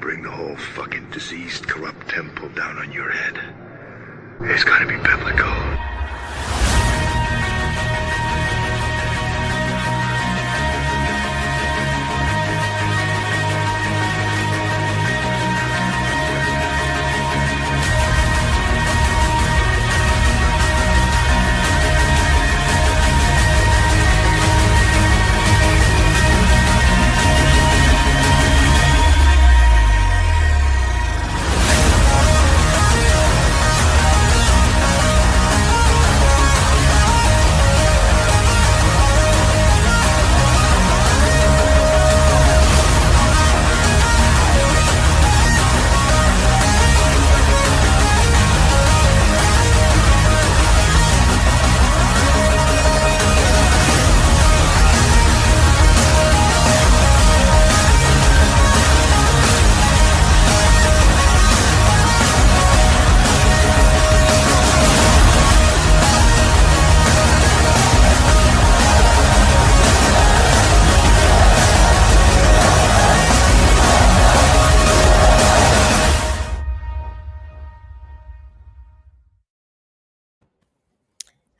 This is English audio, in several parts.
bring the whole fucking diseased, corrupt temple down on your head. It's gotta be biblical.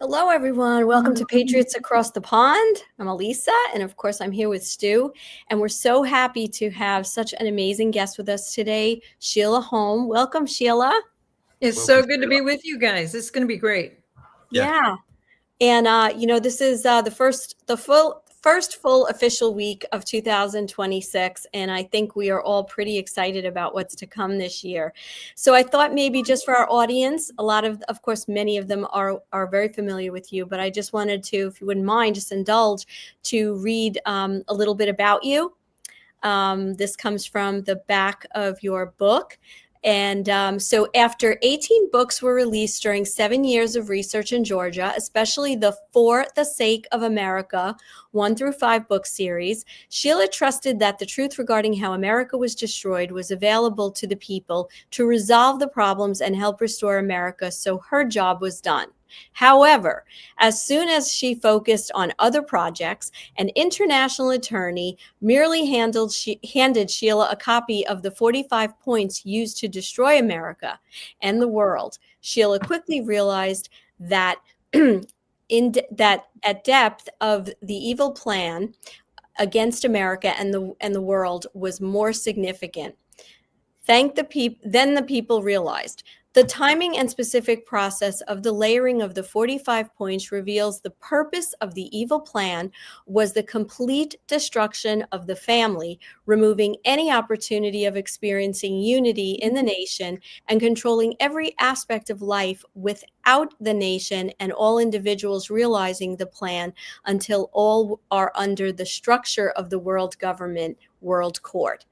Hello, everyone. Welcome to Patriots Across the Pond. I'm Elisa, and of course, I'm here with Stu. And we're so happy to have such an amazing guest with us today, SHEILA HOLM. Welcome, SHEILA. It's so good to be with you guys. This is going to be great. Yeah. And, this is the first full official week of 2026. And I think we are all pretty excited about what's to come this year. So I thought maybe just for our audience, of course, many of them are very familiar with you, but I just wanted to, if you wouldn't mind, just indulge to read a little bit about you. This comes from the back of your book. And so after 18 books were released during 7 years of research in Georgia, especially the For the Sake of America 1-5 book series, SHEILA trusted that the truth regarding how America was destroyed was available to the people to resolve the problems and help restore America, so her job was done. However, as soon as she focused on other projects, an international attorney merely handed SHEILA a copy of the 45 points used to destroy America and the world. SHEILA quickly realized that at depth of the evil plan against America and the world was more significant. Then the people realized. The timing and specific process of the layering of the 45 points reveals the purpose of the evil plan was the complete destruction of the family, removing any opportunity of experiencing unity in the nation and controlling every aspect of life without the nation and all individuals realizing the plan until all are under the structure of the world government, world court.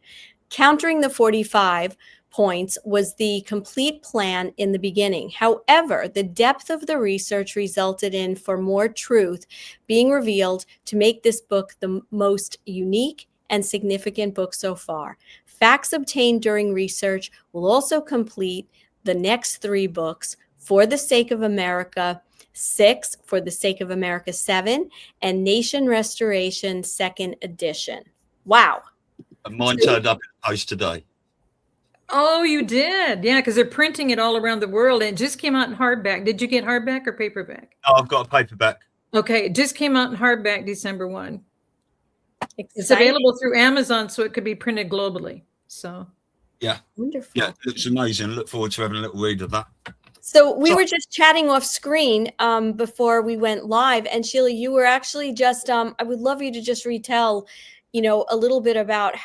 Countering the 45 points was the complete plan in the beginning. However, the depth of the research resulted in for more truth being revealed to make this book the most unique and significant book so far. Facts obtained during research will also complete the next 3 books, For the Sake of America 6, For the Sake of America 7, and Nation Restoration 2nd edition. Wow. And mine turned up in the post today. Oh, you did? Yeah, because they're printing it all around the world. And it just came out in hardback. Did you get hardback or paperback? Oh, I've got a paperback. Okay, it just came out in hardback December 1. Exciting. It's available through Amazon, so it could be printed globally. So, yeah. Wonderful. Yeah, it looks amazing. Look forward to having a little read of that. So we were just chatting off screen before we went live. And SHEILA, you were actually just, I would love you to just retell a little bit about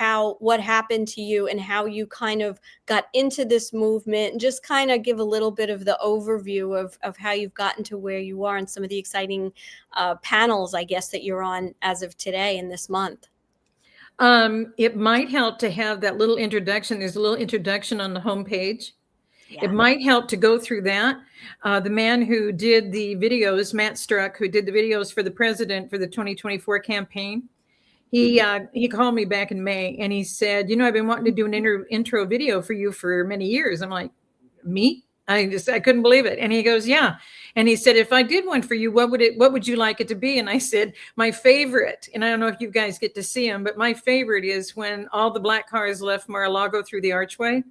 what happened to you and how you kind of got into this movement, and just kind of give a little bit of the overview of how you've gotten to where you are and some of the exciting panels, I guess, that you're on as of today and this month. It might help to have that little introduction. There's a little introduction on the homepage. Yeah. It might help to go through that. The man who did the videos, Matt Struck, who did the videos for the president for the 2024 campaign, he called me back in May and he said, I've been wanting to do an intro video for you for many years. I'm like, me? I couldn't believe it. And he goes, yeah. And he said, if I did one for you, what would you like it to be? And I said, my favorite, and I don't know if you guys get to see them, but my favorite is when all the black cars left Mar-a-Lago through the archway.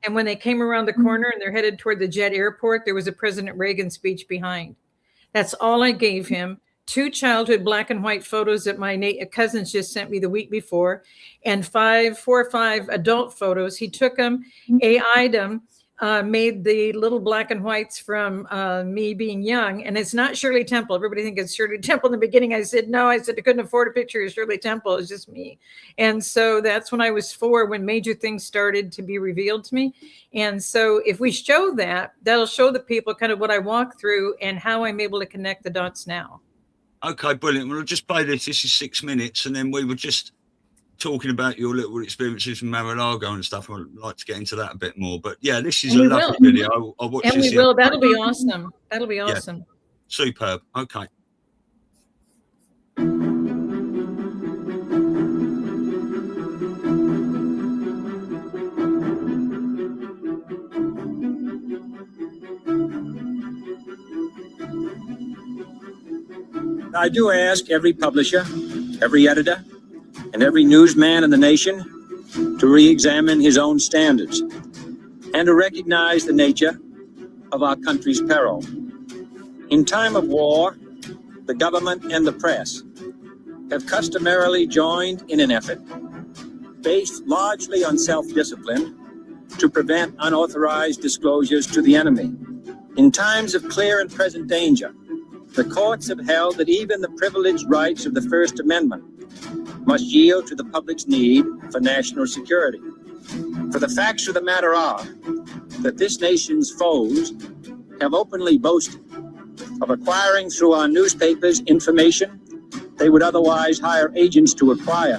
And when they came around the corner and they're headed toward the jet airport, there was a President Reagan speech behind. That's all I gave him. 2 childhood black and white photos that my cousins just sent me the week before, and 4 or 5 adult photos. He took them, AI'd them, made the little black and whites from me being young. And it's not Shirley Temple. Everybody thinks it's Shirley Temple in the beginning. I said, no, I couldn't afford a picture of Shirley Temple. It's just me. And so that's when I was 4, when major things started to be revealed to me. And so if we show that, that'll show the people kind of what I walk through and how I'm able to connect the dots now. Okay, brilliant. We'll just play this. This is 6 minutes. And then we were just talking about your little experiences from Mar-a-Lago and stuff. I'd like to get into that a bit more. But yeah, this is a lovely video. I'll watch this. And we will. That'll be awesome. That'll be awesome. Yeah. Superb. Okay. I do ask every publisher, every editor, and every newsman in the nation to re-examine his own standards and to recognize the nature of our country's peril. In time of war, the government and the press have customarily joined in an effort based largely on self-discipline to prevent unauthorized disclosures to the enemy. In times of clear and present danger, the courts have held that even the privileged rights of the First Amendment must yield to the public's need for national security. For the facts of the matter are that this nation's foes have openly boasted of acquiring through our newspapers information they would otherwise hire agents to acquire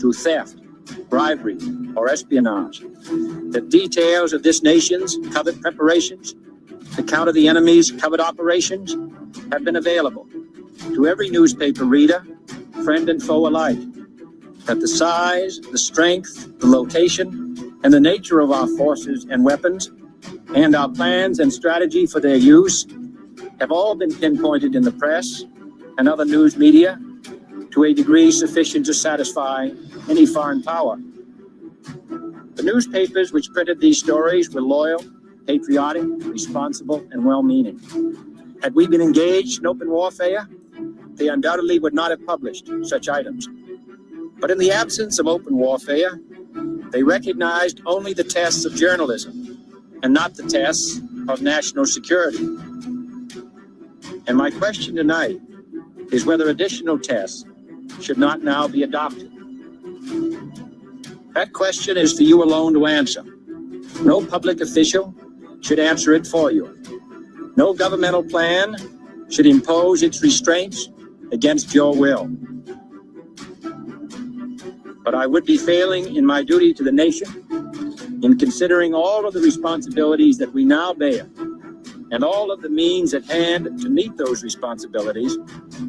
through theft, bribery, or espionage. The details of this nation's covert preparations to counter the enemy's covert operations have been available to every newspaper reader, friend and foe alike. That the size, the strength, the location, and the nature of our forces and weapons, and our plans and strategy for their use, have all been pinpointed in the press and other news media to a degree sufficient to satisfy any foreign power. The newspapers which printed these stories were loyal, patriotic, responsible, and well-meaning. Had we been engaged in open warfare, they undoubtedly would not have published such items. But in the absence of open warfare, they recognized only the tests of journalism and not the tests of national security. And my question tonight is whether additional tests should not now be adopted. That question is for you alone to answer. No public official should answer it for you. No governmental plan should impose its restraints against your will. But I would be failing in my duty to the nation in considering all of the responsibilities that we now bear and all of the means at hand to meet those responsibilities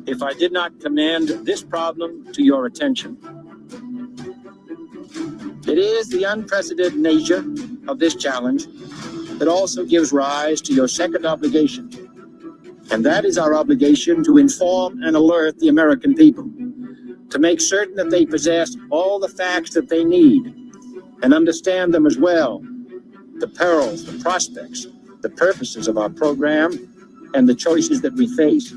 if I did not commend this problem to your attention. It is the unprecedented nature of this challenge that also gives rise to your second obligation, and that is our obligation to inform and alert the American people, to make certain that they possess all the facts that they need and understand them as well, the perils, the prospects, the purposes of our program, and the choices that we face.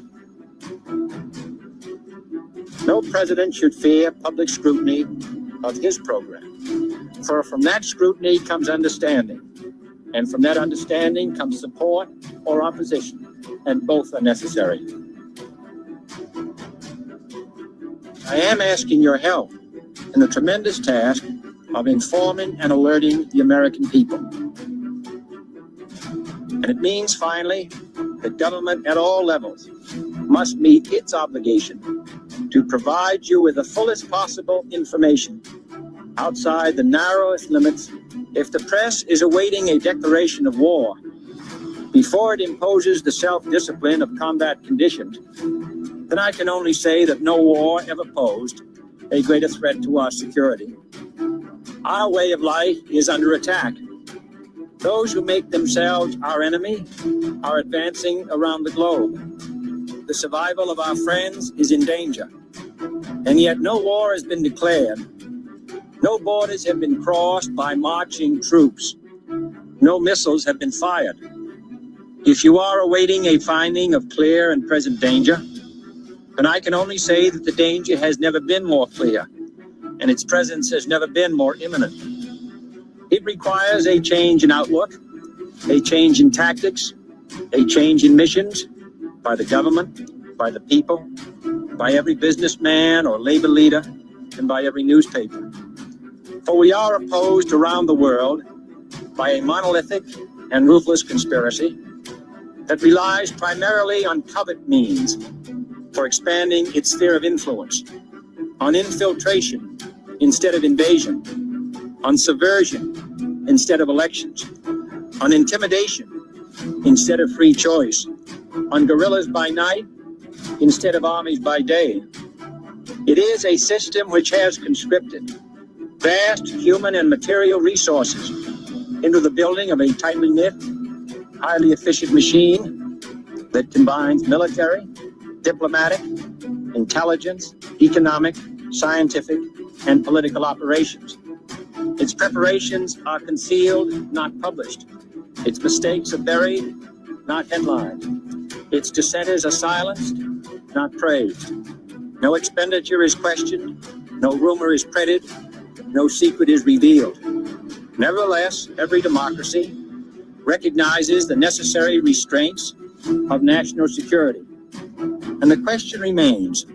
No president should fear public scrutiny of his program, for from that scrutiny comes understanding, and from that understanding comes support or opposition, and both are necessary. I am asking your help in the tremendous task of informing and alerting the American people. And it means, finally, that government at all levels must meet its obligation to provide you with the fullest possible information outside the narrowest limits. If the press is awaiting a declaration of war before it imposes the self-discipline of combat conditions, then I can only say that no war ever posed a greater threat to our security. Our way of life is under attack. Those who make themselves our enemy are advancing around the globe. The survival of our friends is in danger. And yet no war has been declared. No borders have been crossed by marching troops. No missiles have been fired. If you are awaiting a finding of clear and present danger, then I can only say that the danger has never been more clear, and its presence has never been more imminent. It requires a change in outlook, a change in tactics, a change in missions by the government, by the people, by every businessman or labor leader, and by every newspaper. For we are opposed around the world by a monolithic and ruthless conspiracy that relies primarily on covert means for expanding its sphere of influence, on infiltration instead of invasion, on subversion instead of elections, on intimidation instead of free choice, on guerrillas by night instead of armies by day. It is a system which has conscripted vast human and material resources into the building of a tightly knit, highly efficient machine that combines military, diplomatic, intelligence, economic, scientific, and political operations. Its preparations are concealed, not published. Its mistakes are buried, not headlined. Its dissenters are silenced, not praised. No expenditure is questioned, no rumor is printed, no secret is revealed. Nevertheless, every democracy recognizes the necessary restraints of national security. And the question remains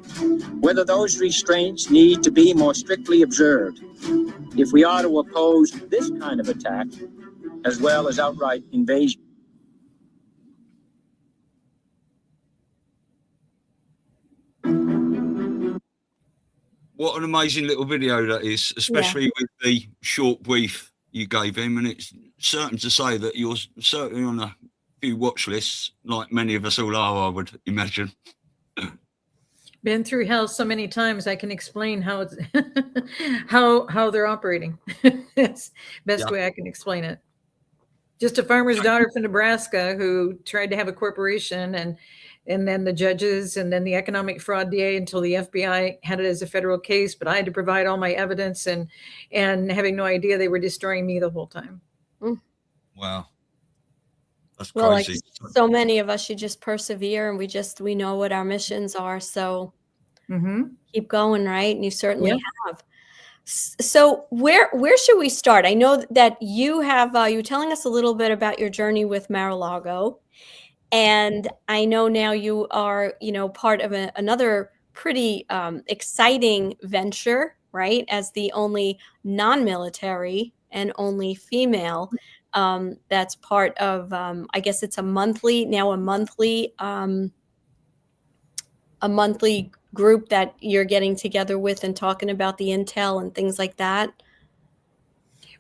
whether those restraints need to be more strictly observed if we are to oppose this kind of attack as well as outright invasion. What an amazing little video that is, especially with the short brief you gave him. And it's certain to say that you're certainly on a few watch lists, like many of us all are, I would imagine. Been through hell so many times, I can explain how it's how they're operating. It's best way I can explain it. Just a farmer's daughter from Nebraska who tried to have a corporation, and then the judges, and then the economic fraud DA until the FBI had it as a federal case. But I had to provide all my evidence, and having no idea they were destroying me the whole time. Wow. That's well, crazy. Like so many of us, you just persevere, and we know what our missions are. So keep going, right? And you certainly have. So where should we start? I know that you have, you were telling us a little bit about your journey with Mar-a-Lago. And I know now you are, part of another pretty exciting venture, right? As the only non-military and only female that's part of, I guess it's a monthly group that you're getting together with and talking about the intel and things like that.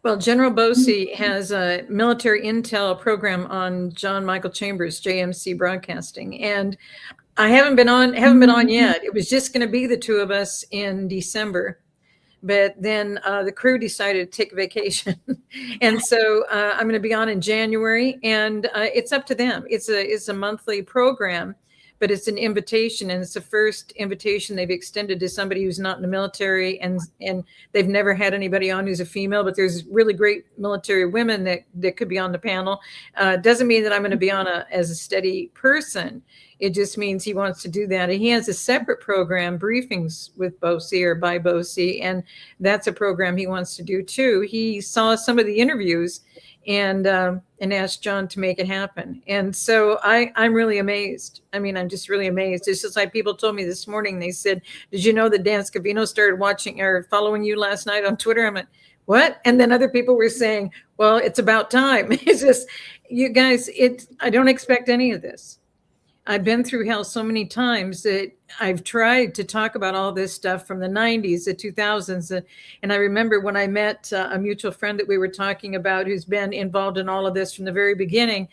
Well, General Bosey has a military intel program on John Michael Chambers, JMC Broadcasting, and I haven't been on yet. It was just going to be the two of us in December, but then the crew decided to take a vacation, and so I'm going to be on in January, and it's up to them. It's a monthly program, but it's an invitation, and it's the first invitation they've extended to somebody who's not in the military, and they've never had anybody on who's a female, but there's really great military women that could be on the panel. Doesn't mean that I'm going to be on as a steady person. It just means he wants to do that. And he has a separate program, Briefings with Bosey or by Bosey, and that's a program he wants to do too. He saw some of the interviews and asked John to make it happen. And so I'm really amazed. I mean, I'm just really amazed. It's just like people told me this morning, they said, did you know that Dan Scavino started watching or following you last night on Twitter? I'm like, what? And then other people were saying, well, it's about time. It's just, you guys, I don't expect any of this. I've been through hell so many times that I've tried to talk about all this stuff from the 90s, the 2000s. And I remember when I met a mutual friend that we were talking about who's been involved in all of this from the very beginning.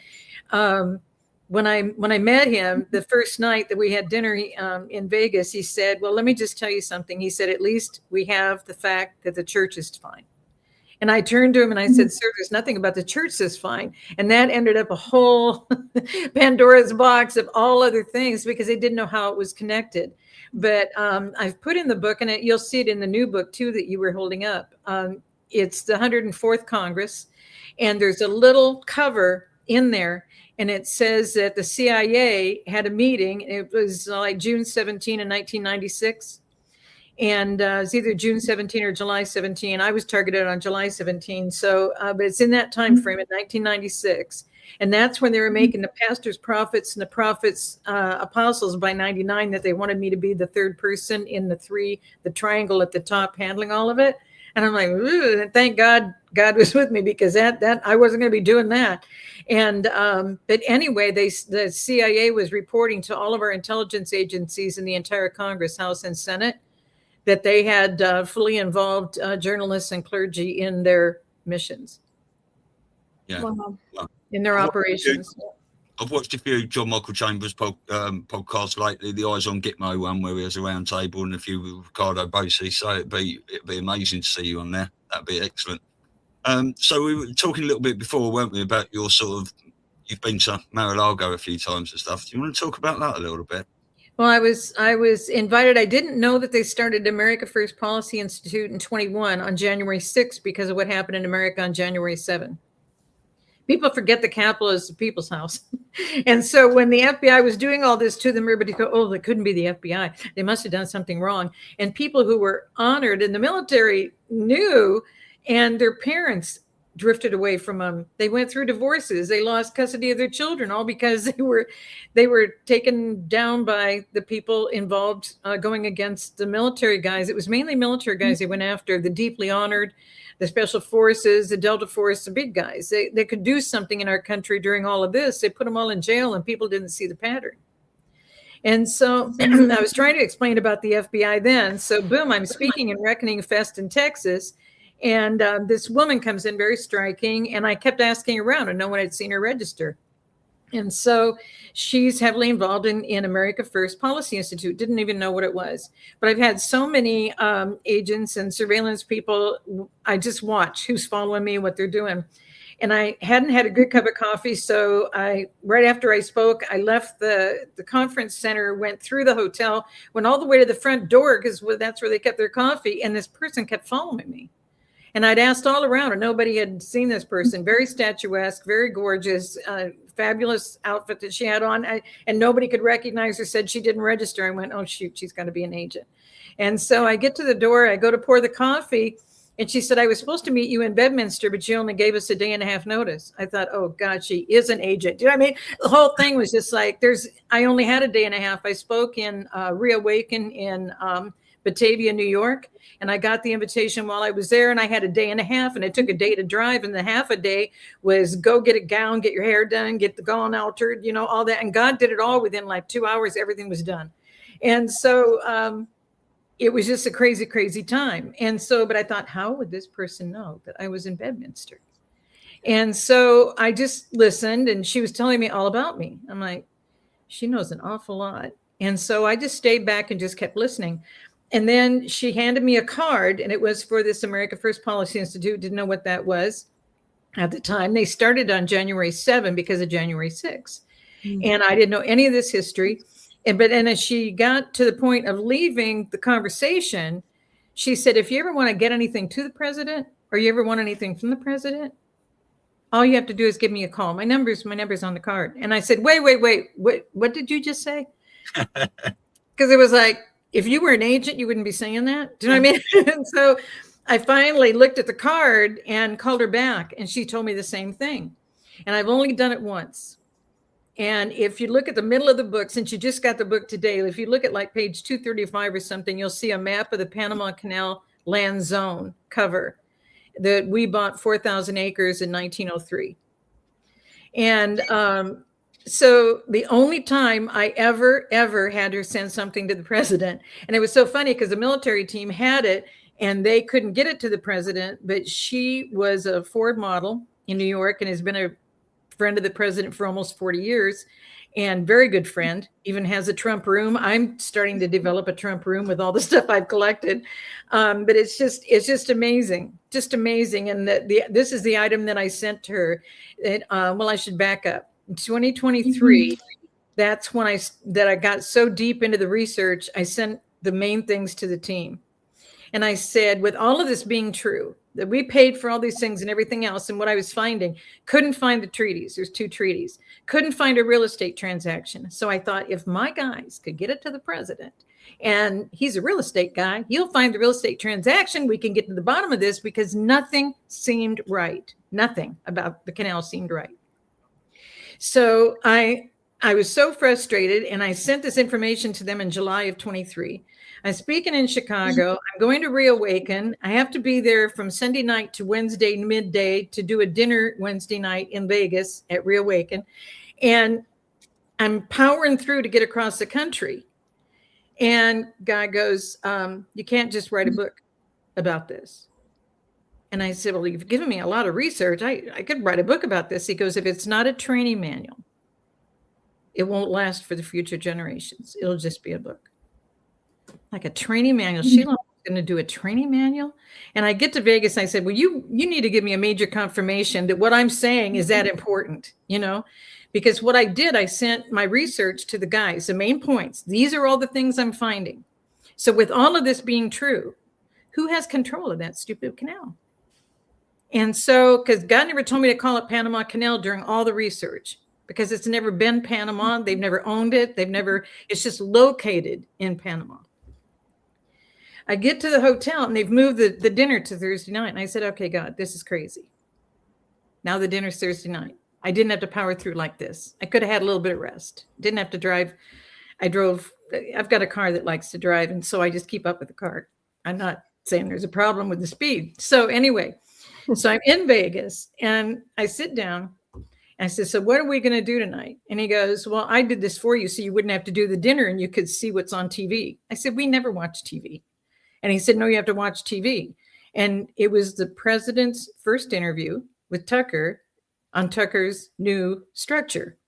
When I met him, the first night that we had dinner in Vegas, he said, well, let me just tell you something. He said, at least we have the fact that the church is fine. And I turned to him and I said, sir, there's nothing about the church that's fine. And that ended up a whole Pandora's box of all other things because they didn't know how it was connected. But I've put in the book, and you'll see it in the new book too that you were holding up. It's the 104th Congress, and there's a little cover in there, and it says that the CIA had a meeting. It was like June 17 in 1996. And it's either June 17 or July 17. I was targeted on July 17. So, but it's in that time frame in 1996. And that's when they were making the pastors prophets and the prophets apostles by 99, that they wanted me to be the third person in the triangle at the top handling all of it. And I'm like, ooh, thank God was with me, because that I wasn't going to be doing that. And but anyway, the CIA was reporting to all of our intelligence agencies in the entire Congress, House and Senate, that they had fully involved journalists and clergy in their missions. Yeah. Wow. In their operations. I've watched a few John Michael Chambers podcasts lately, the Eyes on Gitmo one, where he has a round table, and a few with Ricardo Bosi. So it'd be amazing to see you on there. That'd be excellent. So we were talking a little bit before, weren't we, about your you've been to Mar-a-Lago a few times and stuff. Do you want to talk about that a little bit? Well, I was invited. I didn't know that they started America First Policy Institute in 21 on January 6th because of what happened in America on January 7th. People forget the Capitol is the people's house. And so when the FBI was doing all this to them, everybody go, oh, that couldn't be the FBI. They must have done something wrong. And people who were honored in the military knew, and their parents drifted away from them. They went through divorces. They lost custody of their children, all because they were taken down by the people involved going against the military guys. It was mainly military guys they went after, the deeply honored, the special forces, the Delta Force, the big guys. They could do something in our country during all of this. They put them all in jail, and people didn't see the pattern. And so I was trying to explain about the FBI then. So boom, I'm speaking in Reckoning Fest in Texas. And this woman comes in, very striking, and I kept asking around, and no one had seen her register. And so she's heavily involved in America First Policy Institute, didn't even know what it was. But I've had so many agents and surveillance people, I just watch who's following me, what they're doing. And I hadn't had a good cup of coffee, so right after I spoke, I left the conference center, went through the hotel, went all the way to the front door, because that's where they kept their coffee, and this person kept following me. And I'd asked all around, and nobody had seen this person. Very statuesque, very gorgeous, fabulous outfit that she had on. And nobody could recognize her, said she didn't register. I went, oh, shoot, she's got to be an agent. And so I get to the door, I go to pour the coffee, and she said, I was supposed to meet you in Bedminster, but you only gave us a day and a half notice. I thought, oh, God, she is an agent. Do you know what I mean? The whole thing was just like, I only had a day and a half. I spoke in Reawaken in Batavia, New York. And I got the invitation while I was there, and I had a day and a half, and it took a day to drive. And the half a day was go get a gown, get your hair done, get the gown altered, all that. And God did it all within like 2 hours. Everything was done. And so it was just a crazy, crazy time. And so, but I thought, how would this person know that I was in Bedminster? And so I just listened, and she was telling me all about me. I'm like, she knows an awful lot. And so I just stayed back and just kept listening. And then she handed me a card, and it was for this America First Policy Institute. Didn't know what that was at the time. They started on January 7 because of January 6. And I didn't know any of this history. But as she got to the point of leaving the conversation, she said, if you ever want to get anything to the president, or you ever want anything from the president, all you have to do is give me a call. My number's on the card. And I said, wait, what did you just say? Because it was like, if you were an agent, you wouldn't be saying that. Do you know what I mean? And so I finally looked at the card and called her back, and she told me the same thing. And I've only done it once. And if you look at the middle of the book, since you just got the book today, if you look at like page 235 or something, you'll see a map of the Panama Canal land zone cover that we bought 4,000 acres in 1903. And so the only time I ever had her send something to the president, and it was so funny because the military team had it and they couldn't get it to the president, but she was a Ford model in New York and has been a friend of the president for almost 40 years. and very good friend, even has a Trump room. I'm starting to develop a Trump room with all the stuff I've collected. But it's just amazing, just amazing. And this is the item that I sent to her. Well, I should back up. In 2023, that's when I got so deep into the research, I sent the main things to the team. And I said, with all of this being true, that we paid for all these things and everything else, and what I was finding, couldn't find the treaties. There's 2 treaties. Couldn't find a real estate transaction. So I thought, if my guys could get it to the president, and he's a real estate guy, he'll find the real estate transaction. We can get to the bottom of this, because nothing seemed right. Nothing about the canal seemed right. So I was so frustrated, and I sent this information to them in July of 23. I'm speaking in Chicago. I'm going to Reawaken. I have to be there from Sunday night to Wednesday midday to do a dinner Wednesday night in Vegas at Reawaken. And I'm powering through to get across the country. And guy goes, you can't just write a book about this. And I said, well, you've given me a lot of research. I could write a book about this. He goes, if it's not a training manual, it won't last for the future generations. It'll just be a book. Like a training manual. SHEILA going to do a training manual. And I get to Vegas. And I said, well, you need to give me a major confirmation that what I'm saying is that important, because what I did, I sent my research to the guys, the main points. These are all the things I'm finding. So with all of this being true, who has control of that stupid canal? And so, because God never told me to call it Panama Canal during all the research, because it's never been Panama. They've never owned it. It's just located in Panama. I get to the hotel and they've moved the dinner to Thursday night. And I said, okay, God, this is crazy. Now the dinner's Thursday night. I didn't have to power through like this. I could have had a little bit of rest. Didn't have to drive. I've got a car that likes to drive. And so I just keep up with the car. I'm not saying there's a problem with the speed. So anyway, so I'm in Vegas and I sit down. I said, so what are we going to do tonight? And he goes, well, I did this for you so you wouldn't have to do the dinner and you could see what's on TV. I said, we never watch TV. And he said, no, you have to watch TV. And it was the president's first interview with Tucker on Tucker's new structure.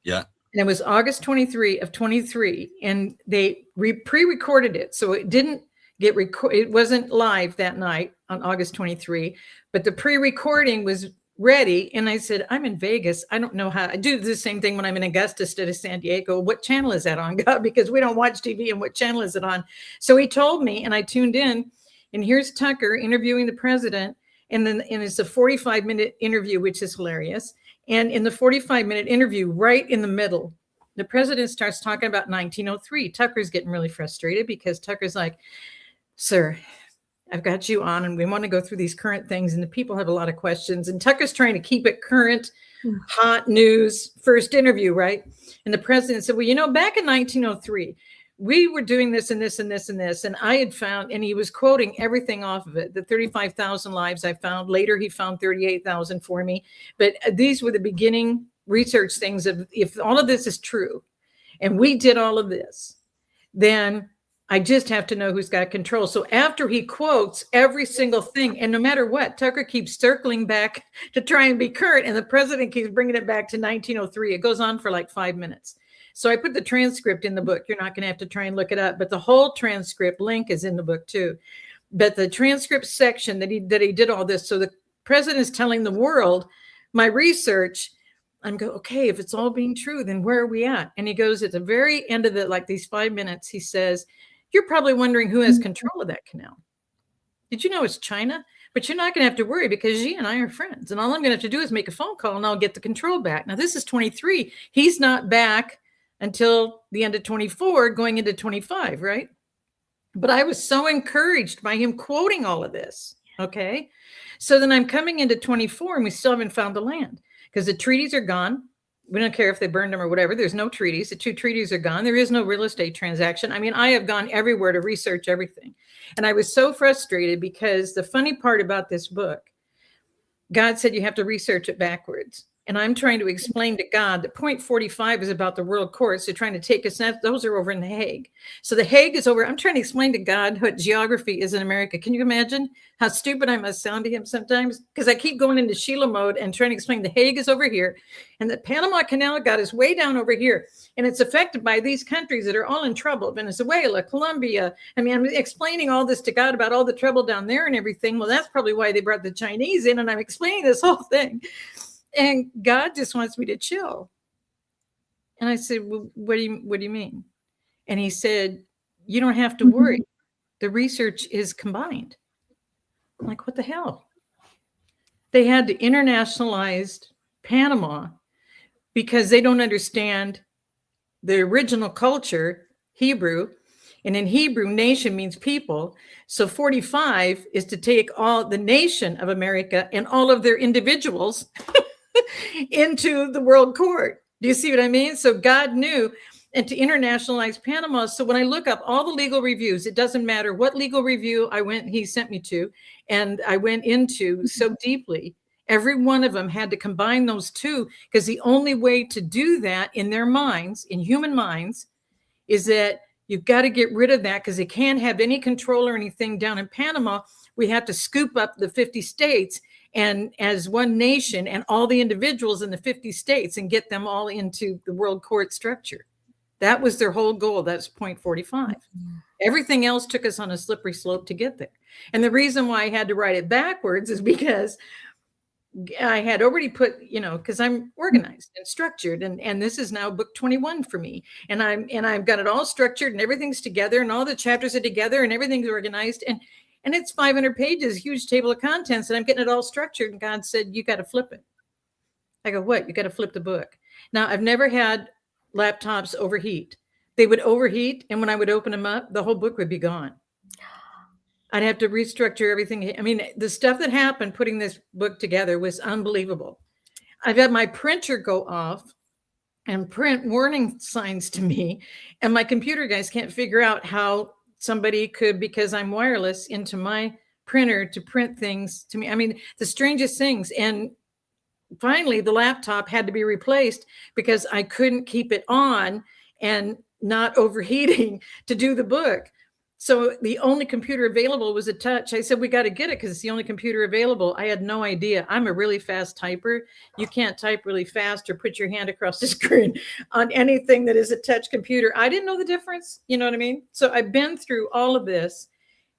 Yeah. And it was August 23 of 23. And they pre-recorded it. So it didn't get it wasn't live that night on August 23, but the pre-recording was ready. And I said, I'm in Vegas. I don't know how. I do the same thing when I'm in Augusta instead of San Diego. What channel is that on, God? Because we don't watch TV. And what channel is it on? So he told me, and I tuned in, and here's Tucker interviewing the president. And it's a 45-minute interview, which is hilarious. And in the 45-minute interview, right in the middle, the president starts talking about 1903. Tucker's getting really frustrated because Tucker's like, sir, I've got you on and we want to go through these current things and the people have a lot of questions. And Tucker's trying to keep it current, hot news, first interview, right? And the president said, well, back in 1903, we were doing this and this and this and this. And I had found, and he was quoting everything off of it, the 35,000 lives I found. Later, he found 38,000 for me. But these were the beginning research things of, if all of this is true and we did all of this, then I just have to know who's got control. So after he quotes every single thing, and no matter what, Tucker keeps circling back to try and be current, and the president keeps bringing it back to 1903. It goes on for like 5 minutes. So I put the transcript in the book. You're not going to have to try and look it up, but the whole transcript link is in the book too. But the transcript section that he did all this. So the president is telling the world, my research, I'm go, okay, if it's all being true, then where are we at? And he goes at the very end of it, like these 5 minutes, he says, you're probably wondering who has control of that canal. Did you know it's China? But you're not going to have to worry because Xi and I are friends. And all I'm going to have to do is make a phone call and I'll get the control back. Now, this is 23. He's not back until the end of 24, going into 25, right? But I was so encouraged by him quoting all of this, okay? So then I'm coming into 24 and we still haven't found the land because the treaties are gone. We don't care if they burned them or whatever. There's no treaties. The 2 treaties are gone. There is no real estate transaction. I mean, I have gone everywhere to research everything. And I was so frustrated because the funny part about this book, God said you have to research it backwards. And I'm trying to explain to God that point 45 is about the world courts. They're trying to take us. Those are over in The Hague. So The Hague is over. I'm trying to explain to God what geography is in America. Can you imagine how stupid I must sound to him sometimes? Because I keep going into SHEILA mode and trying to explain The Hague is over here. And the Panama Canal got us way down over here. And it's affected by these countries that are all in trouble. Venezuela, Colombia. I mean, I'm explaining all this to God about all the trouble down there and everything. Well, that's probably why they brought the Chinese in. And I'm explaining this whole thing. And God just wants me to chill. And I said, well, what do you mean? And he said, you don't have to worry. The research is combined. I'm like, what the hell? They had to internationalize Panama because they don't understand the original culture, Hebrew. And in Hebrew, nation means people. So 45 is to take all the nation of America and all of their individuals into the world court. Do you see what I mean? So God knew, and to internationalize Panama. So when I look up all the legal reviews, it doesn't matter what legal review he sent me to, and I went into so deeply, every one of them had to combine those two, because the only way to do that in their minds, in human minds, is that you've got to get rid of that, because they can't have any control or anything down in Panama. We have to scoop up the 50 states and as one nation and all the individuals in the 50 states and get them all into the world court structure. That was their whole goal. That's point 45. Everything else took us on a slippery slope to get there. And the reason why I had to write it backwards is because I had already put, because I'm organized and structured, and this is now book 21 for me. And I've got it all structured and everything's together and all the chapters are together and everything's organized. And it's 500 pages, huge table of contents, and I'm getting it all structured. And God said, you got to flip it. I go, what? You got to flip the book. Now, I've never had laptops overheat. They would overheat, and when I would open them up, the whole book would be gone. I'd have to restructure everything. I mean, the stuff that happened putting this book together was unbelievable. I've had my printer go off and print warning signs to me, and my computer guys can't figure out how somebody could, because I'm wireless, into my printer to print things to me. I mean, the strangest things. And finally, the laptop had to be replaced because I couldn't keep it on and not overheating to do the book. So the only computer available was a touch. I said, we got to get it because it's the only computer available. I had no idea. I'm a really fast typer. You can't type really fast or put your hand across the screen on anything that is a touch computer. I didn't know the difference. You know what I mean? So I've been through all of this.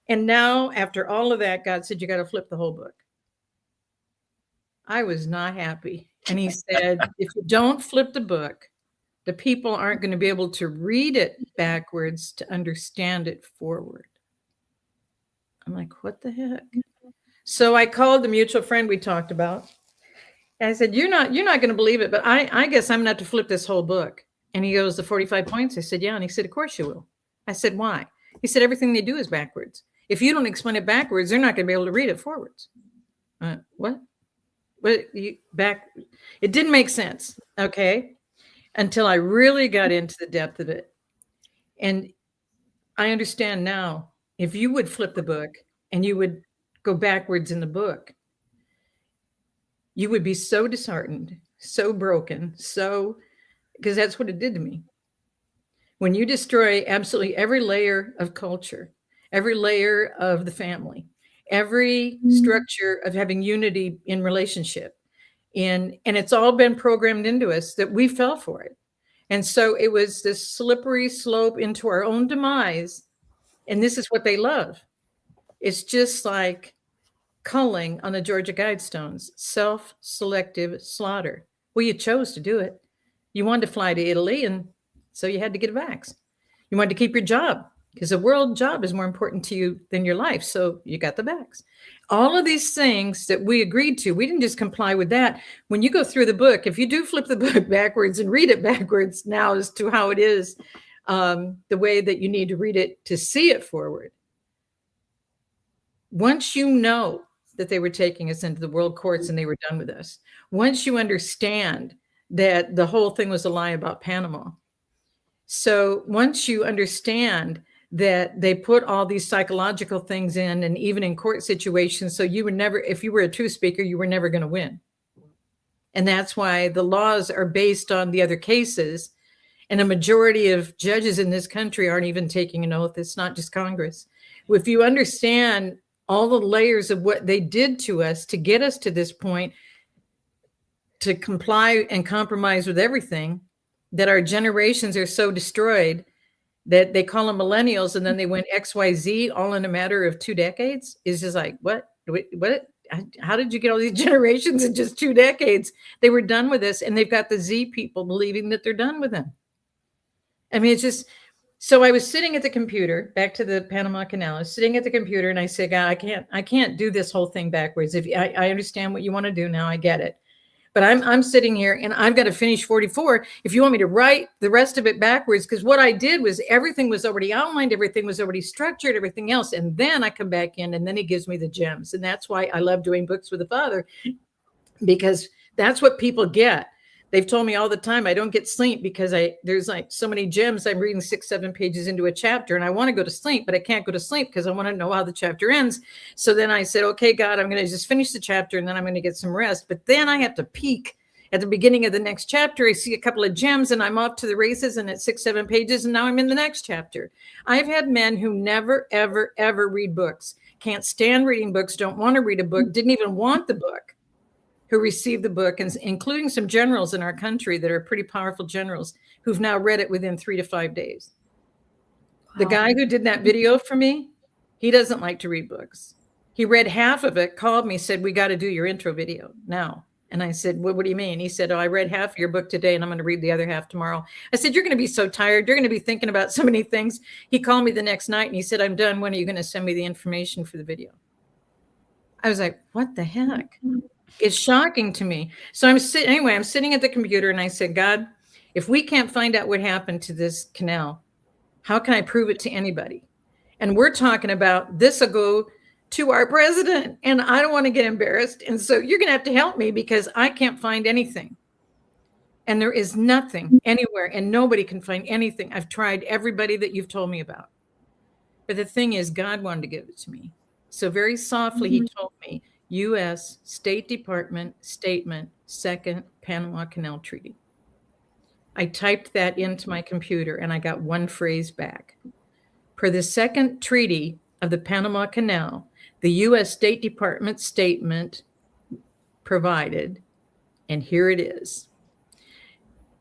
And now after all of that, God said, you got to flip the whole book. I was not happy. And he said, if you don't flip the book, the people aren't going to be able to read it backwards to understand it forward. I'm like, what the heck? So I called the mutual friend we talked about. And I said, you're not going to believe it, but I guess I'm going to have to flip this whole book. And he goes, the 45 points? I said, yeah. And he said, of course you will. I said, why? He said, everything they do is backwards. If you don't explain it backwards, they're not going to be able to read it forwards. What? It didn't make sense. Okay. Until I really got into the depth of it. And I understand now, if you would flip the book and you would go backwards in the book, you would be so disheartened, so broken, because that's what it did to me. When you destroy absolutely every layer of culture, every layer of the family, every structure of having unity in relationship, and it's all been programmed into us that we fell for it. And so it was this slippery slope into our own demise. And this is what they love. It's just like culling on the Georgia Guidestones, self-selective slaughter. Well, you chose to do it. You wanted to fly to Italy, and so you had to get a vax. You wanted to keep your job because a world job is more important to you than your life. So you got the vax. All of these things that we agreed to, we didn't just comply with that. When you go through the book, if you do flip the book backwards and read it backwards now as to how it is, the way that you need to read it to see it forward. Once you know that they were taking us into the world courts and they were done with us, once you understand that the whole thing was a lie about Panama. So once you understand that they put all these psychological things in, and even in court situations, so you would never, if you were a truth speaker, you were never going to win. And that's why the laws are based on the other cases. And a majority of judges in this country aren't even taking an oath. It's not just Congress. If you understand all the layers of what they did to us to get us to this point, to comply and compromise with everything, that our generations are so destroyed that they call them millennials, and then they went XYZ all in a matter of 2 decades, is just like, what? How did you get all these generations in just 2 decades? They were done with this, and they've got the Z people believing that they're done with them. I mean, it's just, so I was sitting at the computer, back to the Panama Canal. I was sitting at the computer and I said, God, I can't do this whole thing backwards. If I understand what you want to do now, I get it. But I'm sitting here and I've got to finish 44. If you want me to write the rest of it backwards, because what I did was everything was already outlined, everything was already structured, everything else. And then I come back in and then he gives me the gems. And that's why I love doing books with the Father, because that's what people get. They've told me all the time, I don't get sleep because there's like so many gems. I'm reading 6-7 pages into a chapter and I want to go to sleep, but I can't go to sleep because I want to know how the chapter ends. So then I said, okay, God, I'm going to just finish the chapter and then I'm going to get some rest. But then I have to peek at the beginning of the next chapter. I see a couple of gems and I'm off to the races and it's 6-7 pages. And now I'm in the next chapter. I've had men who never, ever, ever read books, can't stand reading books, don't want to read a book, didn't even want the book, who received the book, and including some generals in our country that are pretty powerful generals who've now read it within 3 to 5 days. Wow. The guy who did that video for me, he doesn't like to read books. He read half of it, called me, said, we got to do your intro video now. And I said, well, what do you mean? He said, oh, I read half of your book today and I'm going to read the other half tomorrow. I said, you're going to be so tired. You're going to be thinking about so many things. He called me the next night and he said, I'm done. When are you going to send me the information for the video? I was like, what the heck? It's shocking to me. So I'm sitting at the computer and I said, God, if we can't find out what happened to this canal, how can I prove it to anybody? And we're talking about this will go to our president and I don't want to get embarrassed. And so you're going to have to help me because I can't find anything. And there is nothing anywhere and nobody can find anything. I've tried everybody that you've told me about. But the thing is, God wanted to give it to me. So very softly, he told me, U.S. State Department Statement, Second Panama Canal Treaty. I typed that into my computer and I got one phrase back. Per the second treaty of the Panama Canal, the U.S. State Department statement provided, and here it is.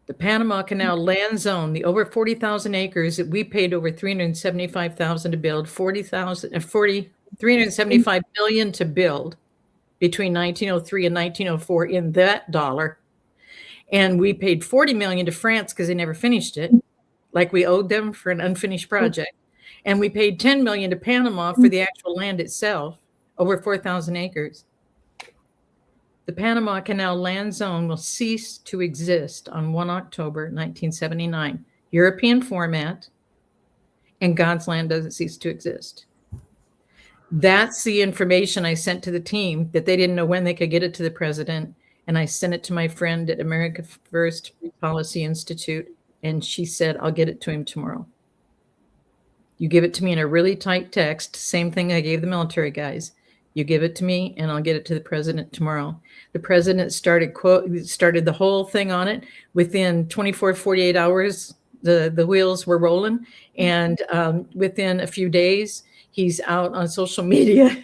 The Panama Canal land zone, the over 40,000 acres that we paid over $375,000 to build, $375 million to build, between 1903 and 1904 in that dollar. And we paid $40 million to France because they never finished it, like we owed them for an unfinished project. And we paid $10 million to Panama for the actual land itself, over 4,000 acres. The Panama Canal land zone will cease to exist on 1 October 1979. European format, and God's land doesn't cease to exist. That's the information I sent to the team that they didn't know when they could get it to the president. And I sent it to my friend at America First Policy Institute. And she said, I'll get it to him tomorrow. You give it to me in a really tight text. Same thing I gave the military guys. You give it to me and I'll get it to the president tomorrow. The president started the whole thing on it. Within 24, 48 hours, the wheels were rolling. And within a few days, he's out on social media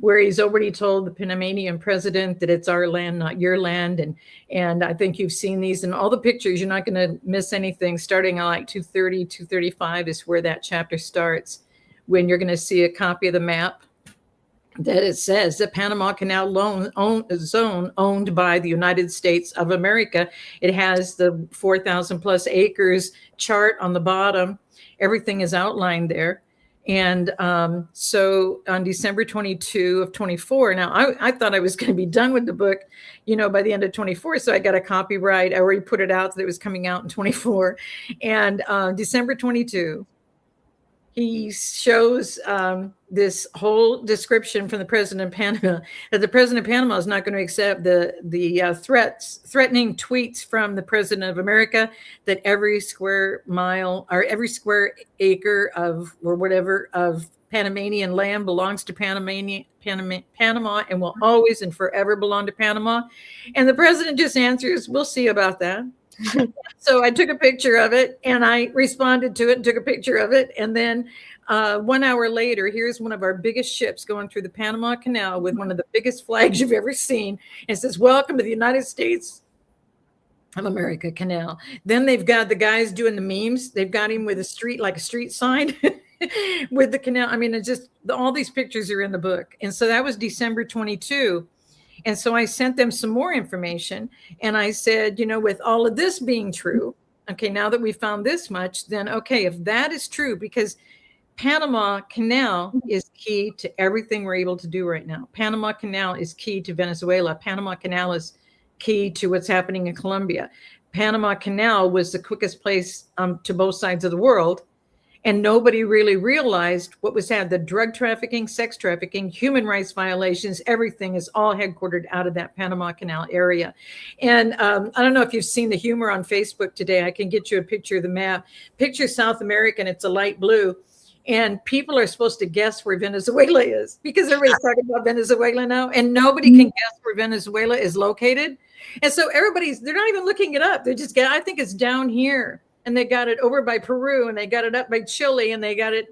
where he's already told the Panamanian president that it's our land, not your land. And I think you've seen these in all the pictures. You're not going to miss anything. Starting at like 230, 235 is where that chapter starts, when you're going to see a copy of the map that it says the Panama Canal zone owned by the United States of America. It has the 4,000 plus acres chart on the bottom. Everything is outlined there. And so on December 22 of 24, now I thought I was going to be done with the book, by the end of 24. So I got a copyright. I already put it out that it was coming out in 24. And December 22, he shows this whole description from the president of Panama, that the president of Panama is not going to accept the threatening tweets from the president of America, that every square mile or every square acre of or whatever of Panamanian land belongs to Panama and will always and forever belong to Panama. And the president just answers, "We'll see about that." So I took a picture of it and I responded to it and took a picture of it. And then 1 hour later, here's one of our biggest ships going through the Panama Canal with one of the biggest flags you've ever seen. It says, "Welcome to the United States of America Canal." Then they've got the guys doing the memes. They've got him with a street, like a street sign with the canal. I mean, it's just all these pictures are in the book. And so that was December 22. And so I sent them some more information. And I said, with all of this being true, okay, now that we found this much, then, okay, if that is true, because Panama Canal is key to everything we're able to do right now. Panama Canal is key to Venezuela. Panama Canal is key to what's happening in Colombia. Panama Canal was the quickest place to both sides of the world. And nobody really realized what was had. The drug trafficking, sex trafficking, human rights violations, everything is all headquartered out of that Panama Canal area. And I don't know if you've seen the humor on Facebook today. I can get you a picture of the map. Picture South America, and it's a light blue. And people are supposed to guess where Venezuela is because everybody's talking about Venezuela now. And nobody can guess where Venezuela is located. And so they're not even looking it up. They're just, I think it's down here. And they got it over by Peru, and they got it up by Chile, and they got it,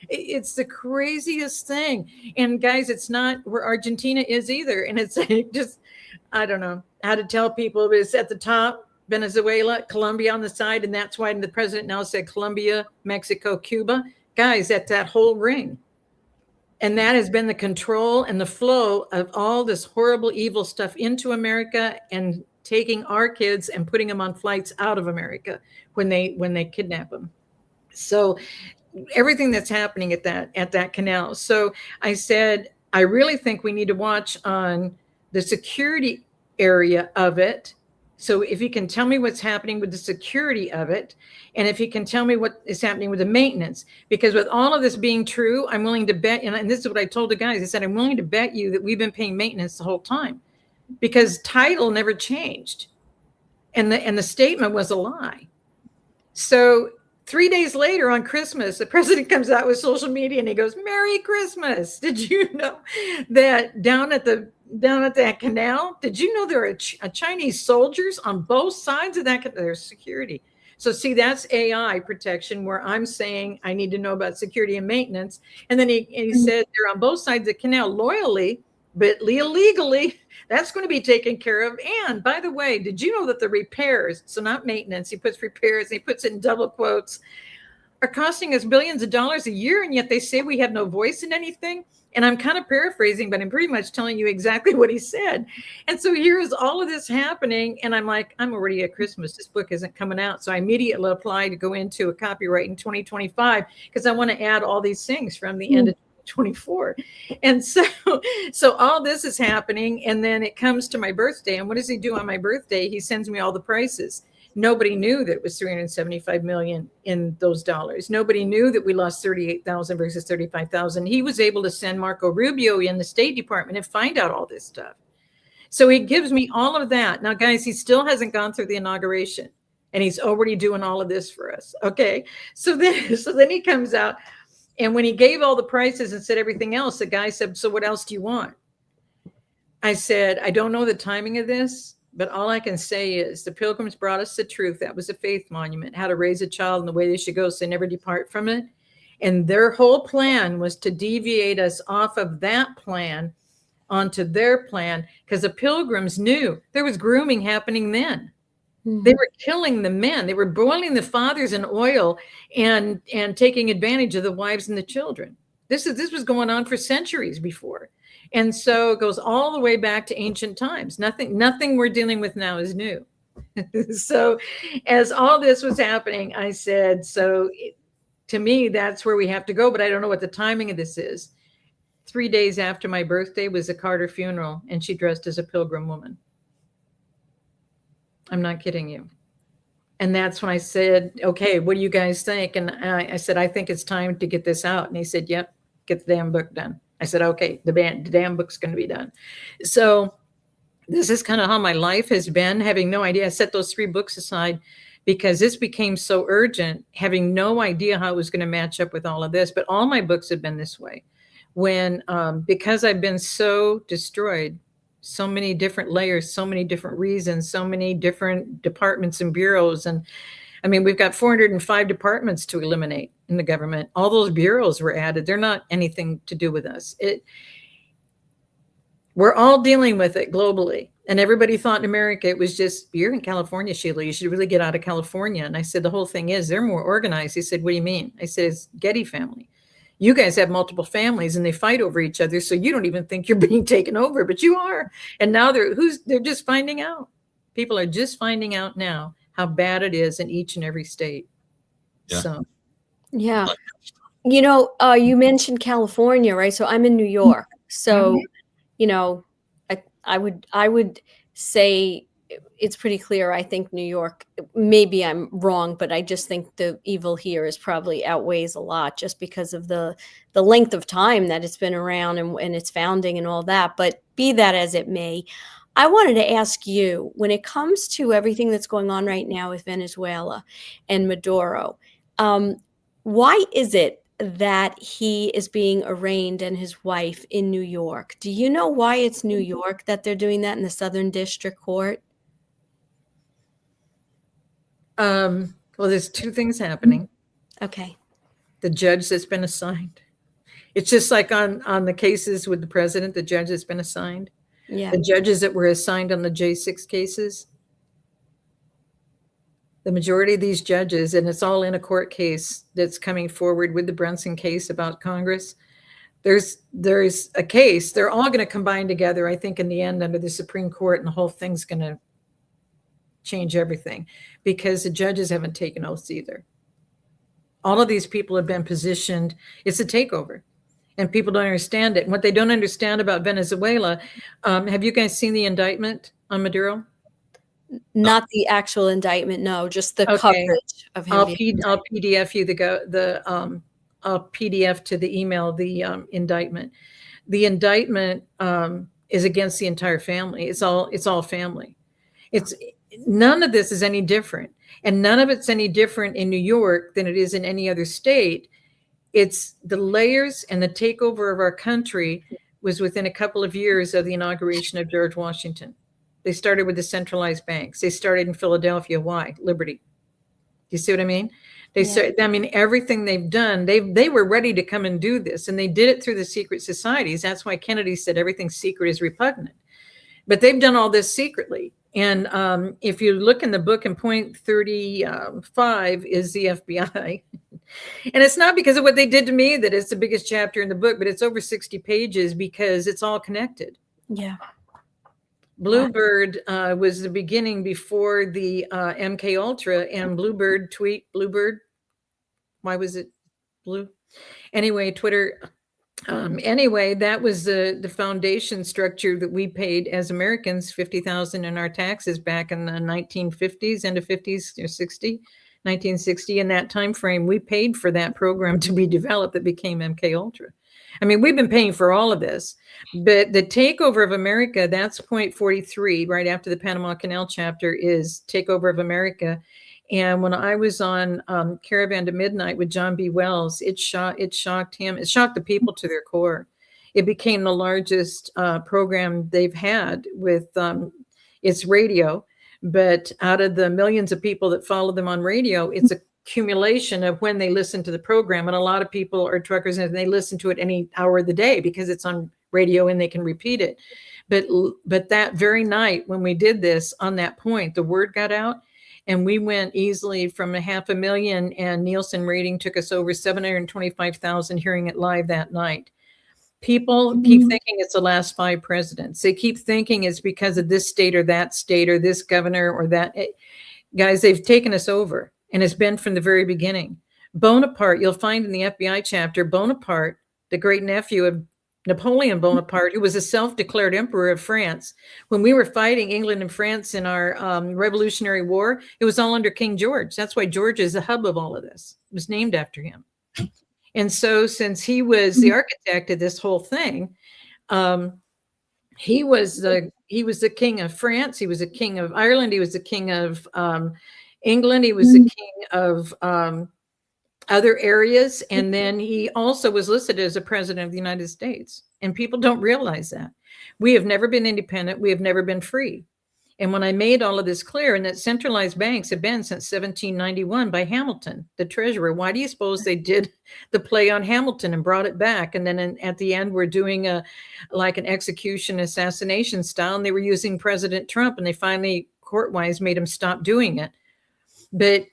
it's the craziest thing. And guys, it's not where Argentina is either. And it's just, I don't know how to tell people, but it's at the top, Venezuela, Colombia on the side. And that's why the president now said Colombia, Mexico, Cuba. Guys, that's that whole ring. And that has been the control and the flow of all this horrible, evil stuff into America and taking our kids and putting them on flights out of America when they kidnap them. So everything that's happening at that canal. So I said, I really think we need to watch on the security area of it. So if you can tell me what's happening with the security of it, and if you can tell me what is happening with the maintenance, because with all of this being true, I'm willing to bet, and this is what I told the guys, I said, I'm willing to bet you that we've been paying maintenance the whole time, because title never changed. And the statement was a lie. So 3 days later on Christmas, the president comes out with social media and he goes, "Merry Christmas. Did you know that down at that canal, did you know there are Chinese soldiers on both sides of that? There's security." So see, that's AI protection, where I'm saying I need to know about security and maintenance. And then he said they're on both sides of the canal loyally, but illegally. That's going to be taken care of. And by the way, did you know that the repairs, so not maintenance, he puts repairs, he puts it in double quotes, are costing us billions of dollars a year, and yet they say we have no voice in anything? And I'm kind of paraphrasing, but I'm pretty much telling you exactly what he said. And so here's all of this happening, and I'm like, I'm already at Christmas. This book isn't coming out. So I immediately applied to go into a copyright in 2025 because I want to add all these things from the end of 24. And so all this is happening. And then it comes to my birthday. And what does he do on my birthday? He sends me all the prices. Nobody knew that it was 375 million in those dollars. Nobody knew that we lost 38,000 versus 35,000. He was able to send Marco Rubio in the State Department and find out all this stuff. So he gives me all of that. Now, guys, he still hasn't gone through the inauguration, and he's already doing all of this for us. Okay. So then he comes out. And when he gave all the prices and said everything else, the guy said, "So what else do you want?" I said, "I don't know the timing of this, but all I can say is the Pilgrims brought us the truth. That was a faith monument, how to raise a child in the way they should go, so they never depart from it. And their whole plan was to deviate us off of that plan onto their plan, because the Pilgrims knew there was grooming happening then. They were killing the men. They were boiling the fathers in oil and taking advantage of the wives and the children. This was going on for centuries before. And so it goes all the way back to ancient times. Nothing we're dealing with now is new. So as all this was happening, I said, so to me, that's where we have to go. But I don't know what the timing of this is. 3 days after my birthday was the Carter funeral, and she dressed as a pilgrim woman. I'm not kidding you. And that's when I said, okay, what do you guys think? And I said, I think it's time to get this out. And he said, yep, get the damn book done. I said, okay, the damn book's going to be done. So this is kind of how my life has been, having no idea. I set those 3 books aside because this became so urgent, having no idea how it was going to match up with all of this. But all my books have been this way. When, because I've been so destroyed, so many different layers, so many different reasons, so many different departments and bureaus. And I mean, we've got 405 departments to eliminate in the government. All those bureaus were added. They're not anything to do with us. We're all dealing with it globally. And everybody thought in America, it was just, you're in California, Sheila, you should really get out of California. And I said, the whole thing is they're more organized. He said, what do you mean? I said, it's Getty family. You guys have multiple families and they fight over each other. So you don't even think you're being taken over, but you are. And now they're just finding out. People are just finding out now how bad it is in each and every state. Yeah. So, Yeah. You know, you mentioned California, right? So I'm in New York. So, you know, I would say it's pretty clear. I think New York, maybe I'm wrong, but I just think the evil here is probably outweighs a lot just because of the length of time that it's been around and its founding and all that. But be that as it may, I wanted to ask you, when it comes to everything that's going on right now with Venezuela and Maduro, why is it that he is being arraigned and his wife in New York? Do you know why it's New York that they're doing that in the Southern District Court? well, there's 2 things happening. Okay. The judge that's been assigned. It's just like on the cases with the president, the judge that's been assigned. Yeah. The judges that were assigned on the J6 cases, the majority of these judges, and it's all in a court case that's coming forward with the Brunson case about Congress. There's a case, they're all going to combine together, I think, in the end under the Supreme Court, and the whole thing's going to change everything because the judges haven't taken oaths either. All of these people have been positioned, it's a takeover. And people don't understand it. And what they don't understand about Venezuela, have you guys seen the indictment on Maduro? Not the actual indictment, no, just the coverage of him. I'll PDF you I'll PDF to the email the indictment. The indictment is against the entire family. It's all family. None of this is any different, and none of it's any different in New York than it is in any other state. It's the layers and the takeover of our country was within a couple of years of the inauguration of George Washington. They started with the centralized banks. They started in Philadelphia. Why? Liberty. Do you see what I mean? Everything they've done, they were ready to come and do this, and they did it through the secret societies. That's why Kennedy said everything secret is repugnant. But they've done all this secretly. And if you look in the book, in point 35 is the FBI. And it's not because of what they did to me that it's the biggest chapter in the book, but it's over 60 pages because it's all connected. Yeah. Bluebird was the beginning before the MK Ultra, and Bluebird, why was it blue? Anyway, Twitter. Anyway, that was the foundation structure that we paid as Americans, $50,000 in our taxes back in the 1950s, end of 50s or 1960. In that time frame, we paid for that program to be developed that became MK Ultra. I mean, we've been paying for all of this, but the takeover of America, that's point 43, right after the Panama Canal chapter, is takeover of America. And when I was on Caravan to Midnight with John B. Wells, it shocked him. It shocked the people to their core. It became the largest program they've had with its radio. But out of the millions of people that follow them on radio, it's a accumulation of when they listen to the program. And a lot of people are truckers and they listen to it any hour of the day because it's on radio and they can repeat it. But that very night when we did this, on that point, the word got out. And we went easily from 500,000, and Nielsen rating took us over 725,000 hearing it live that night. People keep thinking it's the last 5 presidents. They keep thinking it's because of this state or this governor or that. Guys, they've taken us over, and it's been from the very beginning. Bonaparte, you'll find in the FBI chapter, Bonaparte, the great nephew of Napoleon Bonaparte, who was a self-declared emperor of France. When we were fighting England and France in our Revolutionary War, it was all under King George. That's why George is the hub of all of this. It was named after him. And so since he was the architect of this whole thing, he was the king of France. He was the king of Ireland. He was the king of England. He was the king of other areas. And then he also was listed as a president of the United States. And people don't realize that. We have never been independent. We have never been free. And when I made all of this clear, and that centralized banks have been since 1791 by Hamilton, the treasurer, why do you suppose they did the play on Hamilton and brought it back? And then at the end, we're doing like an execution assassination style. And they were using President Trump, and they finally court-wise made him stop doing it. But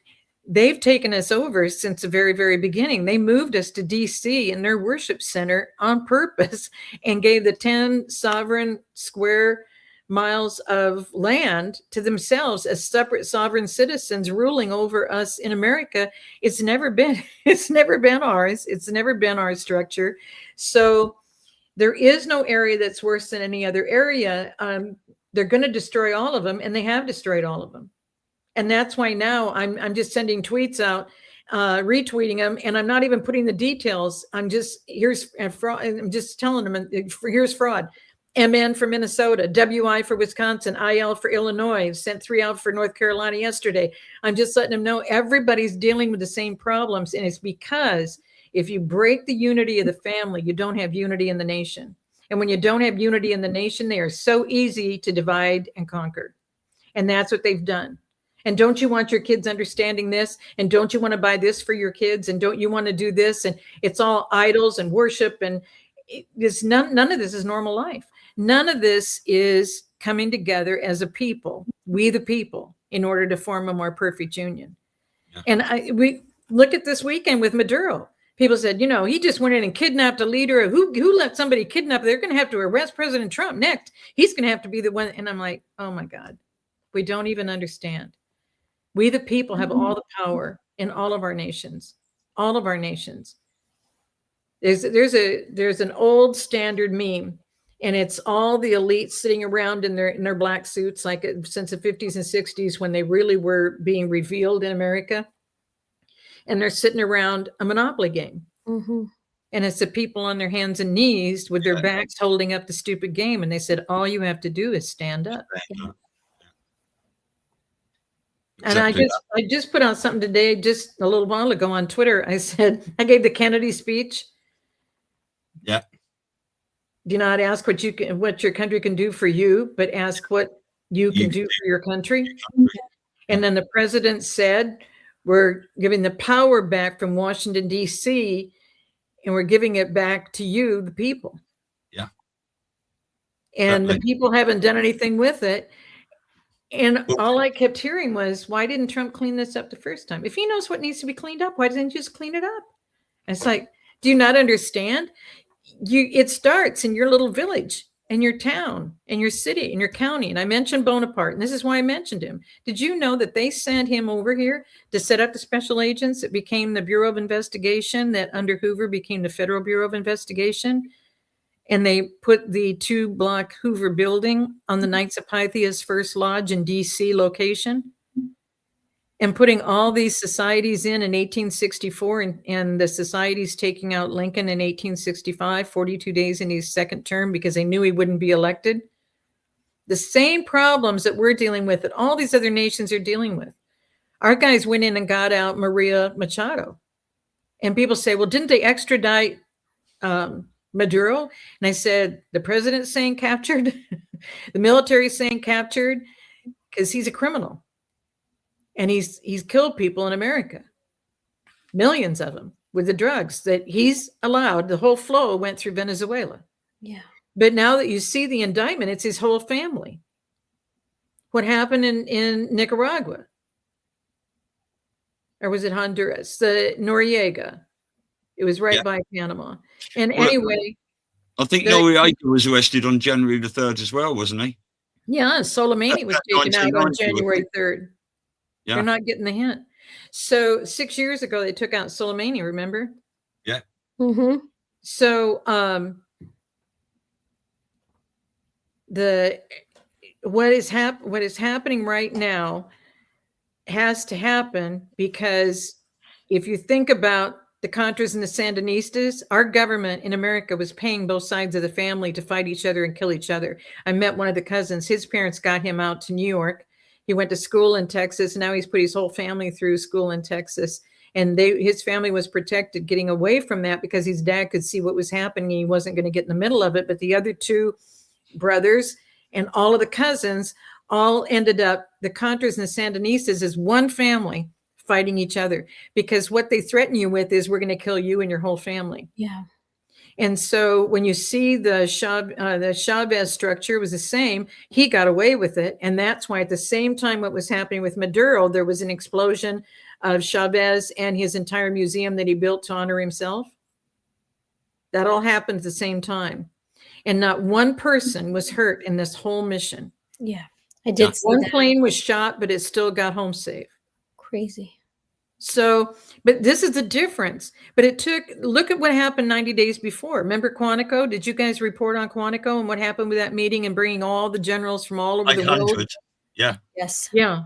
they've taken us over since the very, very beginning. They moved us to DC in their worship center on purpose and gave the 10 sovereign square miles of land to themselves as separate sovereign citizens ruling over us in America. It's never been ours. It's never been our structure. So there is no area that's worse than any other area. They're going to destroy all of them, and they have destroyed all of them. And that's why now I'm just sending tweets out, retweeting them, and I'm not even putting the details. I'm just fraud. I'm just telling them here's fraud. MN for Minnesota, WI for Wisconsin, IL for Illinois. Sent 3 out for North Carolina yesterday. I'm just letting them know everybody's dealing with the same problems, and it's because if you break the unity of the family, you don't have unity in the nation. And when you don't have unity in the nation, they are so easy to divide and conquer. And that's what they've done. And don't you want your kids understanding this? And don't you want to buy this for your kids? And don't you want to do this? And it's all idols and worship. And it's none of this is normal life. None of this is coming together as a people, we the people, in order to form a more perfect union. Yeah. And we look at this weekend with Maduro. People said, he just went in and kidnapped a leader. Who let somebody kidnap? They're going to have to arrest President Trump next. He's going to have to be the one. And I'm like, oh my God, we don't even understand. We, the people, have all the power in all of our nations, all of our nations. There's an old standard meme, and it's all the elites sitting around in their black suits, like since the 50s and 60s when they really were being revealed in America. And they're sitting around a Monopoly game. Mm-hmm. And it's the people on their hands and knees with their backs holding up the stupid game. And they said, all you have to do is stand up. And I just put out something today, just a little while ago on Twitter. I said, I gave the Kennedy speech. Yeah. Do not ask what your country can do for you, but ask what you can do for your country. And then the president said, we're giving the power back from Washington, D.C., and we're giving it back to you, the people. Yeah. And the people haven't done anything with it. And all I kept hearing was, why didn't Trump clean this up the first time? If he knows what needs to be cleaned up, why doesn't he just clean it up? And it's like, do you not understand? It starts in your little village and your town and your city and your county. And I mentioned Bonaparte, and this is why I mentioned him. Did you know that they sent him over here to set up the special agents that became the Bureau of Investigation, that under Hoover became the Federal Bureau of Investigation? And they put the 2-block Hoover building on the Knights of Pythia's first lodge in DC location, and putting all these societies in 1864, and the societies taking out Lincoln in 1865, 42 days in his second term, because they knew he wouldn't be elected. The same problems that we're dealing with, that all these other nations are dealing with. Our guys went in and got out Maria Machado. And people say, well, didn't they extradite Maduro? And I said, the president's saying captured, the military's saying captured, because he's a criminal. And he's killed people in America, millions of them, with the drugs that he's allowed. The whole flow went through Venezuela. Yeah. But now that you see the indictment, it's his whole family. What happened in Nicaragua? Or was it Honduras? The Noriega. It was right by Panama. And anyway. I think Noriega was arrested on January the 3rd as well, wasn't he? Yeah, Soleimani was taken out on January 3rd. Yeah. They're not getting the hint. So 6 years ago, they took out Soleimani, remember? Yeah. Mm-hmm. So what is happening right now has to happen, because if you think about the Contras and the Sandinistas, our government in America was paying both sides of the family to fight each other and kill each other. I met one of the cousins. His parents got him out to New York. He went to school in Texas. Now he's put his whole family through school in Texas. And his family was protected getting away from that because his dad could see what was happening. He wasn't going to get in the middle of it. But the other two brothers and all of the cousins all ended up, the Contras and the Sandinistas, as one family fighting each other, because what they threaten you with is, we're going to kill you and your whole family. Yeah. And so when you see the Chavez structure was the same, he got away with it. And that's why at the same time what was happening with Maduro, there was an explosion of Chavez and his entire museum that he built to honor himself. That all happened at the same time. And not one person was hurt in this whole mission. Yeah. I did see One that. plane was shot, but it still got home safe. Crazy. So, but this is the difference. But look at what happened 90 days before. Remember Quantico? Did you guys report on Quantico and what happened with that meeting and bringing all the generals from all over the world? Yeah. Yes. Yeah.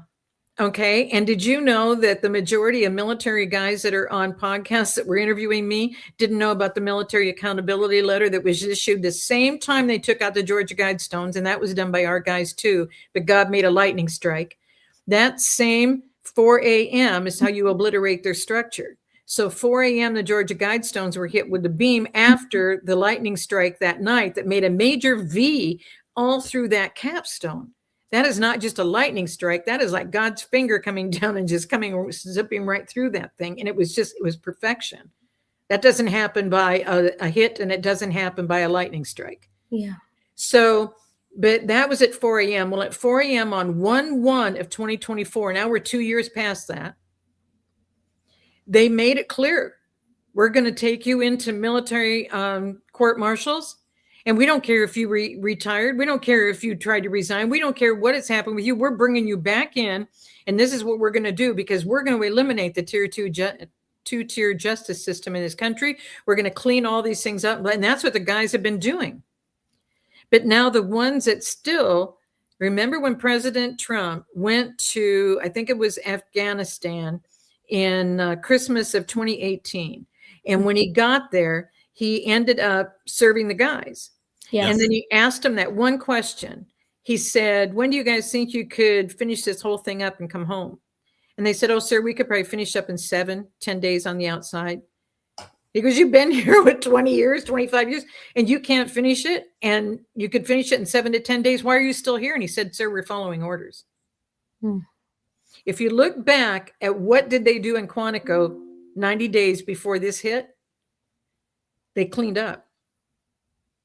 Okay. And did you know that the majority of military guys that are on podcasts that were interviewing me didn't know about the military accountability letter that was issued the same time they took out the Georgia Guidestones? And that was done by our guys too. But God made a lightning strike. That same 4 a.m. is how you obliterate their structure. So 4 a.m., the Georgia Guidestones were hit with the beam after the lightning strike that night that made a major V all through that capstone. That is not just a lightning strike. That is like God's finger coming down and just zipping right through that thing. And it was perfection. That doesn't happen by a hit, and it doesn't happen by a lightning strike. Yeah. So, but that was at 4 a.m. Well, at 4 a.m. on 1/1 of 2024, now we're 2 years past that, they made it clear, we're going to take you into military court martials. And we don't care if you retired. We don't care if you tried to resign. We don't care what has happened with you. We're bringing you back in. And this is what we're going to do, because we're going to eliminate the two-tier justice system in this country. We're going to clean all these things up. And that's what the guys have been doing. But now the ones that still, remember when President Trump went to, I think it was Afghanistan in Christmas of 2018. And when he got there, he ended up serving the guys. Yes. And then he asked them that one question. He said, when do you guys think you could finish this whole thing up and come home? And they said, oh, sir, we could probably finish up in 7-10 days on the outside. He goes, you've been here with 20 years, 25 years, and you can't finish it. And you could finish it in 7 to 10 days. Why are you still here? And he said, sir, we're following orders. If you look back at what did they do in Quantico 90 days before this hit, they cleaned up.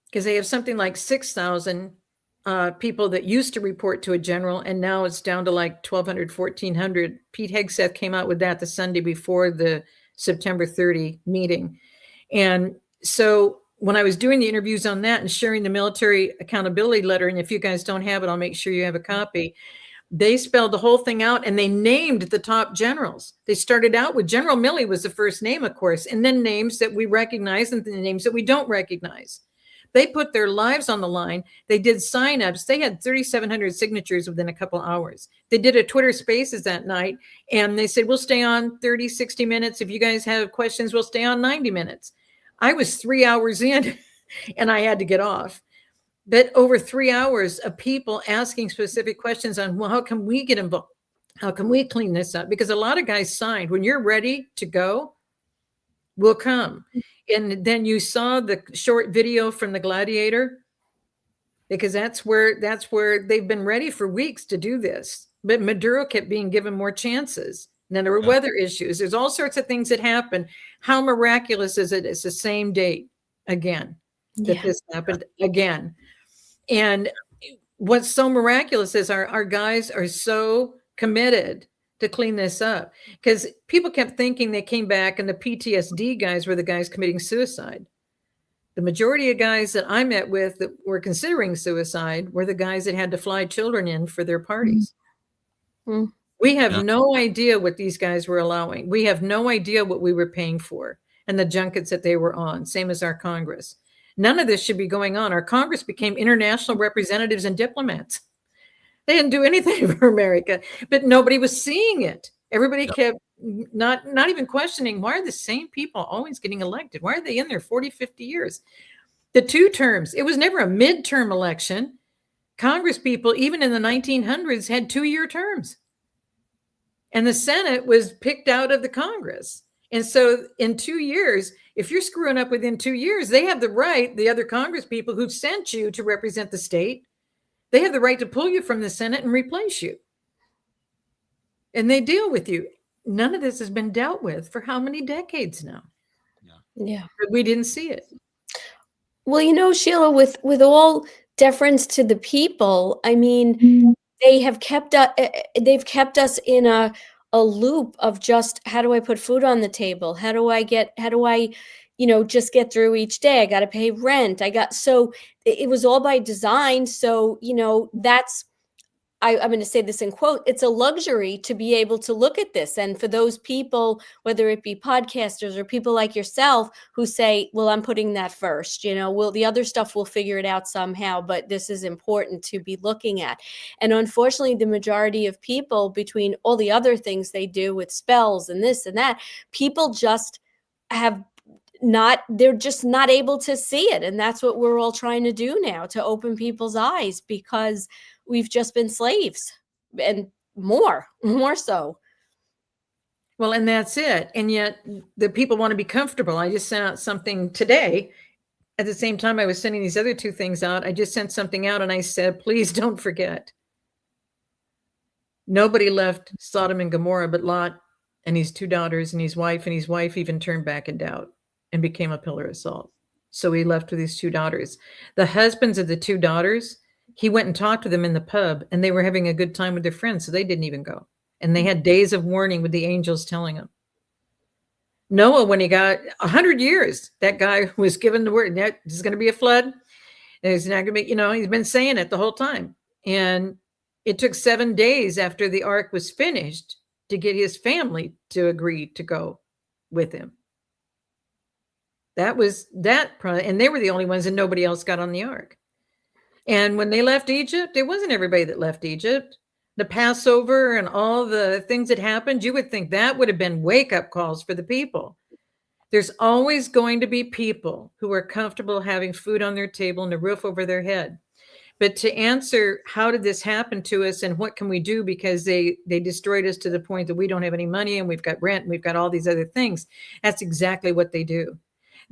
Because they have something like 6,000 people that used to report to a general, and now it's down to like 1,200, 1,400. Pete Hegseth came out with that the Sunday before the September 30 meeting. And so when I was doing the interviews on that and sharing the military accountability letter, and if you guys don't have it, I'll make sure you have a copy. They spelled the whole thing out, and they named the top generals. They started out with General Milley was the first name, of course, and then names that we recognize and the names that we don't recognize. They put their lives on the line. They did signups. They had 3,700 signatures within a couple hours. They did a Twitter Spaces that night, and they said, we'll stay on 30, 60 minutes. If you guys have questions, we'll stay on 90 minutes. I was 3 hours in, and I had to get off. But over 3 hours of people asking specific questions on, well, how can we get involved? How can we clean this up? Because a lot of guys signed. When you're ready to go, we'll come. And then you saw the short video from the Gladiator, because that's where they've been ready for weeks to do this. But Maduro kept being given more chances. And then there were weather issues. There's all sorts of things that happen. How miraculous is it? It's the same date again that this happened again. And what's so miraculous is our guys are so committed to clean this up, because people kept thinking they came back and the PTSD guys were the guys committing suicide. The majority of guys that I met with that were considering suicide were the guys that had to fly children in for their parties. We have no idea what these guys were allowing. We have no idea what we were paying for and the junkets that they were on, same as our Congress. None of this should be going on. Our Congress became international representatives and diplomats. They didn't do anything for America, but nobody was seeing it. Everybody kept not even questioning, why are the same people always getting elected? Why are they in there 40, 50 years? The 2 terms, it was never a midterm election. Congress people, even in the 1900s, had 2-year terms. And the Senate was picked out of the Congress. And so in 2 years, if you're screwing up within 2 years, they have the right, the other Congress people who sent you to represent the state, they have the right to pull you from the Senate and replace you. And they deal with you. None of this has been dealt with for how many decades now? Yeah. But we didn't see it. Well, SHEILA, with all deference to the people, I mean, they've kept us in a loop of just, how do I put food on the table? How do I just get through each day? I got to pay rent. So it was all by design. So, that's, I'm going to say this in quote, it's a luxury to be able to look at this. And for those people, whether it be podcasters or people like yourself who say, well, I'm putting that first, the other stuff, we'll figure it out somehow, but this is important to be looking at. And unfortunately, the majority of people, between all the other things they do with spells and this and that, people just they're just not able to see it. And that's what we're all trying to do now, to open people's eyes, because we've just been slaves, and more so. Well, and that's it. And yet the people want to be comfortable. I just sent out something today. At the same time I was sending these other 2 things out, I just sent something out and I said, please don't forget. Nobody left Sodom and Gomorrah but Lot and his 2 daughters and his wife even turned back in doubt and became a pillar of salt. So he left with his 2 daughters. The husbands of the 2 daughters, he went and talked to them in the pub, and they were having a good time with their friends, so they didn't even go. And they had days of warning with the angels telling them. Noah, when he got 100 years, that guy was given the word, there's going to be a flood. And there's not going to be, he's been saying it the whole time. And it took 7 days after the ark was finished to get his family to agree to go with him. That was that, and they were the only ones, and nobody else got on the ark. And when they left Egypt, it wasn't everybody that left Egypt. The Passover and all the things that happened, you would think that would have been wake-up calls for the people. There's always going to be people who are comfortable having food on their table and a roof over their head. But to answer, how did this happen to us and what can we do, because they destroyed us to the point that we don't have any money and we've got rent and we've got all these other things. That's exactly what they do.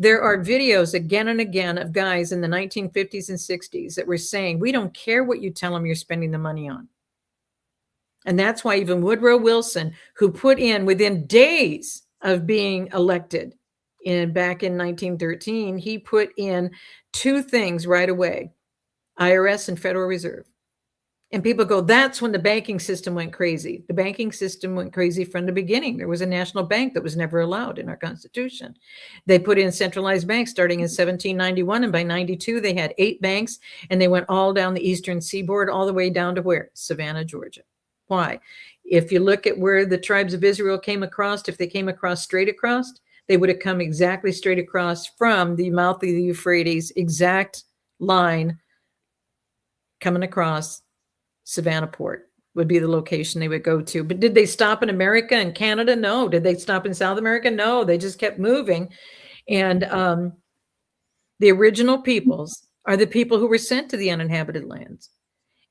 There are videos again and again of guys in the 1950s and 60s that were saying, we don't care what you tell them you're spending the money on. And that's why even Woodrow Wilson, who put in within days of being elected back in 1913, he put in 2 things right away, IRS and Federal Reserve. And people go, that's when the banking system went crazy. The banking system went crazy from the beginning. There was a national bank that was never allowed in our Constitution. They put in centralized banks starting in 1791. And by 92, they had 8 banks. And they went all down the eastern seaboard, all the way down to where? Savannah, Georgia. Why? If you look at where the tribes of Israel came across, if they came across straight across, they would have come exactly straight across from the mouth of the Euphrates, exact line coming across. Savannah Port would be the location they would go to. But did they stop in America and Canada? No. Did they stop in South America? No. They just kept moving. And the original peoples are the people who were sent to the uninhabited lands.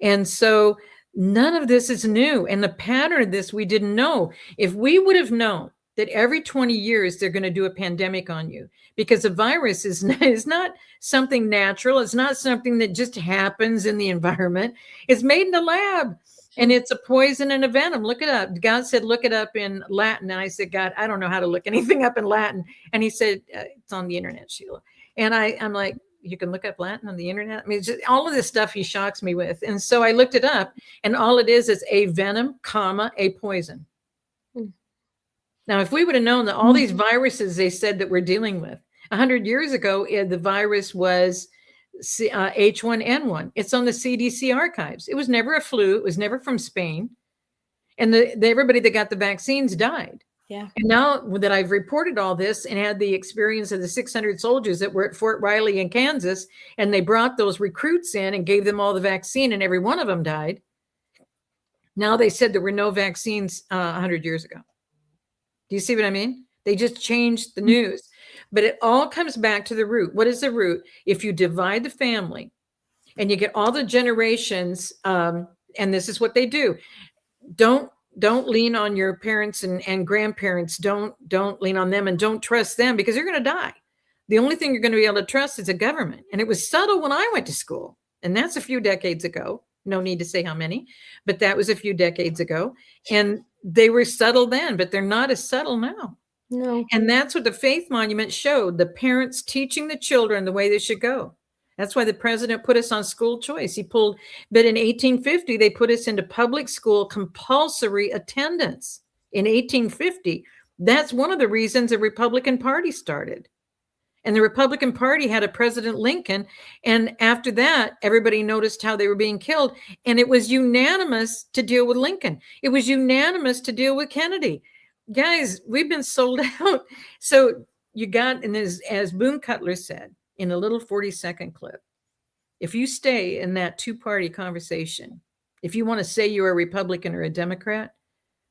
And so none of this is new. And the pattern of this, we didn't know. If we would have known that every 20 years they're going to do a pandemic on you, because a virus is not something natural. It's not something that just happens in the environment. It's made in the lab, and it's a poison and a venom. Look it up. God said, look it up in Latin. And I said, God, I don't know how to look anything up in Latin. And he said, it's on the internet, SHEILA. And I'm like, you can look up Latin on the internet. I mean, just all of this stuff he shocks me with. And so I looked it up, and all it is a venom, comma, a poison. Now, if we would have known that all these viruses they said that we're dealing with 100 years ago, the virus was H1N1. It's on the CDC archives. It was never a flu. It was never from Spain. And everybody that got the vaccines died. Yeah. And now that I've reported all this and had the experience of the 600 soldiers that were at Fort Riley in Kansas, and they brought those recruits in and gave them all the vaccine, and every one of them died. Now they said there were no vaccines 100 years ago. Do you see what I mean? They just changed the news. But it all comes back to the root. What is the root? If you divide the family and you get all the generations, and this is what they do, don't lean on your parents and grandparents. Don't lean on them, and don't trust them, because you're going to die. The only thing you're going to be able to trust is a government. And it was subtle when I went to school, and that's a few decades ago. No need to say how many, but that was a few decades ago. And they were subtle then, but they're not as subtle now. No. And that's what the faith monument showed, the parents teaching the children the way they should go. That's why the president put us on school choice. But in 1850, they put us into public school compulsory attendance. In 1850, that's one of the reasons the Republican Party started. And the Republican Party had a President Lincoln. And after that, everybody noticed how they were being killed. And it was unanimous to deal with Lincoln. It was unanimous to deal with Kennedy. Guys, we've been sold out. So you got, and as Boone Cutler said in a little 40-second clip, if you stay in that two-party conversation, if you want to say you're a Republican or a Democrat,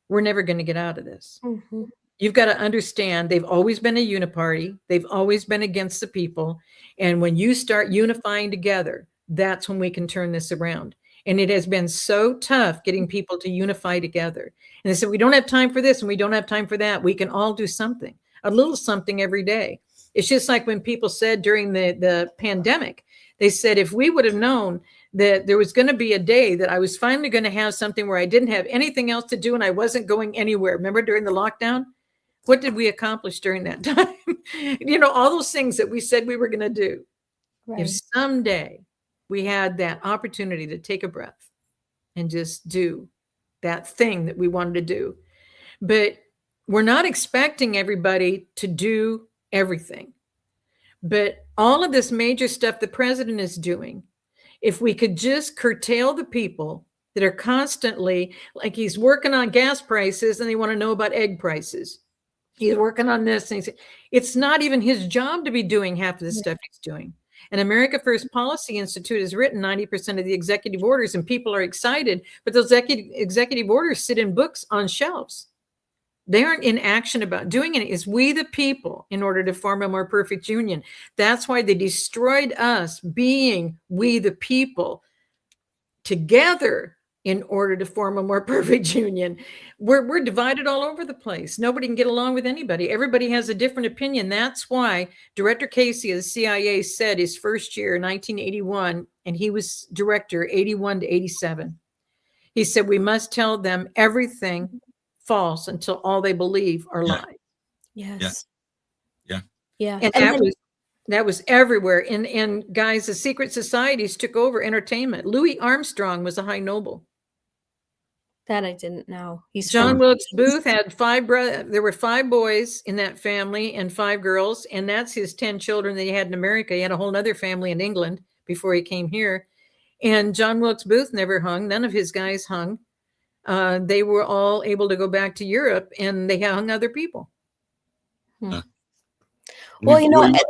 we're never going to get out of this. Mm-hmm. You've got to understand they've always been a uniparty. They've always been against the people. And when you start unifying together, that's when we can turn this around. And it has been so tough getting people to unify together. And they said, we don't have time for this and we don't have time for that. We can all do something, a little something every day. It's just like when people said during the pandemic, they said, if we would have known that there was going to be a day that I was finally going to have something where I didn't have anything else to do and I wasn't going anywhere. Remember during the lockdown? What did we accomplish during that time? All those things that we said we were going to do. Right. If someday we had that opportunity to take a breath and just do that thing that we wanted to do. But we're not expecting everybody to do everything. But all of this major stuff the president is doing, if we could just curtail the people that are constantly, like he's working on gas prices and they want to know about egg prices. He's working on this. And it's not even his job to be doing half of the stuff he's doing. And America First Policy Institute has written 90% of the executive orders, and people are excited. But those executive orders sit in books on shelves. They aren't in action about doing it. It's we the people in order to form a more perfect union. That's why they destroyed us being we the people together in order to form a more perfect union. We're divided all over the place. Nobody can get along with anybody. Everybody has a different opinion. That's why Director Casey of the CIA said his first year, 1981, and he was director 81 to 87. He said, we must tell them everything false until all they believe are lies. Yes. Yeah. And that was everywhere. And guys, the secret societies took over entertainment. Louis Armstrong was a high noble. That I didn't know. John Wilkes Booth had 5 brothers. There were 5 boys in that family and 5 girls. And that's his 10 children that he had in America. He had a whole other family in England before he came here. And John Wilkes Booth never hung. None of his guys hung. They were all able to go back to Europe, and they hung other people. Well, and then,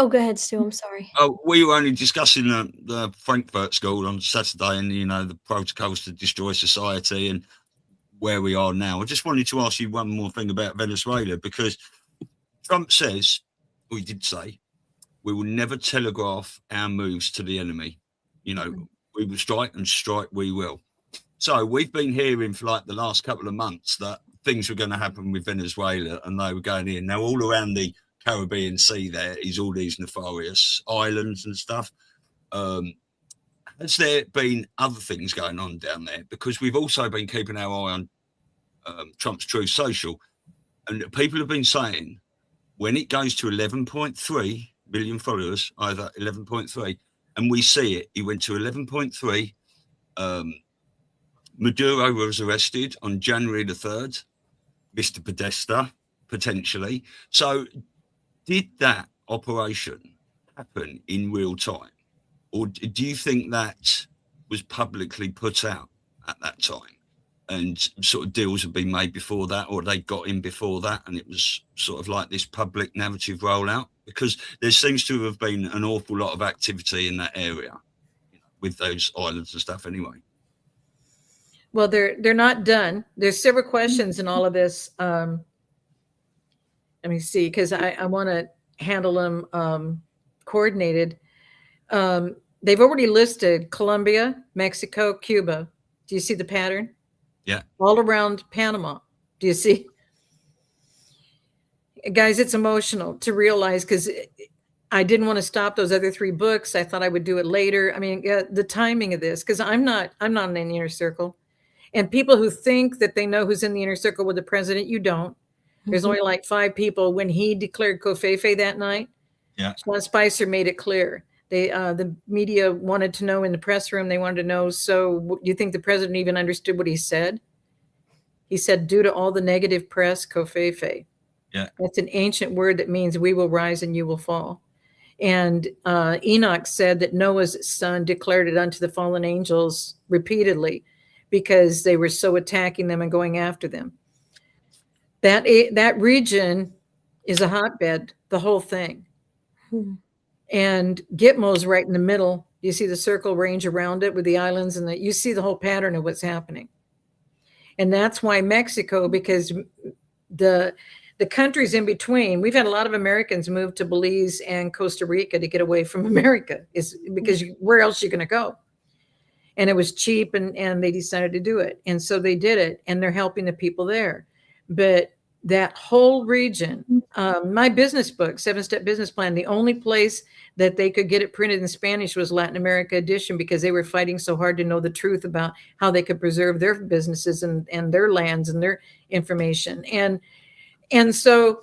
go ahead, Stu. I'm sorry. We were only discussing the Frankfurt School on Saturday, and the protocols to destroy society and where we are now. I just wanted to ask you one more thing about Venezuela, because Trump says, we did say, we will never telegraph our moves to the enemy. We will strike, and strike we will. So we've been hearing for like the last couple of months that things were going to happen with Venezuela, and they were going in. Now, all around the Caribbean Sea there is all these nefarious islands and stuff. Has there been other things going on down there? Because we've also been keeping our eye on Trump's Truth Social, and people have been saying when it goes to 11.3 million followers, either 11.3, and we see it, he went to 11.3. Maduro was arrested on January the 3rd, Mr. Podesta, potentially. So did that operation happen in real time? Or do you think that was publicly put out at that time? and sort of deals have been made before that, or they got in before that, and it was sort of like this public narrative rollout, because there seems to have been an awful lot of activity in that area, with those islands and stuff anyway. Well, they're not done. There's several questions in all of this. Let me see, because I want to handle them coordinated. They've already listed Colombia, Mexico, Cuba. Do you see the pattern? Yeah. All around Panama. Do you see? Guys, it's emotional to realize, because I didn't want to stop those other 3 books. I thought I would do it later. I mean, the timing of this, because I'm not in the inner circle. And people who think that they know who's in the inner circle with the president, you don't. There's only like 5 people. When he declared Covfefe that night, Yeah. Sean Spicer made it clear. The media wanted to know in the press room. They wanted to know, so do you think the president even understood what he said? He said, due to all the negative press, Covfefe. Yeah. That's an ancient word that means we will rise and you will fall. And Enoch said that Noah's son declared it unto the fallen angels repeatedly because they were so attacking them and going after them. That region is a hotbed, the whole thing. And Gitmo's right in the middle. You see the circle range around it with the islands, and you see the whole pattern of what's happening. And that's why Mexico, because the countries in between, we've had a lot of Americans move to Belize and Costa Rica to get away from America, is because where else are you going to go? And it was cheap, and they decided to do it. And so they did it, and they're helping the people there. But that whole region, my business book, 7-Step Business Plan, the only place that they could get it printed in Spanish was Latin America edition, because they were fighting so hard to know the truth about how they could preserve their businesses and their lands and their information. And so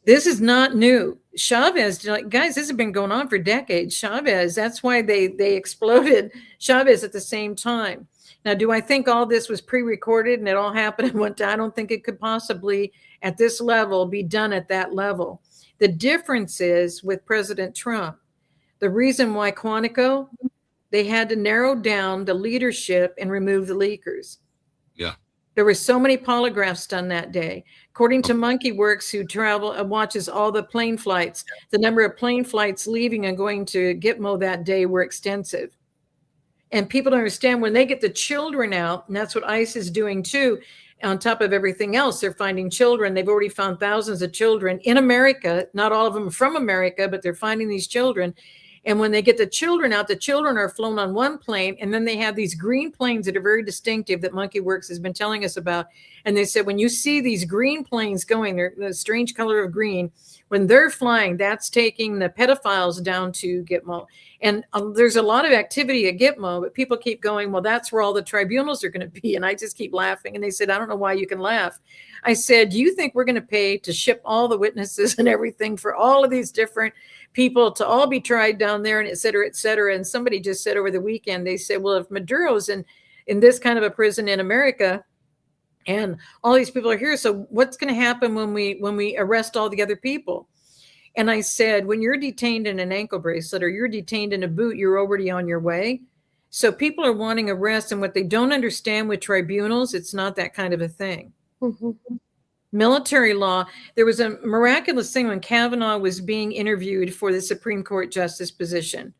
this is not new. Chavez, guys, this has been going on for decades. Chavez, that's why they exploded Chavez at the same time. Now, do I think all this was pre-recorded and it all happened at one time? I don't think it could possibly, at this level, be done at that level. The difference is with President Trump, the reason why Quantico, they had to narrow down the leadership and remove the leakers. Yeah. There were so many polygraphs done that day. According to MonkeyWorks, who watches all the plane flights, the number of plane flights leaving and going to Gitmo that day were extensive. And people don't understand, when they get the children out, and that's what ICE is doing too, on top of everything else, they're finding children. They've already found thousands of children in America. Not all of them are from America, but they're finding these children. And when they get the children out, the children are flown on one plane, and then they have these green planes that are very distinctive that MonkeyWorks has been telling us about. And they said, when you see these green planes going, they're the strange color of green, when they're flying, that's taking the pedophiles down to Gitmo. And there's a lot of activity at Gitmo, but people keep going, well, that's where all the tribunals are going to be. And I just keep laughing. And they said, I don't know why you can laugh. I said, do you think we're going to pay to ship all the witnesses and everything for all of these different people to all be tried down there, and et cetera, et cetera? And somebody just said over the weekend, they said, well, if Maduro's in this kind of a prison in America, and all these people are here, so what's going to happen when we arrest all the other people? And I said, when you're detained in an ankle bracelet or you're detained in a boot, you're already on your way. So people are wanting arrests, and what they don't understand with tribunals, it's not that kind of a thing. Mm-hmm. Military law, there was a miraculous thing when Kavanaugh was being interviewed for the Supreme Court justice position.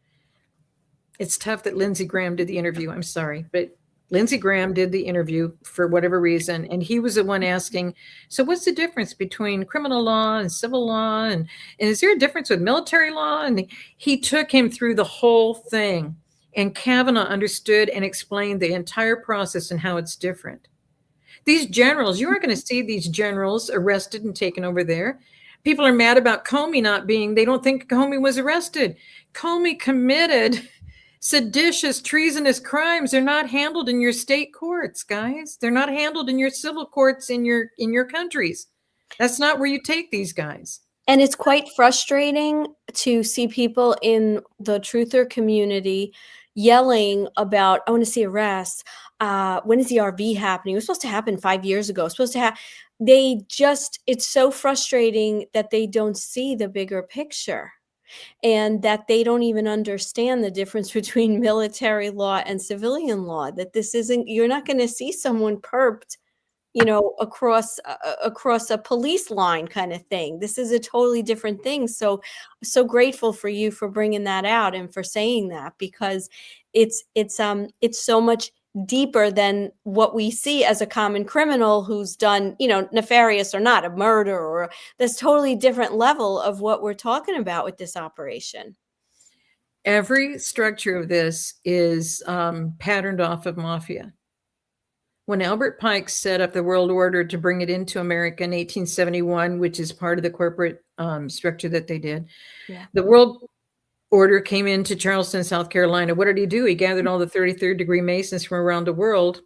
It's tough that Lindsey Graham did the interview. I'm sorry, but Lindsey Graham did the interview for whatever reason. And he was the one asking, so what's the difference between criminal law and civil law? And is there a difference with military law? And he took him through the whole thing. And Kavanaugh understood and explained the entire process and how it's different. These generals, you aren't going to see these generals arrested and taken over there. People are mad about Comey not being, they don't think Comey was arrested. Comey committed seditious, treasonous crimes. They're not handled in your state courts, guys. They're not handled in your civil courts in your countries. That's not where you take these guys. And it's quite frustrating to see people in the truther community yelling about, I want to see arrests. When is the RV happening? It was supposed to happen 5 years ago. It's supposed to have. It's so frustrating that they don't see the bigger picture. and that they don't even understand the difference between military law and civilian law, that this isn't, you're not going to see someone perped, you know, across a police line kind of thing. This is a totally different thing. So grateful for you for bringing that out and for saying that, because it's so much deeper than what we see as a common criminal who's done, you know, nefarious or not, a murder, or this totally different level of what we're talking about with this operation. Every structure of this is patterned off of mafia. When Albert Pike set up the world order to bring it into America in 1871, which is part of the corporate structure that they did, the world order came into Charleston, South Carolina. What did he do? He gathered all the 33rd degree Masons from around the world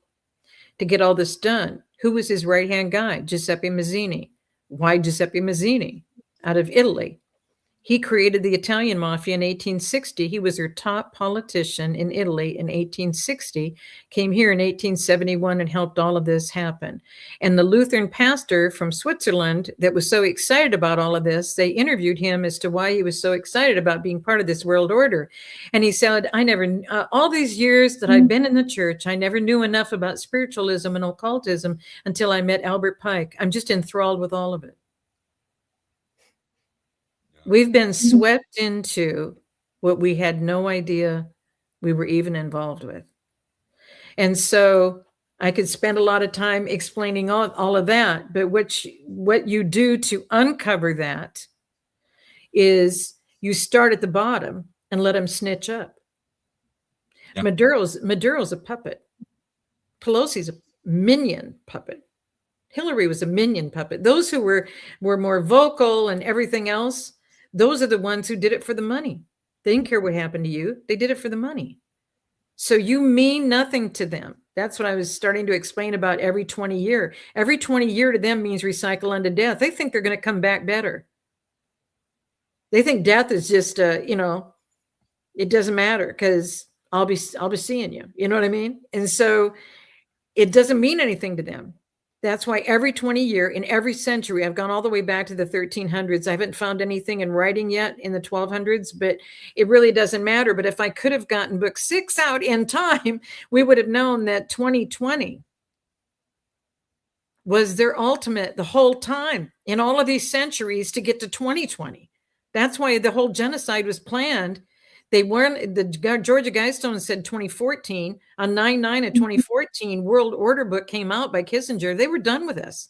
to get all this done. Who was his right-hand guy? Giuseppe Mazzini. Why Giuseppe Mazzini? Out of Italy. He created the Italian mafia in 1860. He was their top politician in Italy in 1860, came here in 1871 and helped all of this happen. And the Lutheran pastor from Switzerland that was so excited about all of this, they interviewed him as to why he was so excited about being part of this world order. And he said, I never, all these years that I've been in the church, I never knew enough about spiritualism and occultism until I met Albert Pike. I'm just enthralled with all of it. We've been swept into what we had no idea we were even involved with. And so I could spend a lot of time explaining all of that, but what you do to uncover that is you start at the bottom and let them snitch up. Yeah. Maduro's a puppet. Pelosi's a minion puppet. Hillary was a minion puppet. Those who were more vocal and everything else, those are the ones who did it for the money. They didn't care what happened to you. They did it for the money. So you mean nothing to them. That's what I was starting to explain about every 20 year. Every 20 year to them means recycle unto death. They think they're going to come back better. They think death is just, it doesn't matter because I'll be seeing you. You know what I mean? And so it doesn't mean anything to them. That's why every 20 year in every century, I've gone all the way back to the 1300s. I haven't found anything in writing yet in the 1200s, but it really doesn't matter. But if I could have gotten book 6 out in time, we would have known that 2020 was their ultimate the whole time in all of these centuries to get to 2020. That's why the whole genocide was planned. They weren't, the Georgia Guidestone said 2014, on 9/9 of 2014, World Order book came out by Kissinger. They were done with us.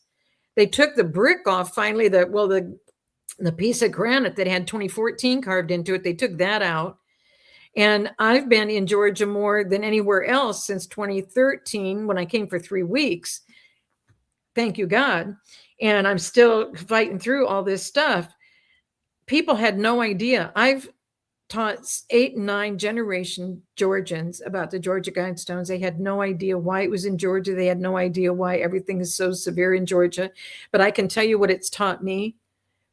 They took the brick off finally, the piece of granite that had 2014 carved into it. They took that out. And I've been in Georgia more than anywhere else since 2013 when I came for 3 weeks. Thank you, God. And I'm still fighting through all this stuff. People had no idea. I've taught 8 and 9 generation Georgians about the Georgia Guidestones. They had no idea why it was in Georgia. They had no idea why everything is so severe in Georgia. But I can tell you what it's taught me.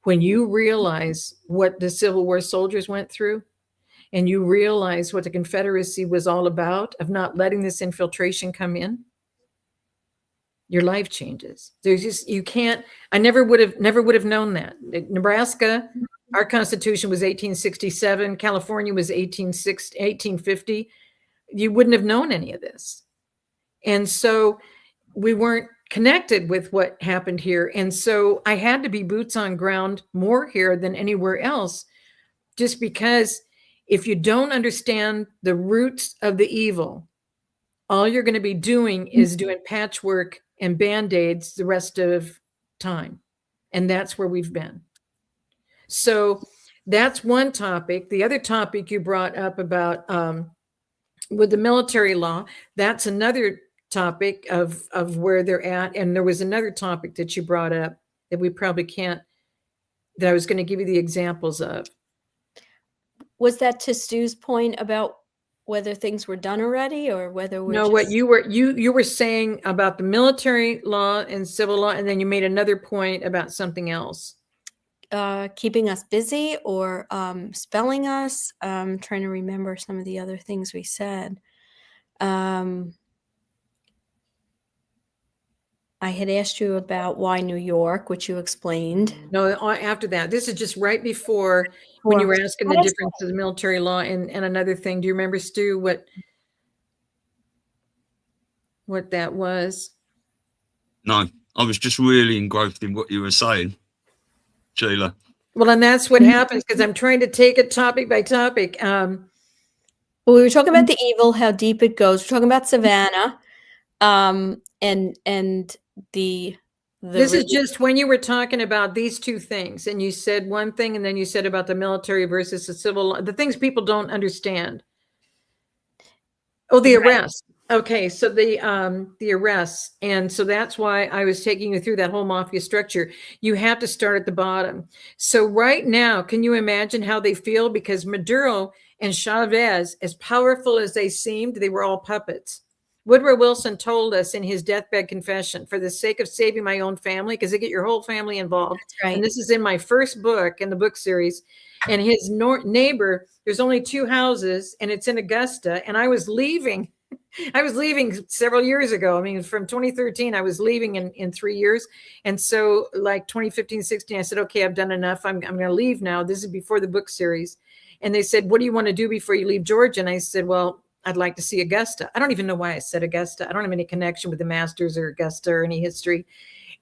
When you realize what the Civil War soldiers went through, and you realize what the Confederacy was all about, of not letting this infiltration come in, your life changes. There's just, you can't, I never would have known that. Nebraska, our Constitution was 1867. California was 1850. You wouldn't have known any of this. And so we weren't connected with what happened here. And so I had to be boots on ground more here than anywhere else, just because if you don't understand the roots of the evil, all you're going to be doing is doing patchwork and Band-Aids the rest of time. And that's where we've been. So that's one topic. The other topic you brought up about with the military law, that's another topic of where they're at. And there was another topic that you brought up that we probably can't, that I was going to give you the examples of. Was that to Stu's point about whether things were done already, or whether we're what you were saying about the military law and civil law, and then you made another point about something else. Keeping us busy, or spelling us. I'm trying to remember some of the other things we said. I I had asked you about why New York, which you explained. No, after that. This is just right before when you were asking the difference of the military law and another thing. Do you remember, Stu, what that was? No, I was just really engrossed in what you were saying, Sheila. Well, and that's what happens because I'm trying to take it topic by topic. Well, we were talking about the evil, how deep it goes. We're talking about Savannah, and the this is just when you were talking about these two things, and you said one thing, and then you said about the military versus the civil, the things people don't understand. Oh, the arrest. Okay, so the arrests, and so that's why I was taking you through that whole mafia structure. You have to start at the bottom. So right now, can you imagine how they feel? Because Maduro and Chavez, as powerful as they seemed, they were all puppets. Woodrow Wilson told us in his deathbed confession, for the sake of saving my own family, because they get your whole family involved. That's right. And this is in my first book in the book series. And his neighbor, there's only 2 houses, and it's in Augusta. And I was leaving several years ago. I mean, from 2013, I was leaving in 3 years. And so like 2015, 16, I said, okay, I've done enough. I'm going to leave now. This is before the book series. And they said, what do you want to do before you leave Georgia? And I said, well, I'd like to see Augusta. I don't even know why I said Augusta. I don't have any connection with the Masters or Augusta or any history.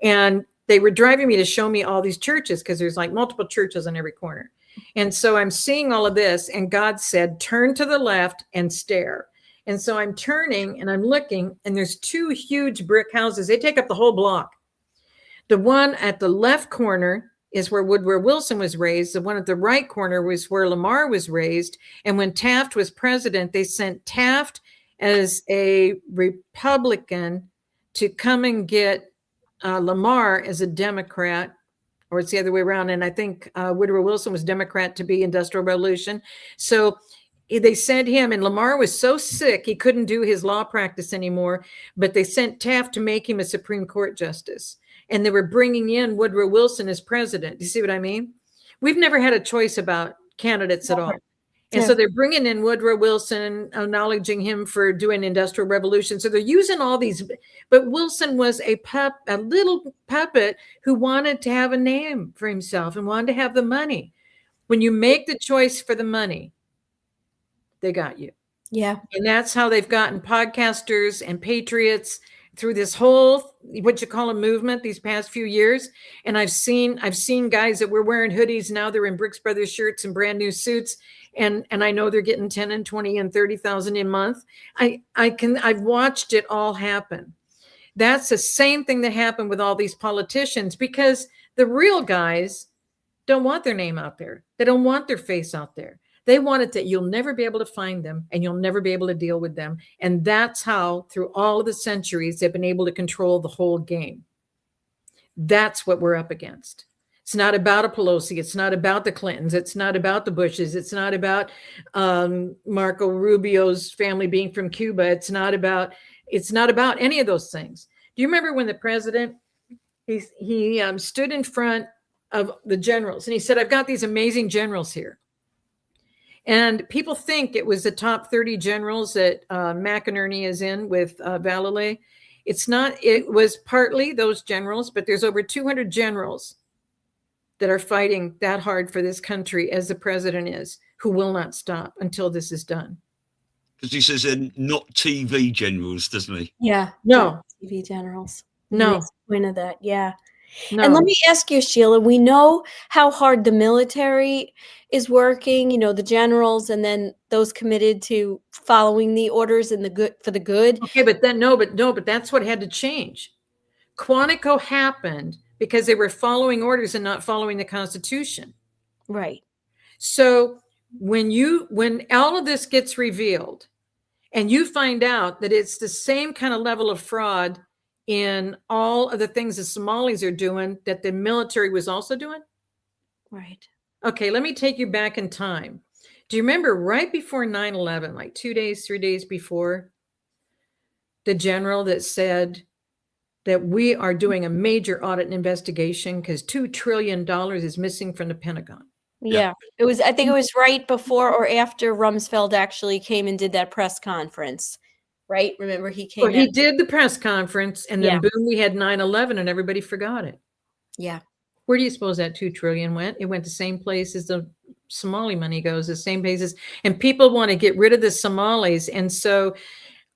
And they were driving me to show me all these churches because there's like multiple churches on every corner. And so I'm seeing all of this, and God said, turn to the left and stare. And so I'm turning and I'm looking, and there's 2 huge brick houses. They take up the whole block. The one at the left corner is where Woodrow Wilson was raised. The one at the right corner was where Lamar was raised. And when Taft was president, they sent Taft as a Republican to come and get Lamar as a Democrat, or it's the other way around. And I think Woodrow Wilson was Democrat to be Industrial Revolution. So they sent him, and Lamar was so sick he couldn't do his law practice anymore, but they sent Taft to make him a Supreme Court justice. And they were bringing in Woodrow Wilson as president. Do you see what I mean? We've never had a choice about candidates at all. And so they're bringing in Woodrow Wilson, acknowledging him for doing Industrial Revolution. So they're using all these, but Wilson was a little puppet who wanted to have a name for himself and wanted to have the money. When you make the choice for the money, they got you. Yeah. And that's how they've gotten podcasters and patriots through this whole, what you call a movement, these past few years. And I've seen guys that were wearing hoodies. Now they're in Brooks Brothers shirts and brand new suits. And I know they're getting 10 and 20 and 30,000 a month. I've watched it all happen. That's the same thing that happened with all these politicians, because the real guys don't want their name out there. They don't want their face out there. They want it that you'll never be able to find them and you'll never be able to deal with them. And that's how, through all of the centuries, they've been able to control the whole game. That's what we're up against. It's not about a Pelosi. It's not about the Clintons. It's not about the Bushes. It's not about Marco Rubio's family being from Cuba. It's not about any of those things. Do you remember when the president, he stood in front of the generals and he said, I've got these amazing generals here. And people think it was the top 30 generals that McInerney is in with Vallely. It's not. It was partly those generals, but there's over 200 generals that are fighting that hard for this country as the president is, who will not stop until this is done. Because he says they're not TV generals, doesn't he? Yeah. No. TV generals. No. Makes a point of that. Yeah. No. And let me ask you, SHEILA, we know how hard the military is working, the generals, and then those committed to following the orders and the good for the good. Okay, but that's what had to change. Quantico happened because they were following orders and not following the Constitution. Right. So when all of this gets revealed and you find out that it's the same kind of level of fraud in all of the things the Somalis are doing that the military was also doing. Right. Okay, let me take you back in time. Do you remember right before 9/11, like 2 days, 3 days before, the general that said that we are doing a major audit and investigation because $2 trillion is missing from the Pentagon? Yeah. I think it was right before or after Rumsfeld actually came and did that press conference. right? Remember, he came Well, he out. did the press conference, and then Yeah. boom, we had 9/11, and everybody forgot it. Yeah. Where do you suppose that $2 trillion went? It went the same place as the Somali money goes, the same places. And people want to get rid of the Somalis. And so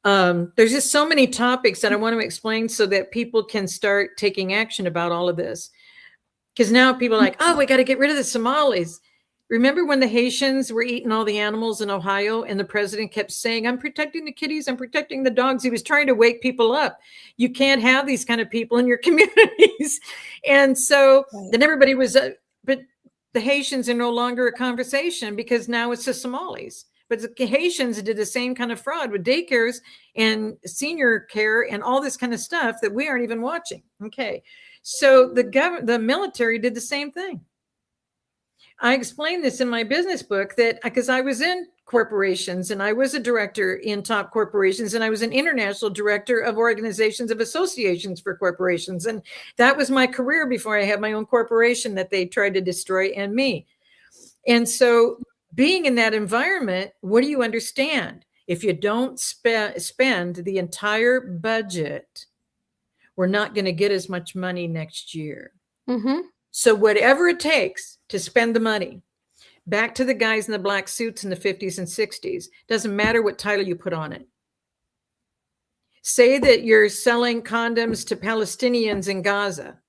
there's just so many topics that I want to explain so that people can start taking action about all of this. Because now people are like, oh, we got to get rid of the Somalis. Remember when the Haitians were eating all the animals in Ohio and the president kept saying, I'm protecting the kitties, I'm protecting the dogs. He was trying to wake people up. You can't have these kind of people in your communities. And so then everybody was, but the Haitians are no longer a conversation because now it's the Somalis. But the Haitians did the same kind of fraud with daycares and senior care and all this kind of stuff that we aren't even watching. Okay. So the military did the same thing. I explained this in my business book that because I was in corporations and I was a director in top corporations and I was an international director of organizations of associations for corporations. And that was my career before I had my own corporation that they tried to destroy and me. And so being in that environment, what do you understand? If you don't spend the entire budget, we're not going to get as much money next year. Mm-hmm. So whatever it takes to spend the money, back to the guys in the black suits in the 50s and 60s, doesn't matter what title you put on it. Say that you're selling condoms to Palestinians in Gaza.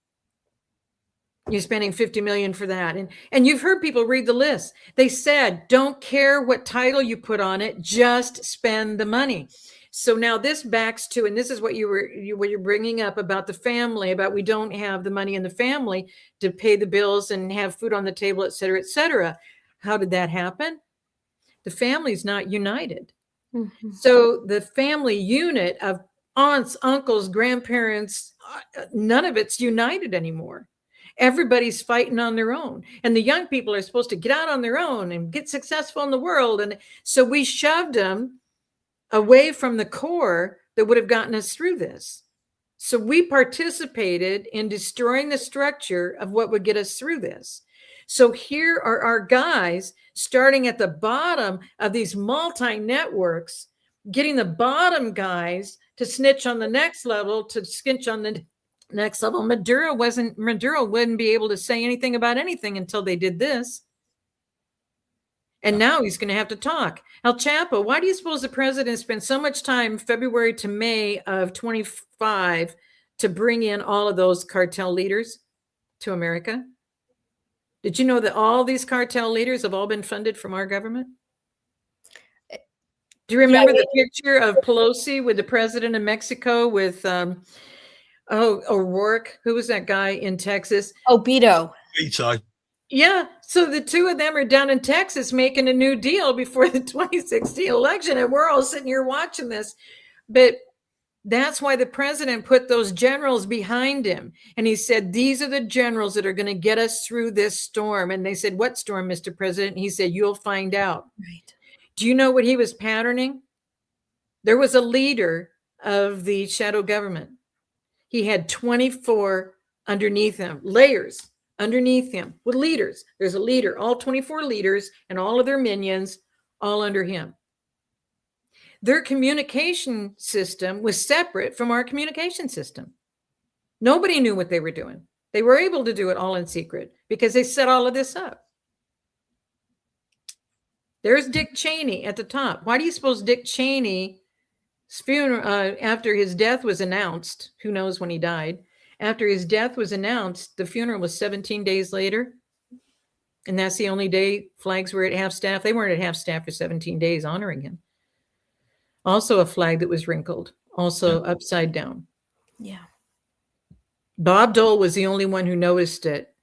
You're spending $50 million for that. And you've heard people read the list. They said, don't care what title you put on it, just spend the money. So now this backs to, and this is what you're bringing up about the family, about we don't have the money in the family to pay the bills and have food on the table, et cetera, et cetera. How did that happen? The family's not united. Mm-hmm. So the family unit of aunts, uncles, grandparents, none of it's united anymore. Everybody's fighting on their own. And the young people are supposed to get out on their own and get successful in the world. And so we shoved them away from the core that would have gotten us through this. So we participated in destroying the structure of what would get us through this. So here are our guys starting at the bottom of these multi-networks, getting the bottom guys to snitch on the next level, to skitch on the next level. Maduro wouldn't be able to say anything about anything until they did this. And now he's going to have to talk. El Chapo, why do you suppose the president spent so much time February to May of 25 to bring in all of those cartel leaders to America? Did you know that all these cartel leaders have all been funded from our government? Do you remember the picture of Pelosi with the president of Mexico with O'Rourke? Who was that guy in Texas? Oh, Beto. Yeah, so the two of them are down in Texas making a new deal before the 2016 election, and we're all sitting here watching this. But that's why the president put those generals behind him. And he said, these are the generals that are going to get us through this storm. And they said, what storm, Mr. President? And he said, you'll find out. Right. Do you know what he was patterning? There was a leader of the shadow government. He had 24 underneath him, layers underneath him with leaders. There's a leader, all 24 leaders and all of their minions, all under him. Their communication system was separate from our communication system. Nobody knew what they were doing. They were able to do it all in secret because they set all of this up. There's Dick Cheney at the top. Why do you suppose Dick Cheney's funeral, after his death was announced, who knows when he died, after his death was announced, the funeral was 17 days later. And that's the only day flags were at half staff. They weren't at half staff for 17 days honoring him. Also a flag that was wrinkled, also upside down. Yeah. Bob Dole was the only one who noticed it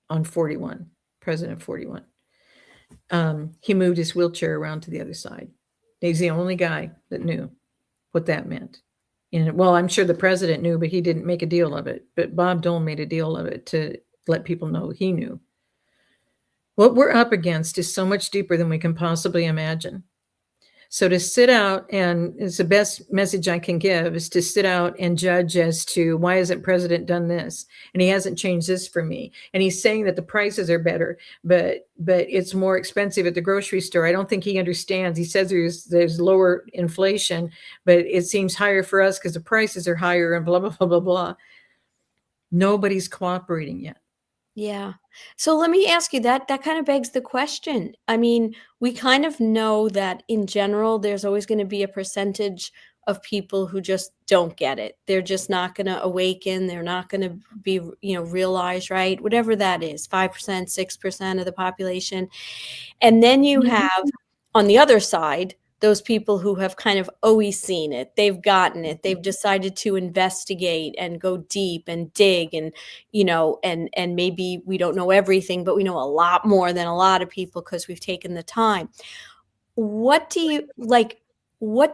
on 41, President 41. He moved his wheelchair around to the other side. He's the only guy that knew what that meant. And well, I'm sure the president knew, but he didn't make a deal of it. But Bob Dole made a deal of it to let people know he knew. What we're up against is so much deeper than we can possibly imagine. So to sit out, and it's the best message I can give, is to sit out and judge as to why hasn't president done this? And he hasn't changed this for me. And he's saying that the prices are better, but it's more expensive at the grocery store. I don't think he understands. He says there's lower inflation, but it seems higher for us because the prices are higher and blah, blah, blah, blah, blah. Nobody's cooperating yet. Yeah. So let me ask you that kind of begs the question. I mean, we kind of know that in general, there's always going to be a percentage of people who just don't get it. They're just not going to awaken. They're not going to be, realized, right? Whatever that is, 5%, 6% of the population. And then you have on the other side, those people who have kind of always seen it, they've gotten it, they've decided to investigate and go deep and dig and, and maybe we don't know everything, but we know a lot more than a lot of people because we've taken the time. What do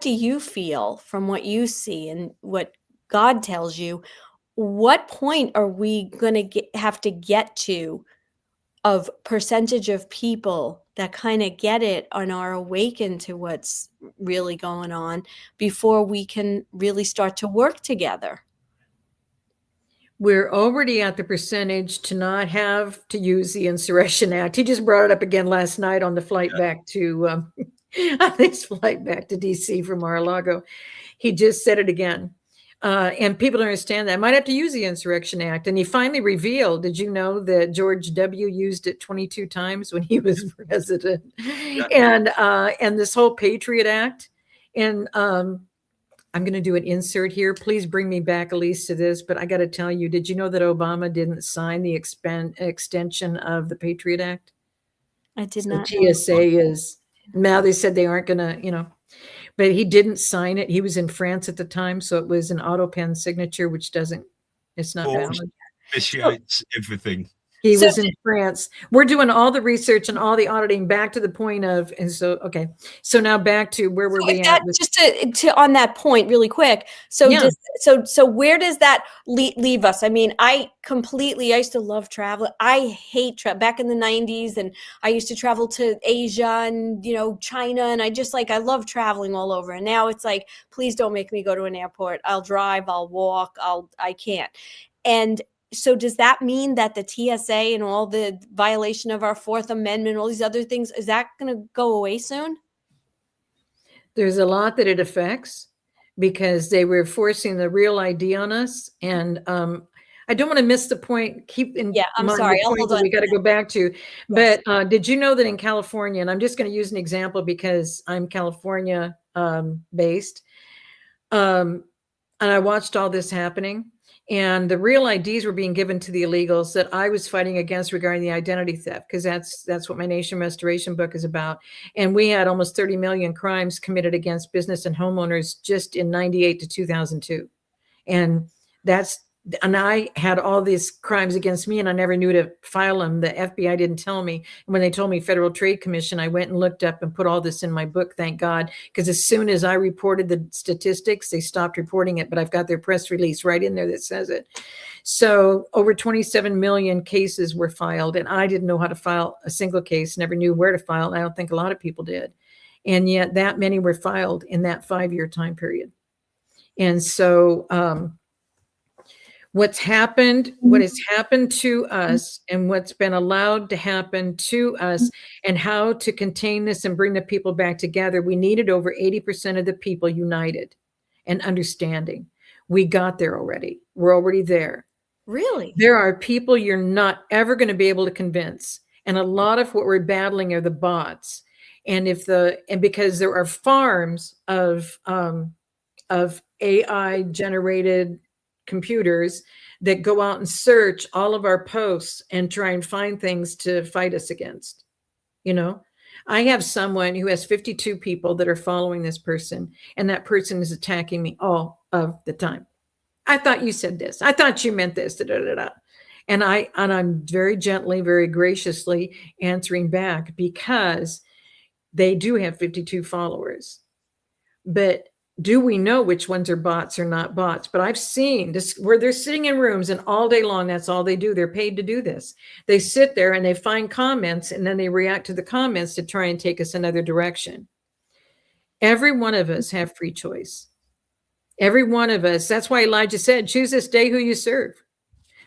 you feel from what you see and what God tells you? What point are we going to have to get to of percentage of people that kind of get it and are awakened to what's really going on before we can really start to work together? We're already at the percentage to not have to use the Insurrection Act. He just brought it up again last night on the flight back to on his flight back to DC from Mar-a-Lago. He just said it again. And people don't understand that. I might have to use the Insurrection Act. And he finally revealed, did you know that George W. used it 22 times when he was president? Yeah. And this whole Patriot Act. And I'm going to do an insert here. Please bring me back, Elise, to this. But I got to tell you, did you know that Obama didn't sign the extension of the Patriot Act? I did not. TSA is, now they said they aren't going to, but he didn't sign it. He was in France at the time, so it was an auto pen signature, which it's not valid. Vitiates everything. He was in France. We're doing all the research and all the auditing back to the point of, and so, okay. So now back to where were we at? Just to on that point really quick. So, yeah. So where does that leave us? I mean, I used to love traveling. I hate back in the 90s. And I used to travel to Asia and, China. And I love traveling all over. And now it's like, please don't make me go to an airport. I'll drive, I'll walk, I can't. And so does that mean that the TSA and all the violation of our Fourth Amendment, all these other things, is that going to go away soon? There's a lot that it affects because they were forcing the real ID on us. And I don't want to miss the point. I'm sorry. We got to go back to. Yes. But did you know that in California, and I'm just going to use an example because I'm California based, and I watched all this happening. And the real IDs were being given to the illegals that I was fighting against regarding the identity theft, because that's what my Nation Restoration book is about. And we had almost 30 million crimes committed against business and homeowners just in 98 to 2002. And I had all these crimes against me and I never knew to file them. The FBI didn't tell me. And when they told me Federal Trade Commission, I went and looked up and put all this in my book, thank God. Because as soon as I reported the statistics, they stopped reporting it. But I've got their press release right in there that says it. So over 27 million cases were filed. And I didn't know how to file a single case, never knew where to file. I don't think a lot of people did. And yet that many were filed in that 5-year time period. And so, what has happened to us and what's been allowed to happen to us and how to contain this and bring the people back together. We needed over 80% of the people united and understanding. We got there already. We're already there. Really? There are people you're not ever going to be able to convince. And a lot of what we're battling are the bots. And because there are farms of AI generated computers that go out and search all of our posts and try and find things to fight us against. I have someone who has 52 people that are following this person, and that person is attacking me all of the time. I thought you said this. I thought you meant this. Da, da, da, da. And I'm very gently, very graciously answering back because they do have 52 followers. But do we know which ones are bots or not bots? But I've seen this where they're sitting in rooms and all day long, that's all they do. They're paid to do this. They sit there and they find comments and then they react to the comments to try and take us another direction. Every one of us have free choice. Every one of us. That's why Elijah said, choose this day who you serve.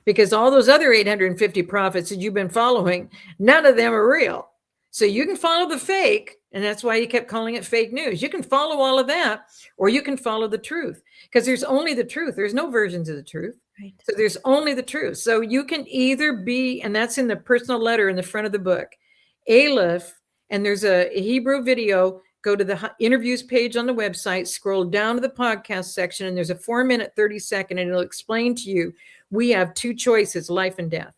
Because all those other 850 prophets that you've been following, none of them are real. So you can follow the fake, and that's why he kept calling it fake news. You can follow all of that, or you can follow the truth, because there's only the truth. There's no versions of the truth. Right. So there's only the truth. So you can either be, and that's in the personal letter in the front of the book, Aleph, and there's a Hebrew video. Go to the interviews page on the website, scroll down to the podcast section, and there's a 4-minute, 30-second, and it'll explain to you we have two choices, life and death.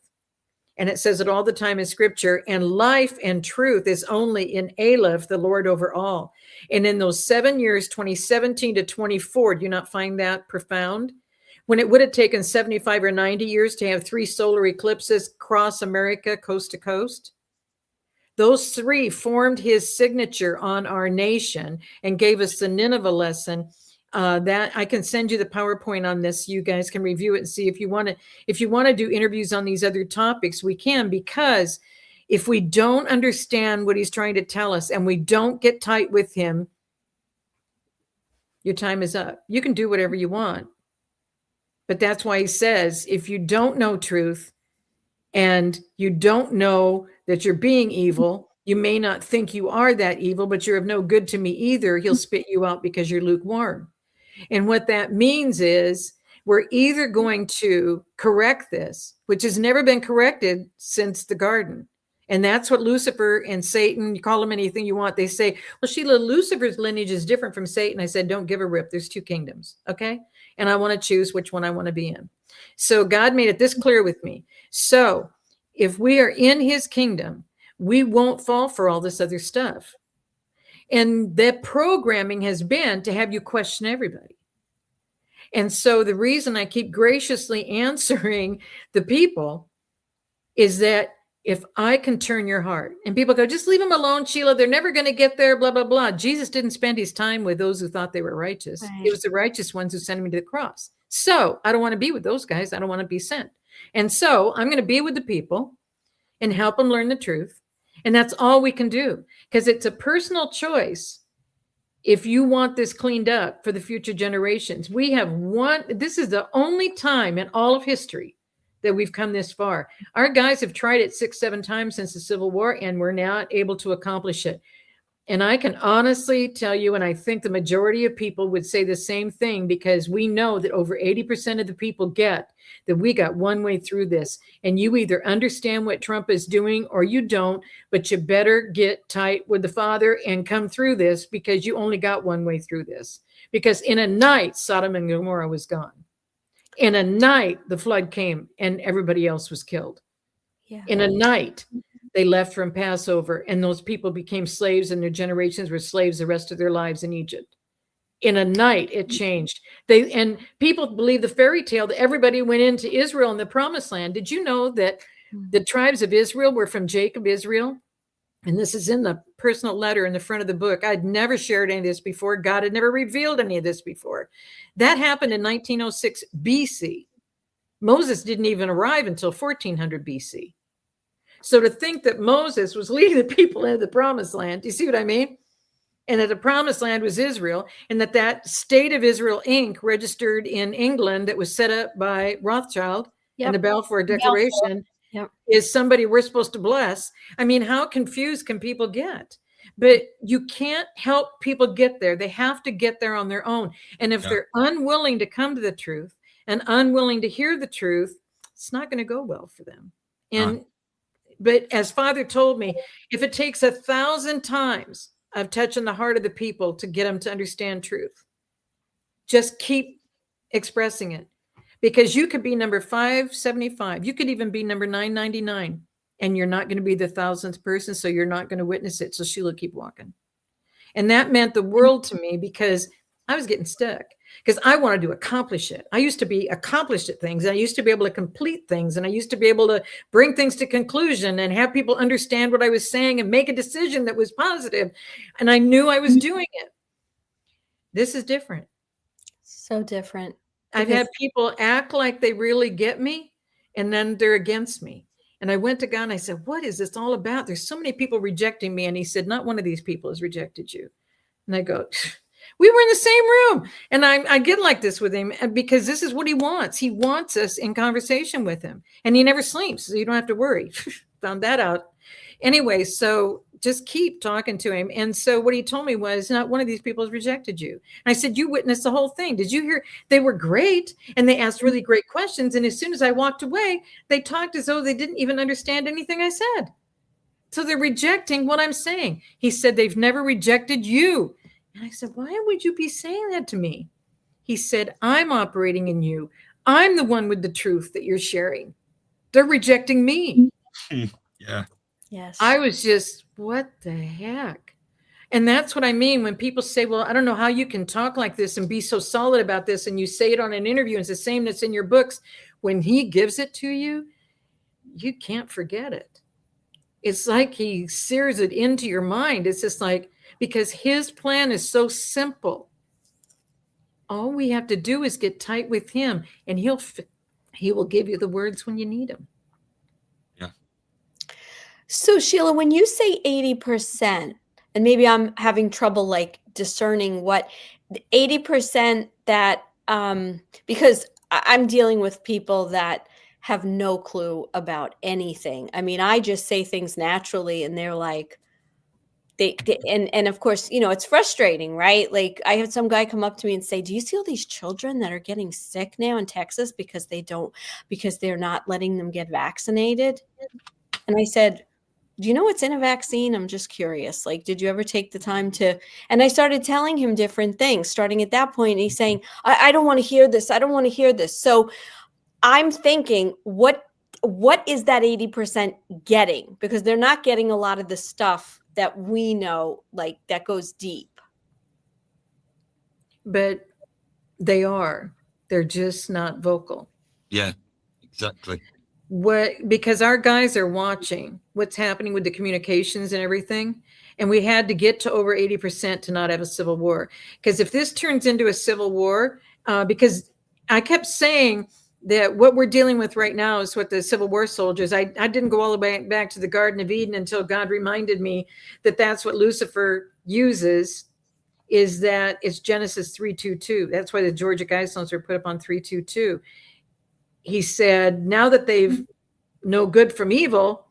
And it says it all the time in scripture. And life and truth is only in Aleph, the Lord over all. And in those 7 years, 2017 to 24, do you not find that profound? When it would have taken 75 or 90 years to have 3 solar eclipses cross America coast to coast, those 3 formed his signature on our nation and gave us the Nineveh lesson. That I can send you the PowerPoint on this. You guys can review it and see if you want to do interviews on these other topics, we can, because if we don't understand what he's trying to tell us and we don't get tight with him, your time is up. You can do whatever you want. But that's why he says, if you don't know truth and you don't know that you're being evil, you may not think you are that evil, but you're of no good to me either. He'll spit you out because you're lukewarm. And what that means is we're either going to correct this, which has never been corrected since the garden. And that's what Lucifer and Satan, you call them anything you want. They say, well, Sheila, Lucifer's lineage is different from Satan. I said, don't give a rip. There's 2 kingdoms. Okay. And I want to choose which one I want to be in. So God made it this clear with me. So if we are in his kingdom, we won't fall for all this other stuff. And that programming has been to have you question everybody. And so the reason I keep graciously answering the people is that if I can turn your heart, and people go, just leave them alone, Sheila, they're never going to get there, blah, blah, blah. Jesus didn't spend his time with those who thought they were righteous. Right. It was the righteous ones who sent him to the cross. So I don't want to be with those guys. I don't want to be sent. And so I'm going to be with the people and help them learn the truth. And that's all we can do, because it's a personal choice. If you want this cleaned up for the future generations, this is the only time in all of history that we've come this far. Our guys have tried it 6-7 times since the Civil War, and we're not able to accomplish it. And I can honestly tell you, and I think the majority of people would say the same thing, because we know that over 80% of the people get that we got one way through this. And you either understand what Trump is doing or you don't, but you better get tight with the Father and come through this, because you only got one way through this. Because in a night, Sodom and Gomorrah was gone. In a night, the flood came and everybody else was killed. Yeah. In a night, they left from Passover, and those people became slaves, and their generations were slaves the rest of their lives in Egypt. In a night, it changed. And people believe the fairy tale that everybody went into Israel in the promised land. Did you know that the tribes of Israel were from Jacob, Israel? And this is in the personal letter in the front of the book. I'd never shared any of this before. God had never revealed any of this before. That happened in 1906 BC. Moses didn't even arrive until 1400 BC. So to think that Moses was leading the people into the promised land, do you see what I mean? And that the promised land was Israel, and that State of Israel Inc. registered in England that was set up by Rothschild and the Balfour Declaration is somebody we're supposed to bless. I mean, how confused can people get? But you can't help people get there. They have to get there on their own. And if they're unwilling to come to the truth and unwilling to hear the truth, it's not going to go well for them. And but as Father told me, if it takes 1,000 times of touching the heart of the people to get them to understand truth, just keep expressing it. Because you could be number 575. You could even be number 999. And you're not going to be the 1,000th person, so you're not going to witness it. So Sheila, keep walking. And that meant the world to me, because I was getting stuck. Because I wanted to accomplish it. I used to be accomplished at things. And I used to be able to complete things. And I used to be able to bring things to conclusion and have people understand what I was saying and make a decision that was positive. And I knew I was doing it. This is different. So different. I've had people act like they really get me, and then they're against me. And I went to God and I said, what is this all about? There's so many people rejecting me. And he said, not one of these people has rejected you. And I go, we were in the same room. And I get like this with him because this is what he wants. He wants us in conversation with him. And he never sleeps, so you don't have to worry. Found that out. Anyway, so just keep talking to him. And so what he told me was, not one of these people has rejected you. And I said, you witnessed the whole thing. Did you hear? They were great. And they asked really great questions. And as soon as I walked away, they talked as though they didn't even understand anything I said. So they're rejecting what I'm saying. He said, they've never rejected you. And I said, why would you be saying that to me? He said, I'm operating in you. I'm the one with the truth that you're sharing. They're rejecting me. Yeah. Yes. I was just, what the heck? And that's what I mean when people say, well, I don't know how you can talk like this and be so solid about this. And you say it on an interview and it's the same that's in your books. When he gives it to you, you can't forget it. It's like he sears it into your mind. It's just like, because his plan is so simple. All we have to do is get tight with him and he will give you the words when you need them. So SHEILA, when you say 80%, and maybe I'm having trouble like discerning what 80% that, because I'm dealing with people that have no clue about anything. I mean, I just say things naturally and they're like, and of course, you know, it's frustrating, right? Like I had some guy come up to me and say, do you see all these children that are getting sick now in Texas because they're not letting them get vaccinated? And I said, do you know what's in a vaccine? I'm just curious. Like, did you ever take the time to, and I started telling him different things starting at that point. And he's saying, I don't want to hear this. I don't want to hear this. So I'm thinking, what is that 80% getting? Because they're not getting a lot of the stuff that we know, like that goes deep. But they're just not vocal. Yeah, exactly. Because our guys are watching what's happening with the communications and everything. And we had to get to over 80% to not have a civil war. Because if this turns into a civil war, because I kept saying that what we're dealing with right now is what the Civil War soldiers, I didn't go all the way back to the Garden of Eden until God reminded me that that's what Lucifer uses, is that it's Genesis 3:22. That's why the Georgia Guidestones are put up on 3:22. He said, now that they've know good from evil,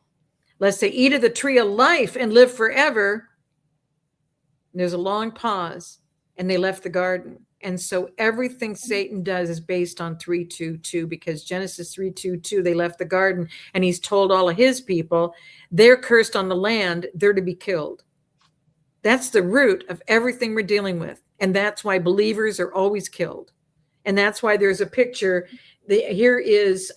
lest they eat of the tree of life and live forever. And there's a long pause and they left the garden. And so everything Satan does is based on 3:22, because Genesis 3:22, they left the garden and he's told all of his people, they're cursed on the land, they're to be killed. That's the root of everything we're dealing with. And that's why believers are always killed. And that's why there's a picture. Here is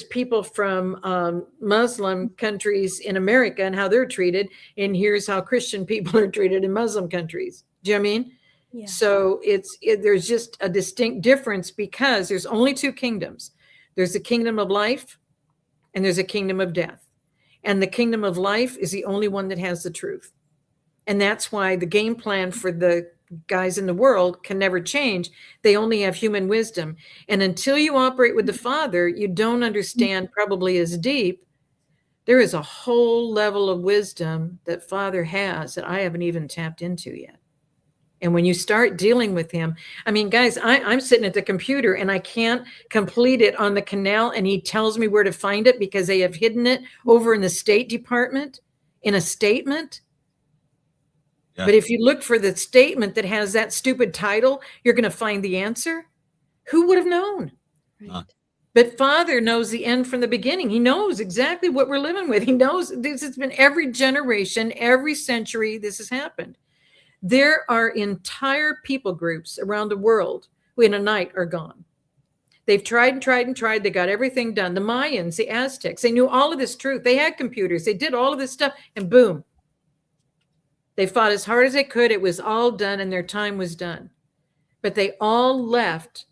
people from Muslim countries in America and how they're treated. And here's how Christian people are treated in Muslim countries. Do you know what I mean? Yeah. So there's just a distinct difference because there's only two kingdoms. There's a kingdom of life and there's a kingdom of death. And the kingdom of life is the only one that has the truth. And that's why the game plan for the guys in the world can never change. They only have human wisdom. And until you operate with the Father, you don't understand probably as deep. There is a whole level of wisdom that Father has that I haven't even tapped into yet. And when you start dealing with him, I mean, guys, I'm sitting at the computer and I can't complete it on the canal. And he tells me where to find it because they have hidden it over in the State Department in a statement. Yeah. But if you look for the statement that has that stupid title, you're going to find the answer. Who would have known? Right. But Father knows the end from the beginning. He knows exactly what we're living with. He knows this has been every generation, every century this has happened. There are entire people groups around the world who in a night are gone. They've tried and tried and tried. They got everything done. The Mayans, the Aztecs, they knew all of this truth. They had computers. They did all of this stuff and boom. They fought as hard as they could. It was all done and their time was done. But they all left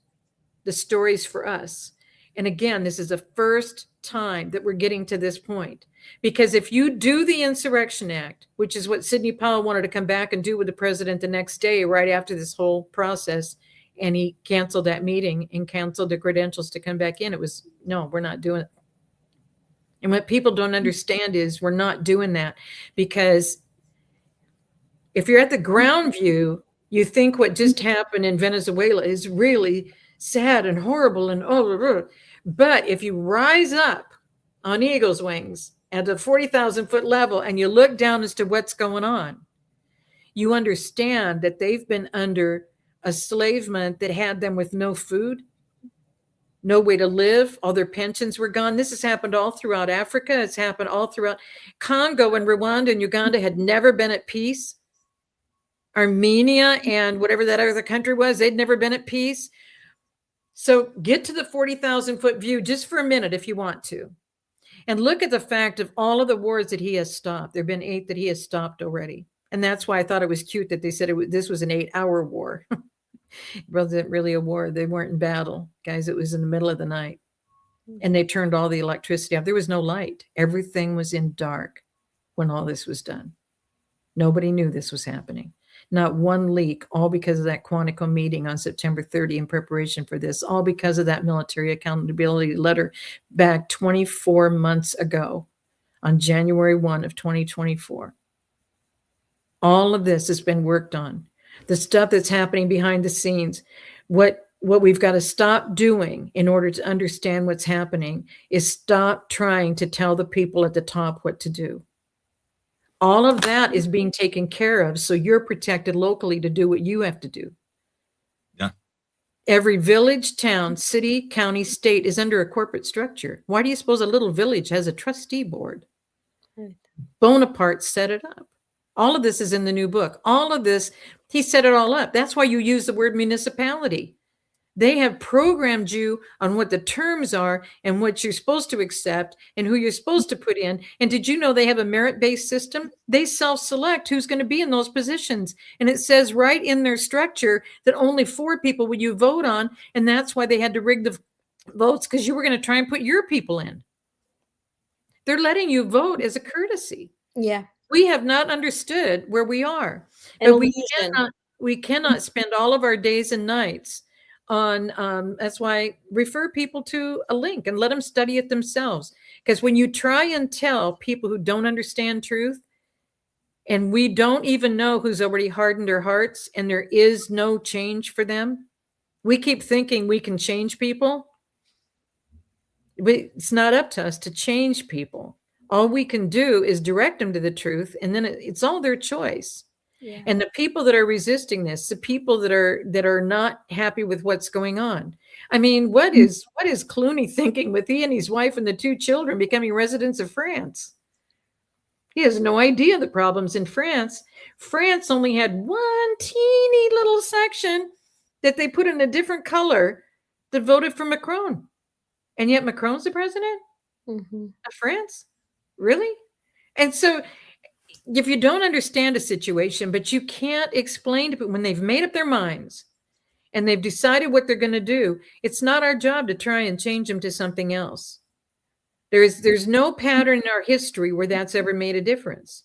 the stories for us. And again, this is the first time that we're getting to this point. Because if you do the Insurrection Act, which is what Sidney Powell wanted to come back and do with the president the next day, right after this whole process, and he canceled that meeting and canceled the credentials to come back in, it was, no, we're not doing it. And what people don't understand is we're not doing that because If you're at the ground view, you think what just happened in Venezuela is really sad and horrible and but if you rise up on eagle's wings at the 40,000 foot level and you look down as to what's going on, you understand that they've been under a enslavement that had them with no food, no way to live. All their pensions were gone. This has happened all throughout Africa. It's happened all throughout Congo and Rwanda and Uganda had never been at peace. Armenia and whatever that other country was, they'd never been at peace. So get to the 40,000 foot view just for a minute if you want to. And look at the fact of all of the wars that he has stopped. There have been 8 that he has stopped already. And that's why I thought it was cute that they said this was an 8-hour war. It wasn't really a war. They weren't in battle. Guys, it was in the middle of the night. And they turned all the electricity off. There was no light. Everything was in dark when all this was done. Nobody knew this was happening. Not one leak, all because of that Quantico meeting on September 30 in preparation for this, all because of that military accountability letter back 24 months ago on January 1 of 2024. All of this has been worked on. The stuff that's happening behind the scenes, what we've got to stop doing in order to understand what's happening is stop trying to tell the people at the top what to do. All of that is being taken care of, so you're protected locally to do what you have to do. Yeah. Every village, town, city, county, state is under a corporate structure. Why do you suppose a little village has a trustee board? Right. Bonaparte set it up. All of this is in the new book. All of this, he set it all up. That's why you use the word municipality. They have programmed you on what the terms are and what you're supposed to accept and who you're supposed to put in. And did you know they have a merit-based system? They self-select who's going to be in those positions. And it says right in their structure that only 4 people will you vote on. And that's why they had to rig the votes, because you were going to try and put your people in. They're letting you vote as a courtesy. Yeah. We have not understood where we are. An But illusion. we cannot spend all of our days and nights on that's why refer people to a link and let them study it themselves. Because when you try and tell people who don't understand truth, and we don't even know who's already hardened their hearts and there is no change for them, we keep thinking we can change people. It's not up to us to change people. All we can do is direct them to the truth, and then it's all their choice. Yeah. And the people that are resisting this, the people that are not happy with what's going on. I mean, what is Clooney thinking with he and his wife and the 2 children becoming residents of France? He has no idea the problems in France. France only had one teeny little section that they put in a different color that voted for Macron. And yet Macron's the president of France? Really? And so if you don't understand a situation, but you can't explain to people when they've made up their minds and they've decided what they're going to do, it's not our job to try and change them to something else. There's no pattern in our history where that's ever made a difference.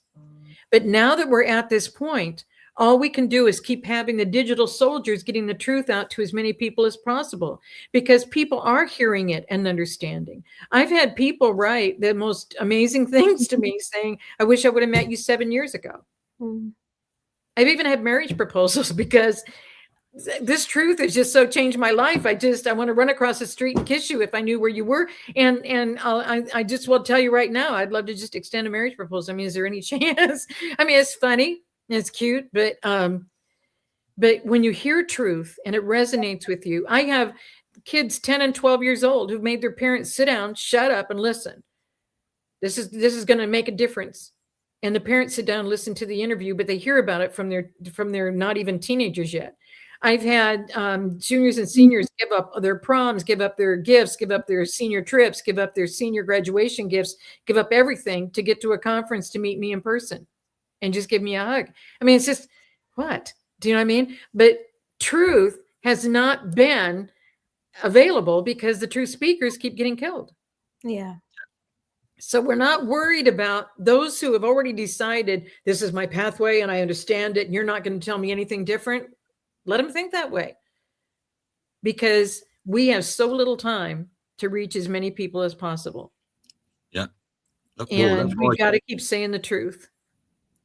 But now that we're at this point, all we can do is keep having the digital soldiers getting the truth out to as many people as possible, because people are hearing it and understanding. I've had people write the most amazing things to me saying, I wish I would have met you 7 years ago. I've even had marriage proposals because this truth has just so changed my life. I want to run across the street and kiss you if I knew where you were. And I just will tell you right now, I'd love to just extend a marriage proposal. I mean, is there any chance? I mean, it's funny. It's cute, but when you hear truth and it resonates with you, I have kids 10 and 12 years old who've made their parents sit down, shut up, and listen. This is going to make a difference. And the parents sit down and listen to the interview, but they hear about it from their not even teenagers yet. I've had juniors and seniors give up their proms, give up their gifts, give up their senior trips, give up their senior graduation gifts, give up everything to get to a conference to meet me in person. And just give me a hug. I mean, it's just, what? Do you know what I mean? But truth has not been available because the truth speakers keep getting killed. Yeah. So we're not worried about those who have already decided this is my pathway and I understand it and you're not going to tell me anything different. Let them think that way. Because we have so little time to reach as many people as possible. Yeah. And we've got to keep saying the truth.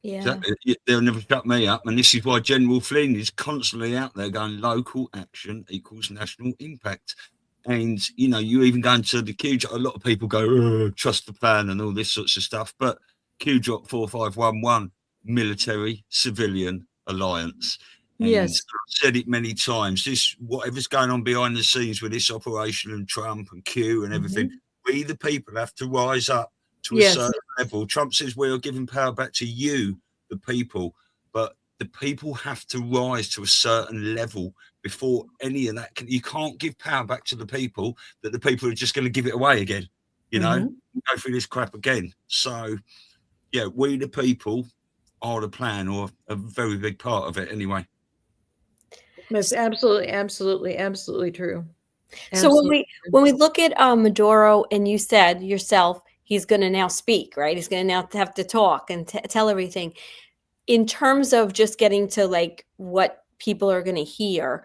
Yeah. Exactly. They'll never shut me up. And this is why General Flynn is constantly out there going, local action equals national impact. And, you know, you even go into the Q, a lot of people go, trust the plan and all this sorts of stuff. But Q drop 4511, military civilian alliance. And Yes. I've said it many times, this, whatever's going on behind the scenes with this operation and Trump and Q and everything, we the people have to rise up to a certain level. Trump says we're giving power back to you, the people, but the people have to rise to a certain level before any of that you can't give power back to the people that the people are just going to give it away again, you know, go through this crap again. So yeah, we the people are the plan, or a very big part of it anyway. That's absolutely true. So when we look at Maduro, and you said yourself, he's going to now speak, right? He's going to now have to talk and tell everything. In terms of just getting to like what people are going to hear,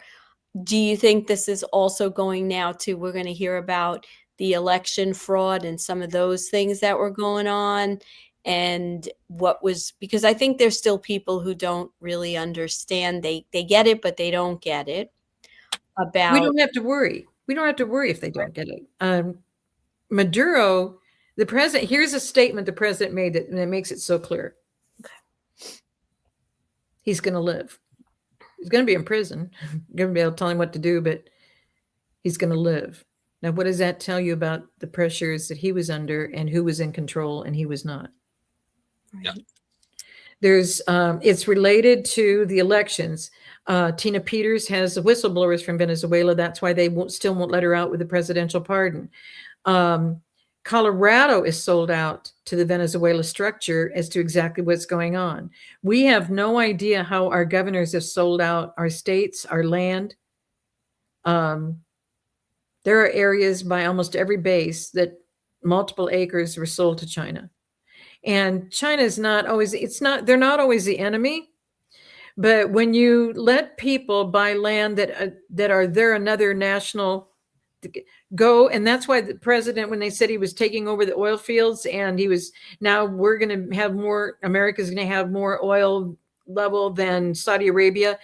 do you think this is also going now to, we're going to hear about the election fraud and some of those things that were going on, and what was, because I think there's still people who don't really understand. They get it, but they don't get it. About, we don't have to worry. We don't have to worry if they don't get it. Maduro, the president, here's a statement the president made that makes it so clear. He's going to live. He's going to be in prison. You're going to be able to tell him what to do, but he's going to live. Now, what does that tell you about the pressures that he was under and who was in control and he was not? Yeah. There's, it's related to the elections. Tina Peters has the whistleblowers from Venezuela. That's why they still won't let her out with the presidential pardon. Colorado is sold out to the Venezuela structure as to exactly what's going on. We have no idea how our governors have sold out our states, our land. There are areas by almost every base that multiple acres were sold to China. And China is not always, they're not always the enemy. But when you let people buy land that are there, another national go, and that's why the president, when they said he was taking over the oil fields and he was, now we're going to have more, America's going to have more oil level than Saudi Arabia.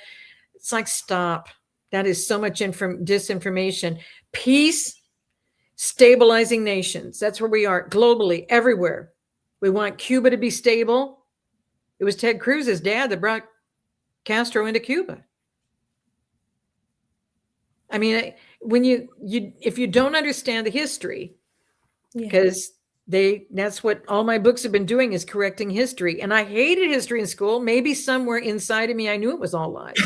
It's like, stop. That is so much disinformation. Peace, stabilizing nations. That's where we are globally, everywhere. We want Cuba to be stable. It was Ted Cruz's dad that brought Castro into Cuba. I mean, when if you don't understand the history, because that's what all my books have been doing, is correcting history. And I hated history in school. Maybe somewhere inside of me, I knew it was all lies.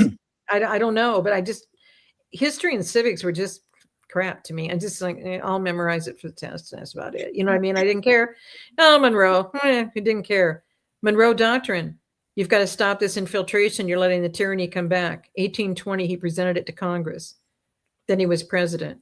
I don't know, but history and civics were just crap to me. I just like, I'll memorize it for the test. That's about it. You know what I mean? I didn't care. Oh, Monroe, who didn't care? Monroe Doctrine. You've got to stop this infiltration. You're letting the tyranny come back. 1820, he presented it to Congress. Then he was president.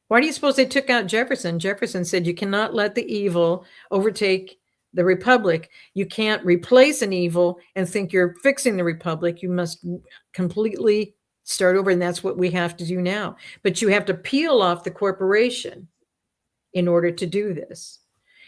Why do you suppose they took out Jefferson? Jefferson said, you cannot let the evil overtake the republic. You can't replace an evil and think you're fixing the republic. You must completely start over. And that's what we have to do now. But you have to peel off the corporation in order to do this.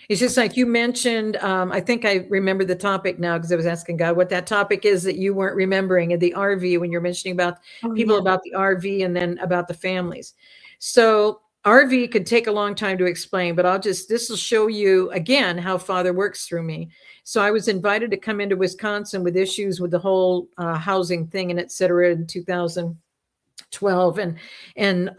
It's just like you mentioned, I think I remember the topic now because I was asking God what that topic is that you weren't remembering, at the RV, when you're mentioning about people about the RV and then about the families. So RV could take a long time to explain, but this will show you again how Father works through me. So I was invited to come into Wisconsin with issues with the whole housing thing and et cetera in 2012. And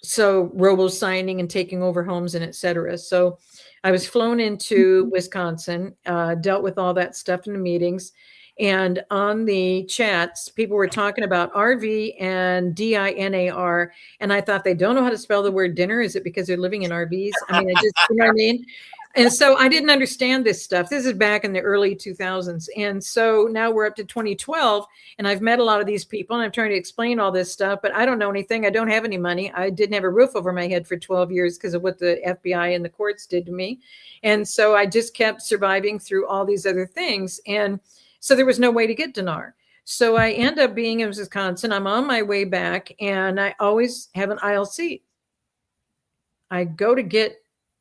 so robo signing and taking over homes and et cetera. So I was flown into Wisconsin, dealt with all that stuff in the meetings. And on the chats, people were talking about RV and DINAR. And I thought, they don't know how to spell the word dinner. Is it because they're living in RVs? I mean, you know what I mean? And so I didn't understand this stuff. This is back in the early 2000s. And so now we're up to 2012, and I've met a lot of these people, and I'm trying to explain all this stuff, but I don't know anything. I don't have any money. I didn't have a roof over my head for 12 years because of what the FBI and the courts did to me. And so I just kept surviving through all these other things. And so there was no way to get dinar. So I end up being in Wisconsin. I'm on my way back, and I always have an aisle seat. I go to get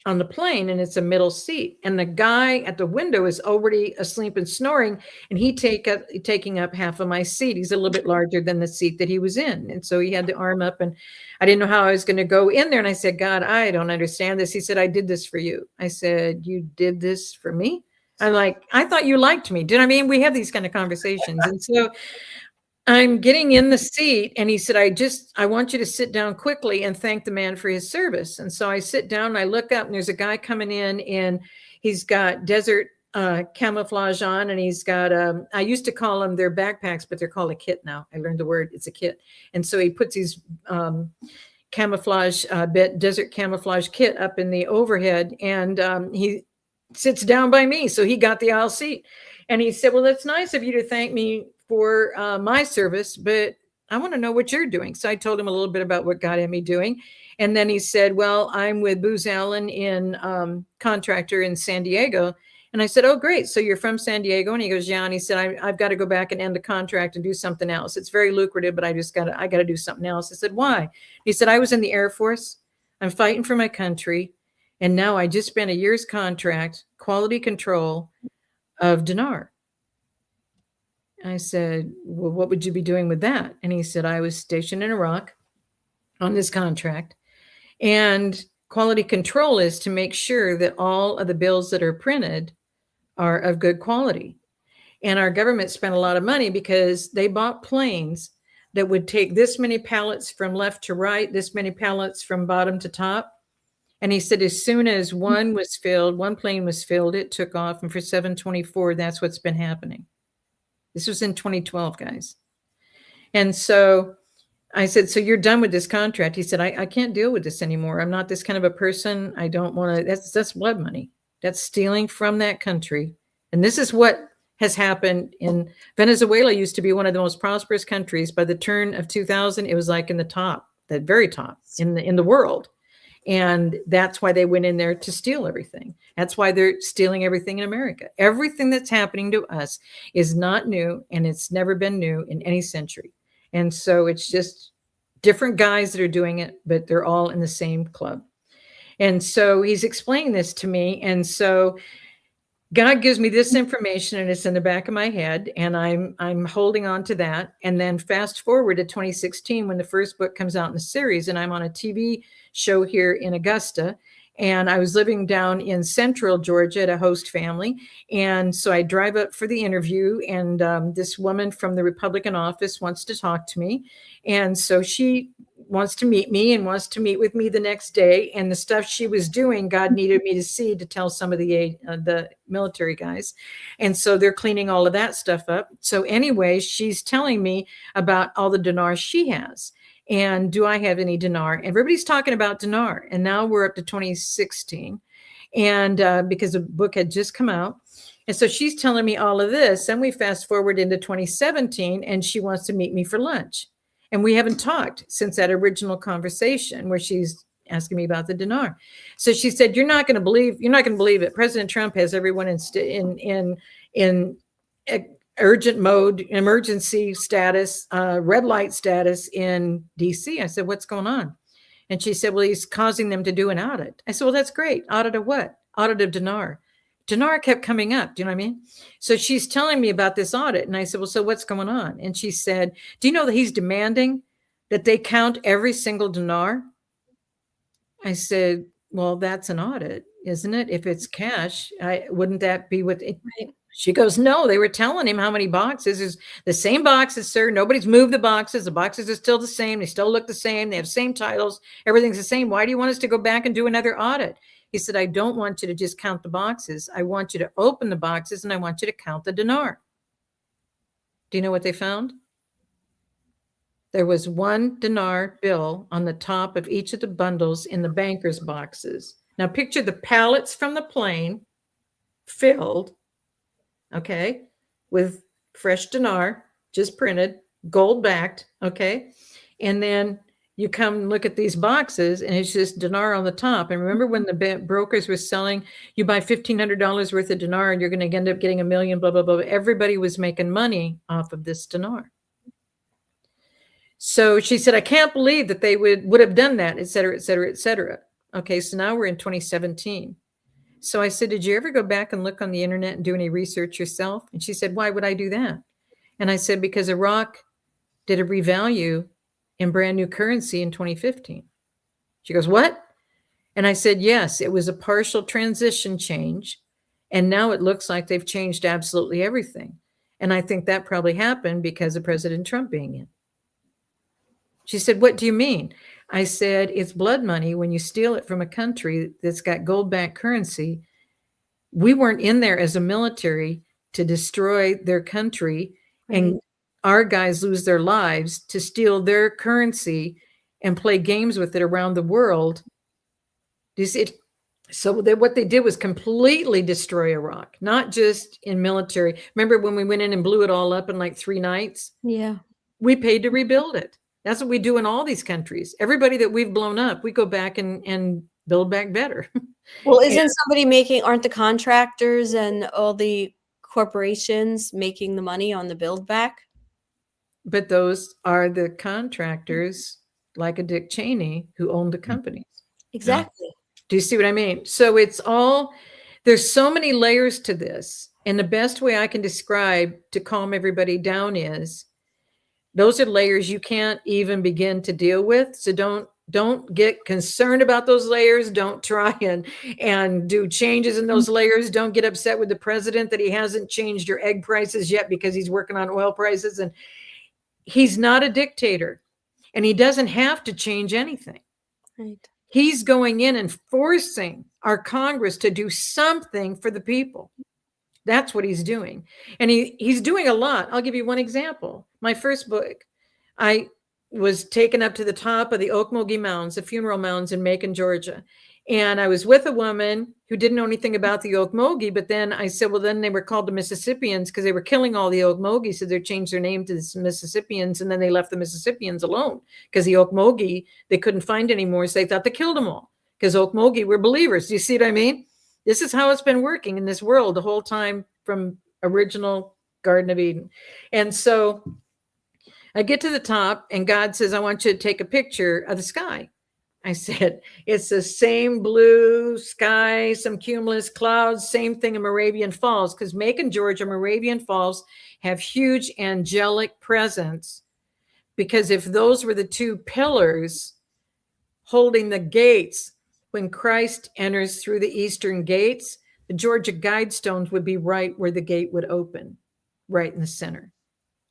on the plane, and it's a middle seat. And the guy at the window is already asleep and snoring, and taking up half of my seat. He's a little bit larger than the seat that he was in. And so he had the arm up, and I didn't know how I was going to go in there. And I said, God, I don't understand this. He said, I did this for you. I said, you did this for me? I'm like, I thought you liked me. I mean, we have these kind of conversations. And so I'm getting in the seat, and he said, I want you to sit down quickly and thank the man for his service. And so I sit down and I look up, and there's a guy coming in, and he's got desert camouflage on, and he's got, I used to call them their backpacks, but they're called a kit now. I learned the word, it's a kit. And so he puts these camouflage desert camouflage kit up in the overhead, and he sits down by me. So he got the aisle seat, and he said, well, that's nice of you to thank me for my service, but I want to know what you're doing. So I told him a little bit about what God had me doing. And then he said, well, I'm with Booz Allen in contractor in San Diego. And I said, oh, great. So you're from San Diego? And he goes, yeah. And he said, I've got to go back and end the contract and do something else. It's very lucrative, but I got to do something else. I said, why? He said, I was in the Air Force. I'm fighting for my country. And now I just spent a year's contract, quality control of dinar. I said, well, what would you be doing with that? And he said, I was stationed in Iraq on this contract. And quality control is to make sure that all of the bills that are printed are of good quality. And our government spent a lot of money because they bought planes that would take this many pallets from left to right, this many pallets from bottom to top. And he said, as soon as one plane was filled, it took off. And for 724, that's what's been happening. This was in 2012, guys. And so I said, so you're done with this contract? He said, I can't deal with this anymore. I'm not this kind of a person. I don't want to, that's blood money. That's stealing from that country. And this is what has happened in Venezuela. Used to be one of the most prosperous countries. By the turn of 2000, it was like in the top, the very top in the world. And that's why they went in there to steal everything. That's why they're stealing everything in America. Everything that's happening to us is not new, and it's never been new in any century. And so it's just different guys that are doing it, but they're all in the same club. And so he's explaining this to me. And so God gives me this information, and it's in the back of my head, and I'm holding on to that. And then fast forward to 2016, when the first book comes out in the series, and I'm on a TV show here in Augusta, and I was living down in central Georgia at a host family. And so I drive up for the interview, and this woman from the Republican office wants to talk to me. And so she wants to meet me and wants to meet with me the next day. And the stuff she was doing, God needed me to see to tell some of the military guys. And so they're cleaning all of that stuff up. So anyway, she's telling me about all the dinar she has. And do I have any dinar? Everybody's talking about dinar. And now we're up to 2016. And because the book had just come out. And so she's telling me all of this. And we fast forward into 2017, and she wants to meet me for lunch. And we haven't talked since that original conversation where she's asking me about the dinar. So she said, you're not going to believe it. President Trump has everyone in urgent mode, emergency status, red light status in DC. I said, what's going on? And she said, well, he's causing them to do an audit. I said, well, that's great. Audit of what? Audit of dinar. Dinar kept coming up. Do you know what I mean? So she's telling me about this audit. And I said, well, so what's going on? And she said, do you know that he's demanding that they count every single dinar? I said, well, that's an audit, isn't it? If it's cash, wouldn't that be what it? Right. She goes, no, they were telling him how many boxes. Is the same boxes, sir. Nobody's moved the boxes. The boxes are still the same. They still look the same. They have the same titles. Everything's the same. Why do you want us to go back and do another audit? He said, I don't want you to just count the boxes. I want you to open the boxes, and I want you to count the dinar. Do you know what they found? There was one dinar bill on the top of each of the bundles in the banker's boxes. Now picture the pallets from the plane filled, okay, with fresh dinar, just printed, gold backed, okay? And then you come and look at these boxes, and it's just dinar on the top. And remember when the brokers were selling, you buy $1,500 worth of dinar and you're going to end up getting $1 million, blah, blah, blah. Everybody was making money off of this dinar. So she said, I can't believe that they would have done that, et cetera, et cetera, et cetera. Okay, so now we're in 2017. So I said, did you ever go back and look on the internet and do any research yourself? And she said, why would I do that? And I said, because Iraq did a revalue in brand new currency in 2015. She goes, what? And I said, yes, it was a partial transition change. And now it looks like they've changed absolutely everything. And I think that probably happened because of President Trump being in. She said, what do you mean? I said, it's blood money when you steal it from a country that's got gold-backed currency. We weren't in there as a military to destroy their country and our guys lose their lives to steal their currency and play games with it around the world. Do you see it? So what they did was completely destroy Iraq, not just in military. Remember when we went in and blew it all up in like 3 nights? Yeah. We paid to rebuild it. That's what we do in all these countries. Everybody that we've blown up, we go back and build back better. Well, aren't the contractors and all the corporations making the money on the build back? But those are the contractors like a Dick Cheney who owned the companies. Exactly. Do you see what I mean? So it's all, there's so many layers to this. And the best way I can describe to calm everybody down is those are layers you can't even begin to deal with. So don't get concerned about those layers. Don't try and do changes in those layers. Don't get upset with the president that he hasn't changed your egg prices yet because he's working on oil prices. And he's not a dictator and he doesn't have to change anything. Right. He's going in and forcing our Congress to do something for the people. That's what he's doing. And he's doing a lot. I'll give you one example. My first book, I was taken up to the top of the Okmulgee Mounds, the funeral mounds in Macon, Georgia. And I was with a woman who didn't know anything about the Okmulgee, but then I said, well, then they were called the Mississippians because they were killing all the Okmulgee, so they changed their name to the Mississippians, and then they left the Mississippians alone because the Okmulgee they couldn't find anymore, so they thought they killed them all because Okmulgee were believers. Do you see what I mean? This is how it's been working in this world the whole time from original Garden of Eden. And so I get to the top and God says, I want you to take a picture of the sky. I said, it's the same blue sky, some cumulus clouds, same thing in Moravian Falls, because Macon, Georgia, Moravian Falls have huge angelic presence, because if those were the 2 pillars holding the gates, when Christ enters through the eastern gates, the Georgia Guidestones would be right where the gate would open, right in the center.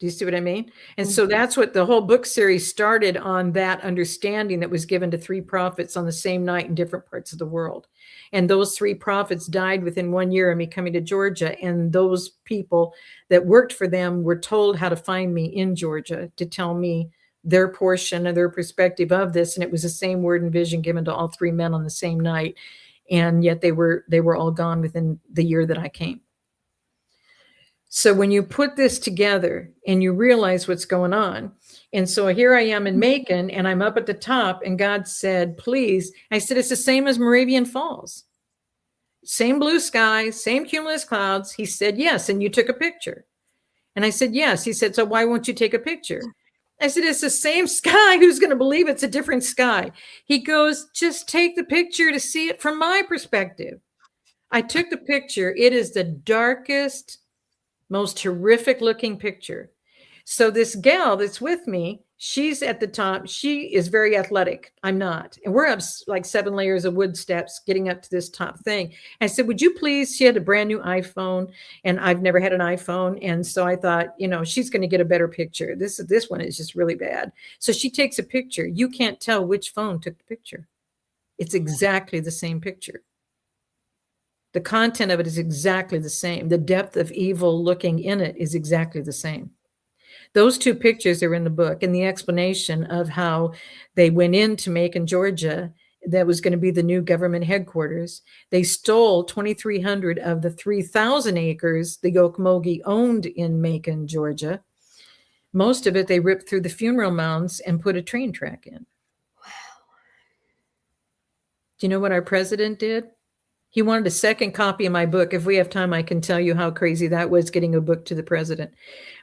Do you see what I mean? And so that's what the whole book series started on, that understanding that was given to 3 prophets on the same night in different parts of the world. And those 3 prophets died within 1 year of me coming to Georgia. And those people that worked for them were told how to find me in Georgia to tell me their portion of their perspective of this. And it was the same word and vision given to all 3 men on the same night. And yet they were all gone within the year that I came. So when you put this together and you realize what's going on, and so here I am in Macon and I'm up at the top and God said, please, I said, it's the same as Moravian Falls. Same blue sky, same cumulus clouds. He said, yes. And you took a picture. And I said, yes. He said, so why won't you take a picture? I said, it's the same sky. Who's going to believe it's a different sky? He goes, just take the picture to see it from my perspective. I took the picture. It is the darkest, most horrific looking picture. So this gal that's with me, she's at the top. She is very athletic. I'm not. And we're up like 7 layers of wood steps getting up to this top thing. I said, would you please, she had a brand new iPhone and I've never had an iPhone. And so I thought, she's going to get a better picture. This one is just really bad. So she takes a picture. You can't tell which phone took the picture. It's exactly the same picture. The content of it is exactly the same. The depth of evil looking in it is exactly the same. Those 2 pictures are in the book, and the explanation of how they went into Macon, Georgia, that was going to be the new government headquarters. They stole 2,300 of the 3,000 acres the Okmulgee owned in Macon, Georgia. Most of it they ripped through the funeral mounds and put a train track in. Wow. Do you know what our president did? He wanted a second copy of my book. If we have time, I can tell you how crazy that was, getting a book to the president.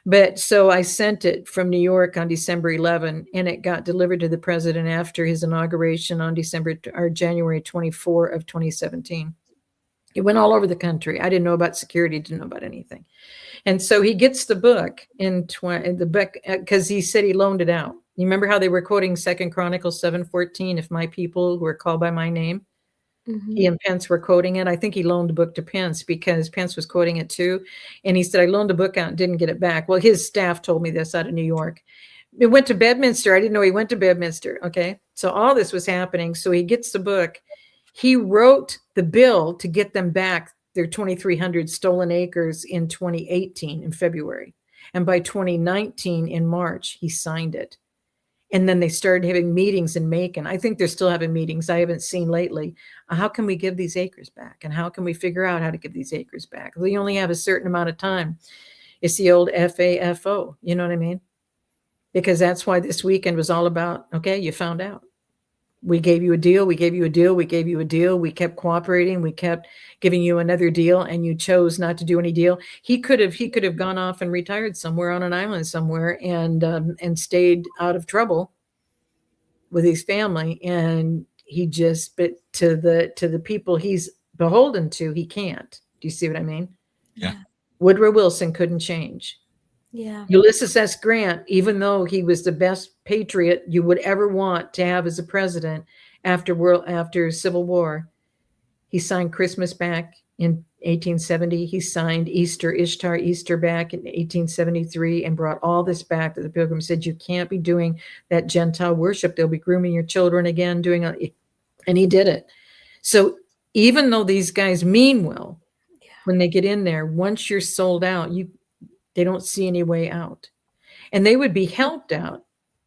But so I sent it from New York on December 11, and it got delivered to the president after his inauguration on January 24 of 2017. It went all over the country. I didn't know about security, didn't know about anything. And so he gets the book because he said he loaned it out. You remember how they were quoting 2 Chronicles 7:14, if my people were called by my name? Mm-hmm. He and Pence were quoting it. I think he loaned the book to Pence because Pence was quoting it too. And he said, I loaned the book out and didn't get it back. Well, his staff told me this out of New York. It went to Bedminster. I didn't know he went to Bedminster. Okay. So all this was happening. So he gets the book. He wrote the bill to get them back their 2,300 stolen acres in 2018 in February. And by 2019 in March, he signed it. And then they started having meetings in Macon. I think they're still having meetings I haven't seen lately. How can we give these acres back? And how can we figure out how to give these acres back? We only have a certain amount of time. It's the old FAFO. You know what I mean? Because that's why this weekend was all about, okay, you found out. We gave you a deal. We gave you a deal. We gave you a deal. We kept cooperating. We kept giving you another deal, and you chose not to do any deal. He could have gone off and retired somewhere on an island somewhere and stayed out of trouble with his family. And he just, but to the people he's beholden to, he can't. Do you see what I mean? Yeah. Woodrow Wilson couldn't change. Yeah. Ulysses S. Grant, even though he was the best patriot you would ever want to have as a president after Civil War, he signed Christmas back in 1870. He signed Easter back in 1873 and brought all this back to the Pilgrims. Said, you can't be doing that Gentile worship. They'll be grooming your children again, and he did it. So even though these guys mean well, when they get in there, once you're sold out, they don't see any way out. And they would be helped out,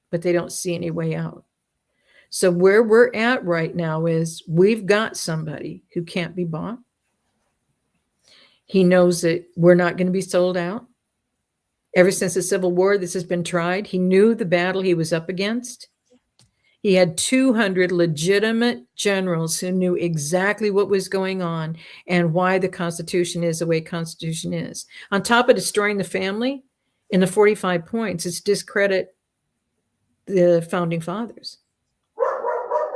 but they don't see any way out. So where we're at right now is we've got somebody who can't be bought. He knows that we're not going to be sold out. Ever since the Civil War, this has been tried. He knew the battle he was up against. He had 200 legitimate generals who knew exactly what was going on and why the Constitution is the way Constitution is. On top of destroying the family, in the 45 points, it's discredit the founding fathers.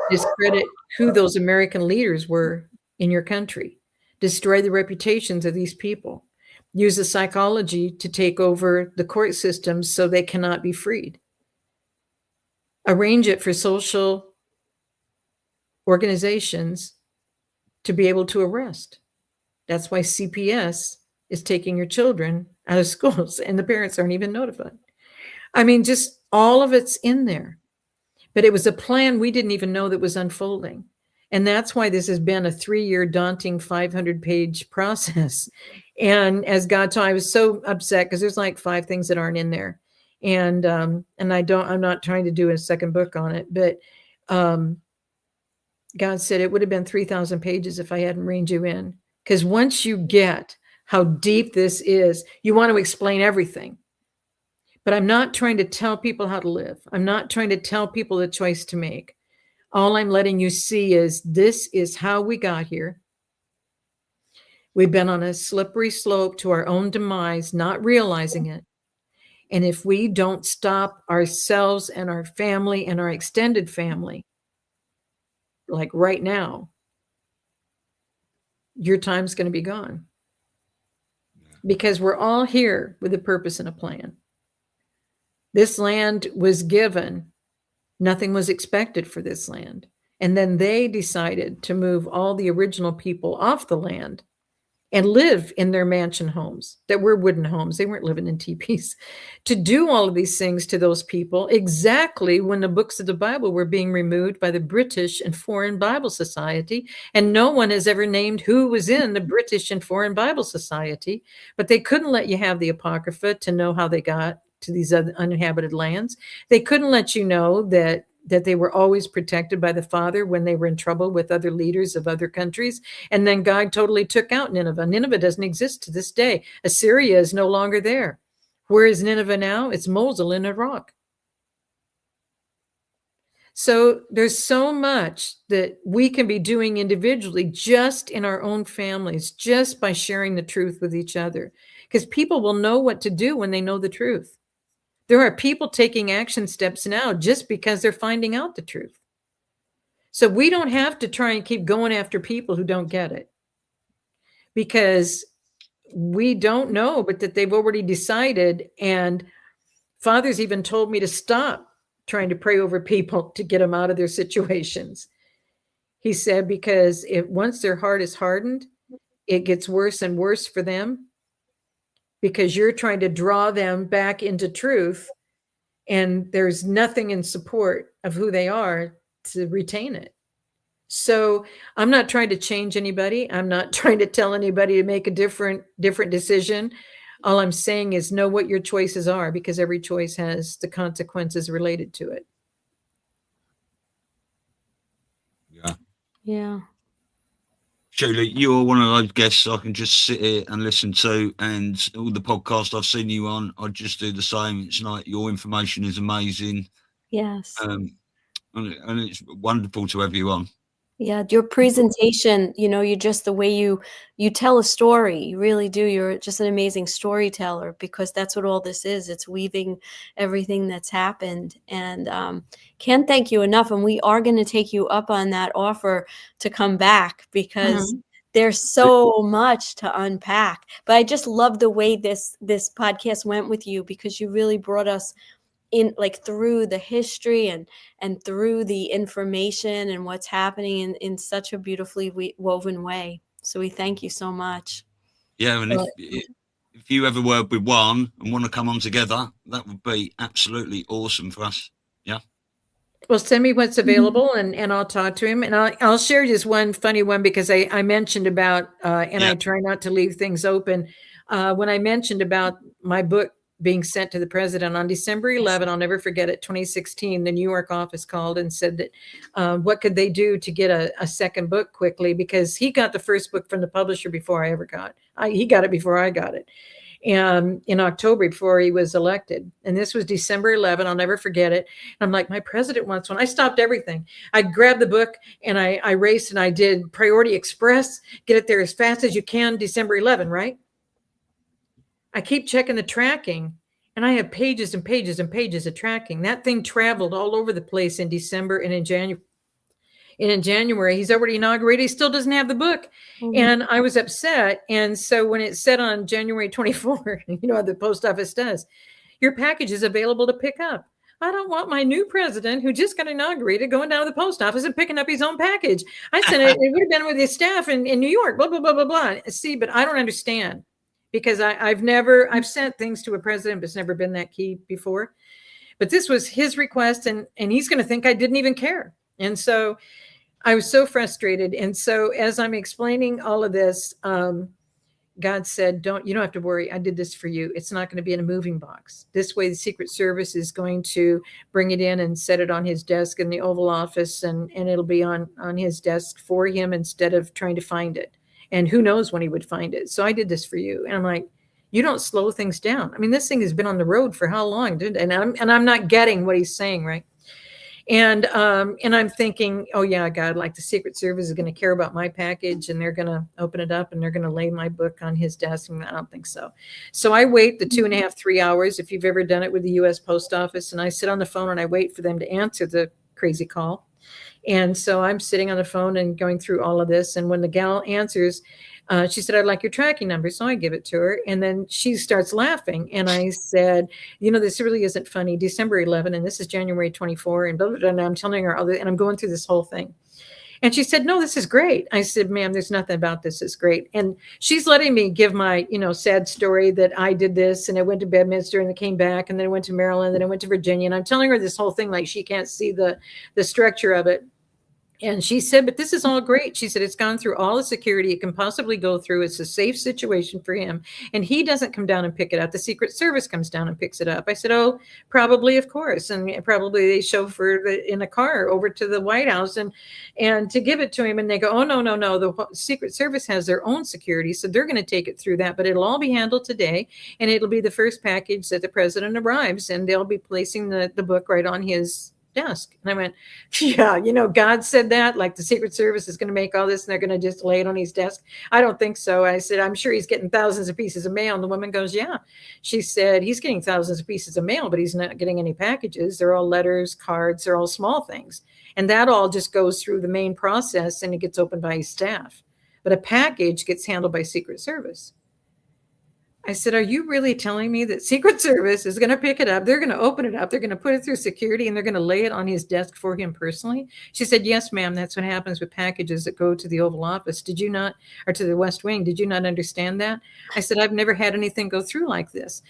Discredit who those American leaders were in your country. Destroy the reputations of these people. Use the psychology to take over the court systems so they cannot be freed. Arrange it for social organizations to be able to arrest. That's why CPS is taking your children out of schools and the parents aren't even notified. I mean, just all of it's in there. But it was a plan we didn't even know that was unfolding. And that's why this has been a 3-year daunting 500-page process. And as God told, I was so upset because there's like 5 things that aren't in there. And I'm not trying to do a second book on it, but God said it would have been 3,000 pages if I hadn't reined you in. Because once you get how deep this is, you want to explain everything. But I'm not trying to tell people how to live. I'm not trying to tell people the choice to make. All I'm letting you see is this is how we got here. We've been on a slippery slope to our own demise, not realizing it. And if we don't stop ourselves and our family and our extended family, like right now, your time's going to be gone. Because we're all here with a purpose and a plan. This land was given. Nothing was expected for this land. And then they decided to move all the original people off the land and live in their mansion homes that were wooden homes. They weren't living in teepees. To do all of these things to those people exactly when the books of the Bible were being removed by the British and Foreign Bible Society. And no one has ever named who was in the British and Foreign Bible Society, but they couldn't let you have the Apocrypha to know how they got to these other uninhabited lands. They couldn't let you know that they were always protected by the Father when they were in trouble with other leaders of other countries. And then God totally took out Nineveh. Nineveh doesn't exist to this day. Assyria is no longer there. Where is Nineveh now? It's Mosul in Iraq. So there's so much that we can be doing individually, just in our own families, just by sharing the truth with each other, because people will know what to do when they know the truth. There are people taking action steps now just because they're finding out the truth. So we don't have to try and keep going after people who don't get it, because we don't know, but that they've already decided. And Father's even told me to stop trying to pray over people to get them out of their situations. He said, because once their heart is hardened, it gets worse and worse for them, because you're trying to draw them back into truth, and there's nothing in support of who they are to retain it. So I'm not trying to change anybody. I'm not trying to tell anybody to make a different decision. All I'm saying is know what your choices are, because every choice has the consequences related to it. Yeah. Yeah. SHEILA, you're one of those guests I can just sit here and listen to, and all the podcasts I've seen you on, I just do the same. It's like your information is amazing. Yes. And it's wonderful to have you on. Yeah, your presentation, you just the way you tell a story, you really do. You're just an amazing storyteller, because that's what all this is. It's weaving everything that's happened. And can't thank you enough. And we are going to take you up on that offer to come back, because there's so much to unpack. But I just love the way this podcast went with you, because you really brought us in, like, through the history and through the information and what's happening in such a beautifully woven way. So we thank you so much. Yeah, and if you ever work with one and want to come on together, that would be absolutely awesome for us. Yeah. Well, send me what's available, and I'll talk to him, and I'll share just one funny one, because I mentioned about I try not to leave things open. When I mentioned about my book being sent to the president on December 11, I'll never forget it, 2016, the New York office called and said that what could they do to get a second book quickly, because he got the first book from the publisher before I ever got it. He got it before I got it. And in October, before he was elected. And this was December 11. I'll never forget it. And I'm like, my president wants one. I stopped everything. I grabbed the book and I raced and I did Priority Express, get it there as fast as you can, December 11, right? I keep checking the tracking, and I have pages and pages and pages of tracking. That thing traveled all over the place in December and in January. And in January, he's already inaugurated. He still doesn't have the book. And I was upset. And so when it said on January 24, the post office does, your package is available to pick up. I don't want my new president, who just got inaugurated, going down to the post office and picking up his own package. I said it would have been with his staff in New York, blah, blah, blah, blah, blah. See, but I don't understand, because I've sent things to a president, but it's never been that key before. But this was his request, and he's going to think I didn't even care. And so I was so frustrated. And so as I'm explaining all of this, God said, you don't have to worry. I did this for you. It's not going to be in a moving box. This way, the Secret Service is going to bring it in and set it on his desk in the Oval Office, and it'll be on his desk for him instead of trying to find it. And who knows when he would find it. So I did this for you. And I'm like, you don't slow things down. I mean, this thing has been on the road for how long? And I'm not getting what he's saying, right? And I'm thinking, oh yeah, God, like the Secret Service is going to care about my package, and they're going to open it up and they're going to lay my book on his desk. And I don't think so. So I wait the 2.5, 3 hours, if you've ever done it with the U.S. Post Office, and I sit on the phone and I wait for them to answer the crazy call. And so I'm sitting on the phone and going through all of this. And when the gal answers, she said, I'd like your tracking number. So I give it to her. And then she starts laughing. And I said, this really isn't funny. December 11, and this is January 24. And blah, blah, blah, and I'm telling her and I'm going through this whole thing. And she said, no, this is great. I said, ma'am, there's nothing about this that's great. And she's letting me give my, sad story that I did this, and I went to Bedminster and I came back, and then I went to Maryland, and I went to Virginia. And I'm telling her this whole thing like she can't see the structure of it. And she said, but this is all great. She said, it's gone through all the security it can possibly go through. It's a safe situation for him. And he doesn't come down and pick it up. The Secret Service comes down and picks it up. I said, oh, probably, of course. And probably they chauffeur in a car over to the White House and to give it to him. And they go, oh, no. The Secret Service has their own security. So they're going to take it through that. But it'll all be handled today. And it'll be the first package that the president arrives. And they'll be placing the book right on his desk. And I went, yeah, God said that, like the Secret Service is going to make all this and they're going to just lay it on his desk. I don't think so. I said, I'm sure he's getting thousands of pieces of mail. And the woman goes, yeah. She said, he's getting thousands of pieces of mail, but he's not getting any packages. They're all letters, cards, they're all small things. And that all just goes through the main process and it gets opened by his staff. But a package gets handled by Secret Service. I said, are you really telling me that Secret Service is going to pick it up? They're going to open it up. They're going to put it through security and they're going to lay it on his desk for him personally? She said, yes, ma'am. That's what happens with packages that go to the Oval Office. Did you not, or to the West Wing? Did you not understand that? I said, I've never had anything go through like this.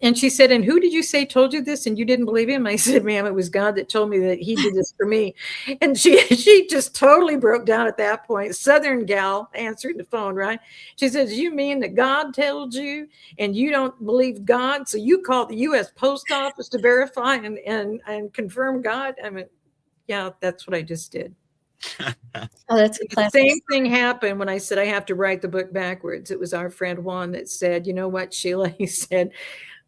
And she said, and who did you say told you this? And you didn't believe him? I said, ma'am, it was God that told me that he did this for me. And she just totally broke down at that point. Southern gal answered the phone, right? She says, you mean that God told you and you don't believe God? So you called the U.S. Post Office to verify and confirm God? I mean, yeah, that's what I just did. Oh, that's the same thing happened when I said I have to write the book backwards. It was our friend Juan that said, you know what, Sheila? He said,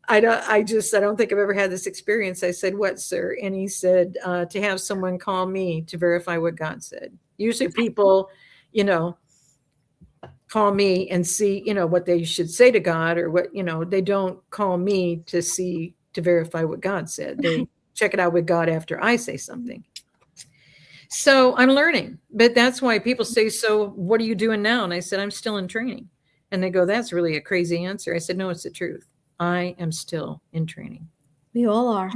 I don't think I've ever had this experience. I said, what, sir? And he said, to have someone call me to verify what God said. Usually people, call me and see, what they should say to God or what, they don't call me to verify what God said. They check it out with God after I say something. So I'm learning, but that's why people say, so what are you doing now? And I said, I'm still in training. And they go, that's really a crazy answer. I said, no, it's the truth. I am still in training. We all are. I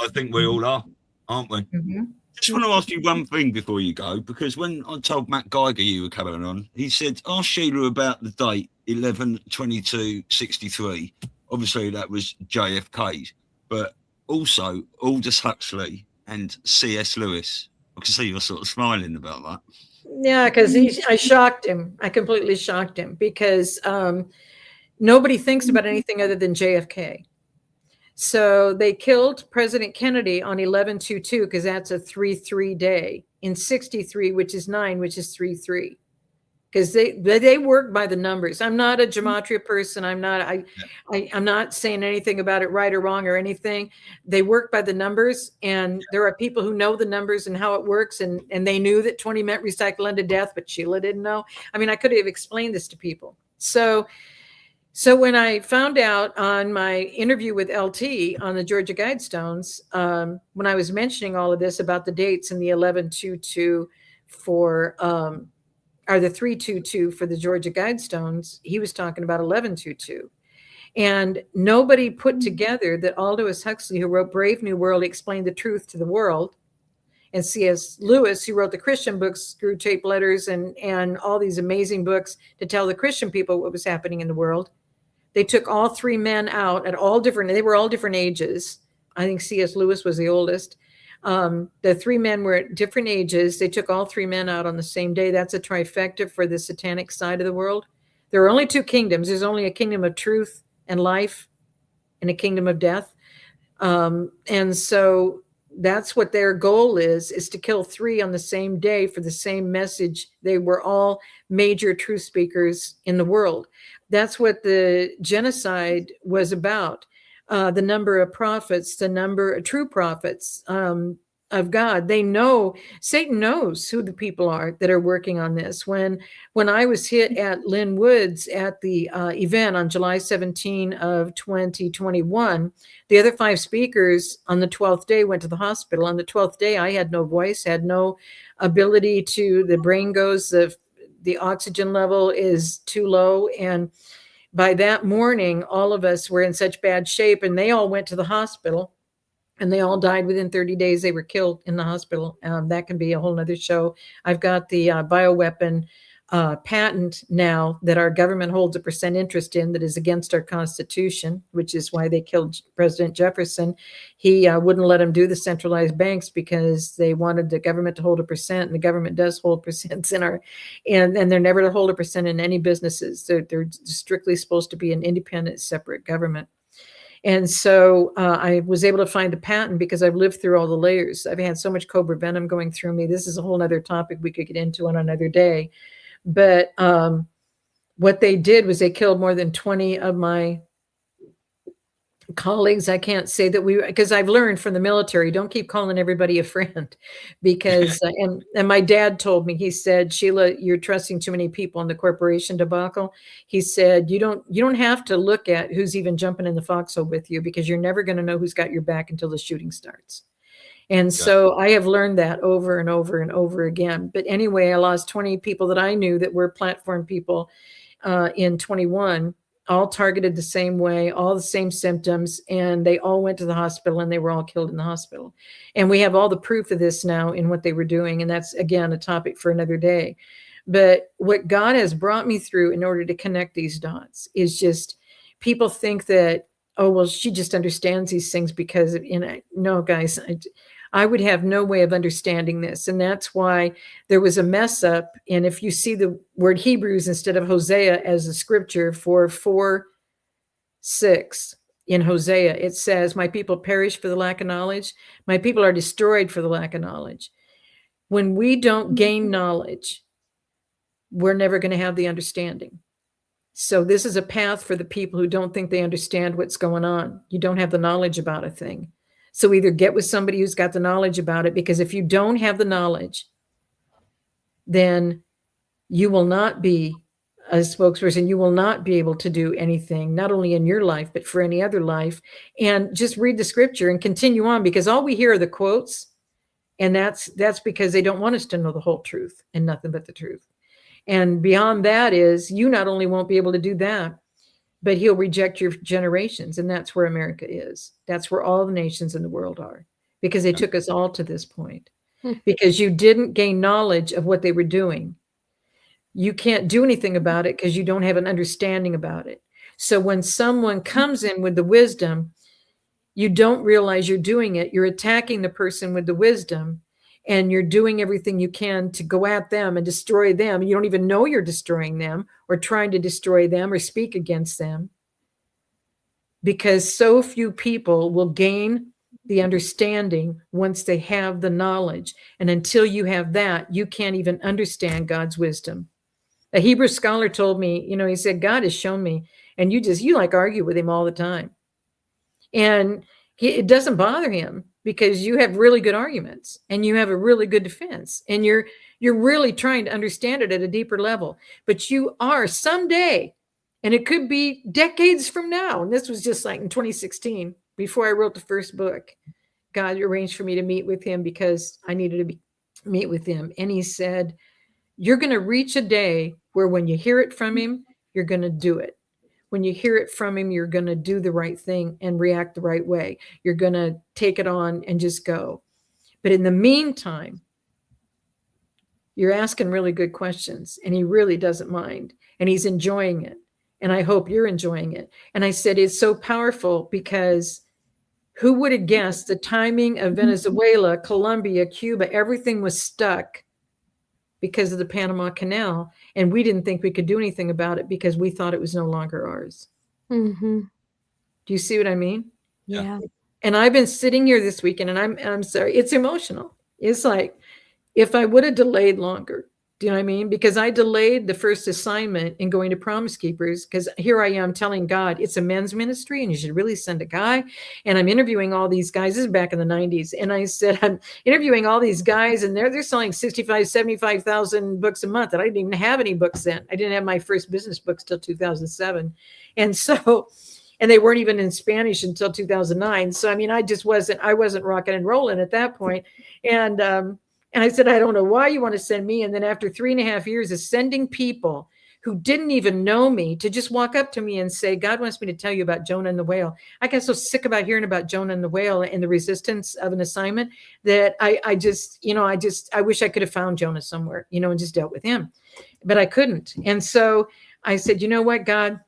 think we all are, aren't we? Mm-hmm. Just want to ask you one thing before you go, because when I told Matt Geiger you were coming on, he said, ask Sheila about the date 11/22/63. Obviously, that was JFK, but also Aldous Huxley and C.S. Lewis. I can see you're sort of smiling about that. Yeah, because I shocked him. I completely shocked him because nobody thinks about anything other than JFK. So they killed President Kennedy on 11/22 because that's a 3/3 day. In 63, which is 9, which is 3/3. Because they work by the numbers. I'm not a gematria person. I'm not saying anything about it right or wrong or anything. They work by the numbers, and there are people who know the numbers and how it works, and they knew that 20 meant recycle unto death, but Sheila didn't know. I mean, I could have explained this to people. So when I found out on my interview with LT on the Georgia Guidestones, when I was mentioning all of this about the dates and the 11/22 for or the 3/22 for the Georgia Guidestones, he was talking about 11/22. And nobody put together that Aldous Huxley, who wrote Brave New World, explained the truth to the world, and C.S. Lewis, who wrote the Christian books, Screwtape Letters, and all these amazing books to tell the Christian people what was happening in the world. They took all three men out at they were all different ages. I think C.S. Lewis was the oldest. The three men were at different ages. They took all three men out on the same day. That's a trifecta for the satanic side of the world. There are only two kingdoms. There's only a kingdom of truth and life and a kingdom of death. And so that's what their goal is to kill three on the same day for the same message. They were all major truth speakers in the world. That's what the genocide was about. The number of prophets, the number of true prophets of God. They know, Satan knows who the people are that are working on this. When I was hit at Lynn Woods at the event on July 17 of 2021, the other 5 speakers on the 12th day went to the hospital. On the 12th day, I had no voice, had no ability the brain goes, the oxygen level is too low. And by that morning, all of us were in such bad shape, and they all went to the hospital, and they all died within 30 days. They were killed in the hospital. That can be a whole nother show. I've got the bioweapon patent now that our government holds a % interest in that is against our Constitution, which is why they killed President Jefferson. He wouldn't let them do the centralized banks because they wanted the government to hold a %, and the government does hold percents in and they're never to hold a % in any businesses. They're strictly supposed to be an independent, separate government. And so I was able to find the patent because I've lived through all the layers. I've had so much cobra venom going through me. This is a whole other topic we could get into on another day. But what they did was they killed more than 20 of my colleagues, I can't say that because I've learned from the military, don't keep calling everybody a friend, because and my dad told me, he said, Sheila, you're trusting too many people in the corporation debacle. He said, you don't have to look at who's even jumping in the foxhole with you, because you're never going to know who's got your back until the shooting starts. And so I have learned that over and over and over again. But anyway, I lost 20 people that I knew that were platform people in 21, all targeted the same way, all the same symptoms, and they all went to the hospital and they were all killed in the hospital. And we have all the proof of this now in what they were doing. And that's, again, a topic for another day. But what God has brought me through in order to connect these dots is just, people think that, oh, well, she just understands these things because of, no, guys, I would have no way of understanding this. And that's why there was a mess up. And if you see the word Hebrews instead of Hosea as a scripture for 4:6 in Hosea, it says, my people perish for the lack of knowledge. My people are destroyed for the lack of knowledge. When we don't gain knowledge, we're never going to have the understanding. So this is a path for the people who don't think they understand what's going on. You don't have the knowledge about a thing. So either get with somebody who's got the knowledge about it, because if you don't have the knowledge, then you will not be a spokesperson. You will not be able to do anything, not only in your life, but for any other life. And just read the scripture and continue on, because all we hear are the quotes. And that's because they don't want us to know the whole truth and nothing but the truth. And beyond that is, you not only won't be able to do that, but he'll reject your generations. And that's where America is. That's where all the nations in the world are, because they took us all to this point. Because you didn't gain knowledge of what they were doing. You can't do anything about it because you don't have an understanding about it. So when someone comes in with the wisdom, you don't realize you're doing it. You're attacking the person with the wisdom, and you're doing everything you can to go at them and destroy them. You don't even know you're destroying them or trying to destroy them or speak against them, because so few people will gain the understanding once they have the knowledge. And until you have that, you can't even understand God's wisdom. A Hebrew scholar told me, he said, God has shown me, and you like argue with him all the time. And it doesn't bother him, because you have really good arguments and you have a really good defense, and you're really trying to understand it at a deeper level. But you are someday, and it could be decades from now. And this was just like in 2016, before I wrote the first book, God arranged for me to meet with him because I needed to meet with him. And he said, you're going to reach a day where when you hear it from him, you're going to do it. When you hear it from him, you're going to do the right thing and react the right way. You're going to take it on and just go. But in the meantime, you're asking really good questions, and he really doesn't mind, and he's enjoying it. And I hope you're enjoying it. And I said, it's so powerful, because who would have guessed the timing of Venezuela, Colombia, Cuba, everything was stuck because of the Panama Canal. And we didn't think we could do anything about it because we thought it was no longer ours. Mm-hmm. Do you see what I mean? Yeah. And I've been sitting here this weekend, and I'm sorry, it's emotional. It's like, if I would have delayed longer, do you know what I mean? Because I delayed the first assignment in going to Promise Keepers, because here I am telling God, it's a men's ministry and you should really send a guy. And I'm interviewing all these guys. This is back in the 90s. And I said, I'm interviewing all these guys, and they're selling 75,000 books a month. And I didn't even have any books then. I didn't have my first business books till 2007. And so, and they weren't even in Spanish until 2009. So, I mean, I wasn't rocking and rolling at that point. And I said, I don't know why you want to send me. And then after 3.5 years of sending people who didn't even know me to just walk up to me and say, God wants me to tell you about Jonah and the whale. I got so sick about hearing about Jonah and the whale and the resistance of an assignment that I wish I could have found Jonah somewhere, and just dealt with him, but I couldn't. And so I said, you know what, God,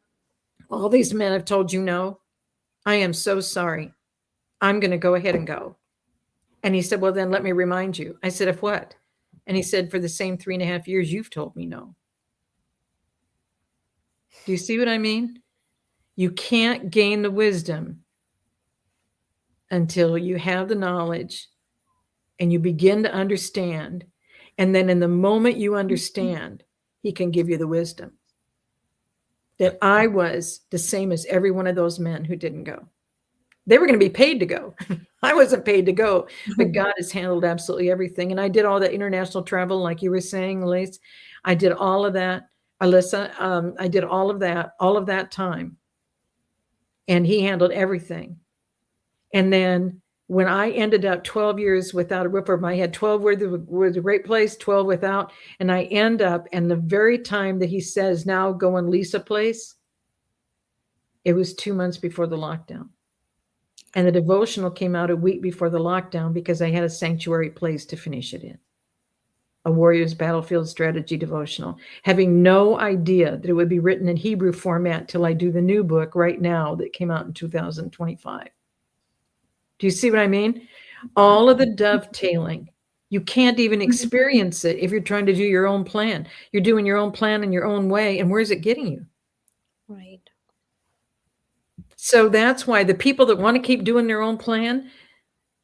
all these men have told you no. I am so sorry. I'm going to go ahead and go. And he said, well, then let me remind you. I said, of what? And he said, for the same 3.5 years, you've told me no. Do you see what I mean? You can't gain the wisdom until you have the knowledge and you begin to understand. And then in the moment you understand, he can give you the wisdom. That I was the same as every one of those men who didn't go. They were going to be paid to go. I wasn't paid to go, but God has handled absolutely everything. And I did all that international travel, like you were saying, Elise. I did all of that. Alyssa, I did all of that time. And he handled everything. And then when I ended up 12 years without a roof over my head, 12 were the great place, 12 without. And I end up, and the very time that he says, now go in Lisa place, it was 2 months before the lockdown. And the devotional came out a week before the lockdown because I had a sanctuary place to finish it in. A Warrior's Battlefield Strategy devotional, having no idea that it would be written in Hebrew format till I do the new book right now that came out in 2025. Do you see what I mean? All of the dovetailing. You can't even experience it if you're trying to do your own plan. You're doing your own plan in your own way. And where's it getting you? Right. So that's why the people that want to keep doing their own plan,